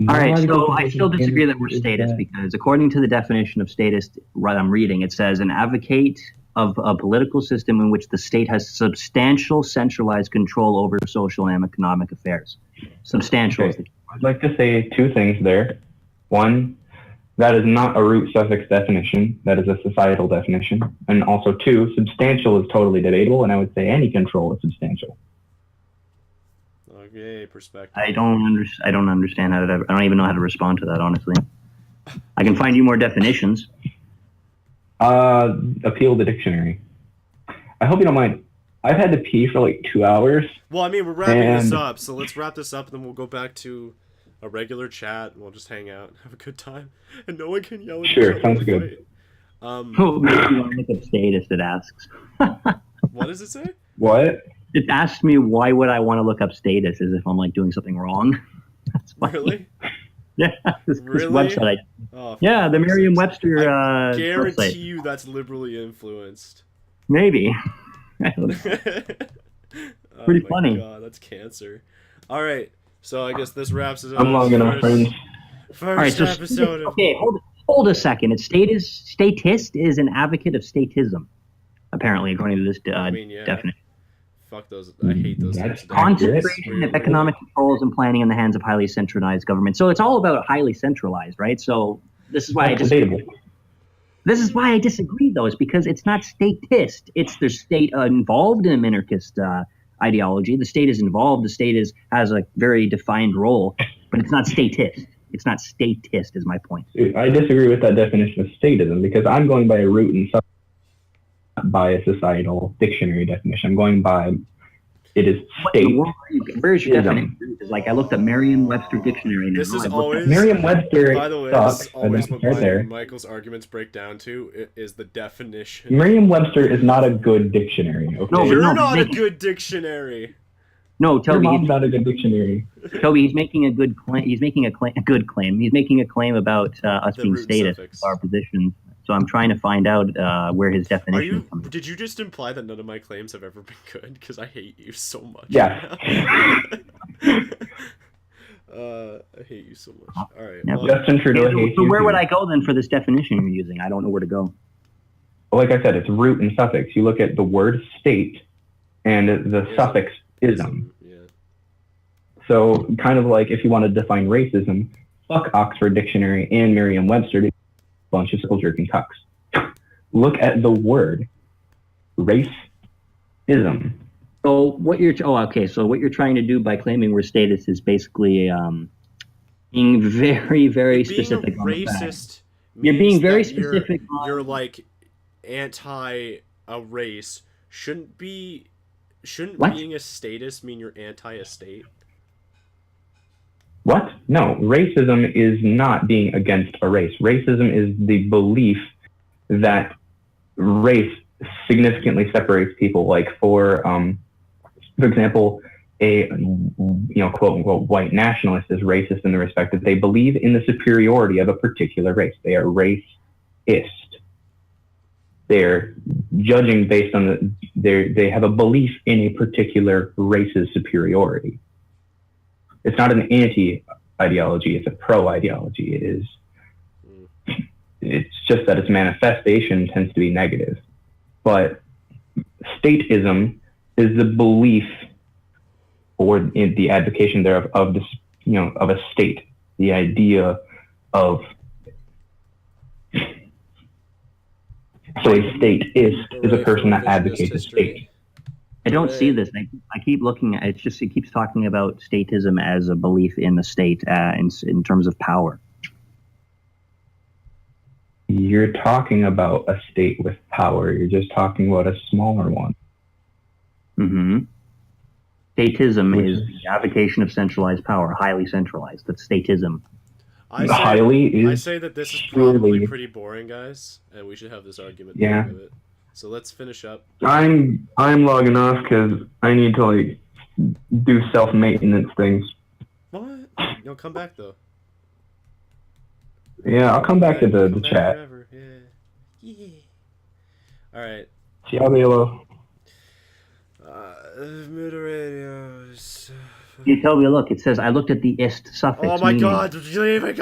S3: All right, so I still disagree that we're statists because according to the definition of statist, what I'm reading, it says an advocate of a political system in which the state has substantial centralized control over social and economic affairs. Substantial.
S1: Okay. I'd like to say two things there. One, that is not a root suffix definition. That is a societal definition. And also, two, substantial is totally debatable, and I would say any control is substantial.
S2: Okay, perspective.
S3: I don't understand how to. I don't even know how to respond to that, honestly. I can find you more definitions.
S1: Appeal the dictionary. I hope you don't mind. I've had to pee for like 2 hours.
S2: Well, I mean, we're wrapping this up, so let's wrap this up, and then we'll go back to a regular chat, and we'll just hang out and have a good time, and no one can yell at
S1: Sure, sounds good.
S3: What makes you want to look up statist, it asks.
S2: What does it say?
S1: What?
S3: It asked me why would I want to look up status as if I'm like doing something wrong. That's
S2: Really?
S5: Yeah, this
S2: Really?
S5: website.
S2: Oh,
S5: Yeah, the
S2: fuck's sakes.
S5: Merriam-Webster
S2: I guarantee
S5: website.
S2: you that's liberally influenced.
S5: Maybe. I don't know. Pretty
S2: Oh my
S5: funny.
S2: God, that's cancer. All right, so I guess this wraps it up.
S1: I'm long enough, friends.
S2: First
S5: All right, so
S2: episode of...
S5: okay, hold a second. Statist is an advocate of statism, apparently, according to this
S2: I mean, yeah.
S5: definition.
S2: Fuck those. I hate those types of
S5: Concentration of economic controls and planning in the hands of highly centralized government. So it's all about highly centralized, right? So this is why This is why I disagree, though, is because it's not statist. It's the state involved in a minarchist ideology. The state is involved. The state has a very defined role, but it's not statist. It's not statist, is my point.
S1: I disagree with that definition of statism because I'm going by a root and sub, not by a societal dictionary definition. I'm going by it is state.
S5: Where's your definition? Like I looked at Merriam-Webster dictionary.
S2: This is always
S1: Merriam-Webster.
S2: By the way, this is always what Michael's arguments break down to is the definition.
S1: Merriam-Webster is not a good dictionary. Okay?
S5: No,
S2: You're not a good dictionary.
S5: No, Toby,
S1: Your mom's not a good dictionary.
S5: Toby, he's making a good claim. He's making a good claim. He's making a claim about us being statists, our position. So I'm trying to find out where his definition is coming from.
S2: Did you just imply that none of my claims have ever been good? Because I hate you so much.
S1: Yeah.
S2: I hate you so much. All right.
S5: Yeah,
S2: Well,
S1: Justin Trudeau hates
S5: so
S1: you
S5: where
S1: too.
S5: would I go then for this definition you're using? I don't know where to go.
S1: Well, like I said, it's root and suffix. You look at the word state and the suffix ism.
S2: Yeah.
S1: So kind of like if you want to define racism, fuck Oxford Dictionary and Merriam-Webster, a bunch of circle-jerking cucks. Look at the word racism.
S5: So what you're So what you're trying to do by claiming we're statists is basically being very, very specific.
S2: Being a racist.
S5: You're being very
S2: that
S5: specific.
S2: You're like anti a race. Shouldn't
S5: What?
S2: being a statist mean you're anti a state?
S1: What? No, racism is not being against a race. Racism is the belief that race significantly separates people. Like for example, a quote unquote white nationalist is racist in the respect that they believe in the superiority of a particular race. They are racist. They're judging based on they have a belief in a particular race's superiority. It's not an anti-ideology, it's a pro-ideology. It's just that its manifestation tends to be negative. But statism is the belief or in the advocation thereof of this, of a state, the idea of. So a state is a person that advocates a state.
S5: I don't see this. I keep looking at it. It keeps talking about statism as a belief in the state in terms of power.
S1: You're talking about a state with power. You're just talking about a smaller one.
S5: Mm-hmm. Statism is the avocation of centralized power, highly centralized. That's statism.
S2: I say that this is probably pretty boring, guys, and we should have this argument.
S1: Yeah.
S2: Of it. So let's finish up.
S1: I'm logging off because I need to do self-maintenance things.
S2: What? You'll come back though.
S1: Yeah, I'll come back to the chat.
S2: Forever. Yeah. All right.
S1: Ciao,
S2: M.U.D.A.Radio.
S5: You tell me, look, it says, I looked at the ist suffix.
S2: Oh my God! Did you leave it?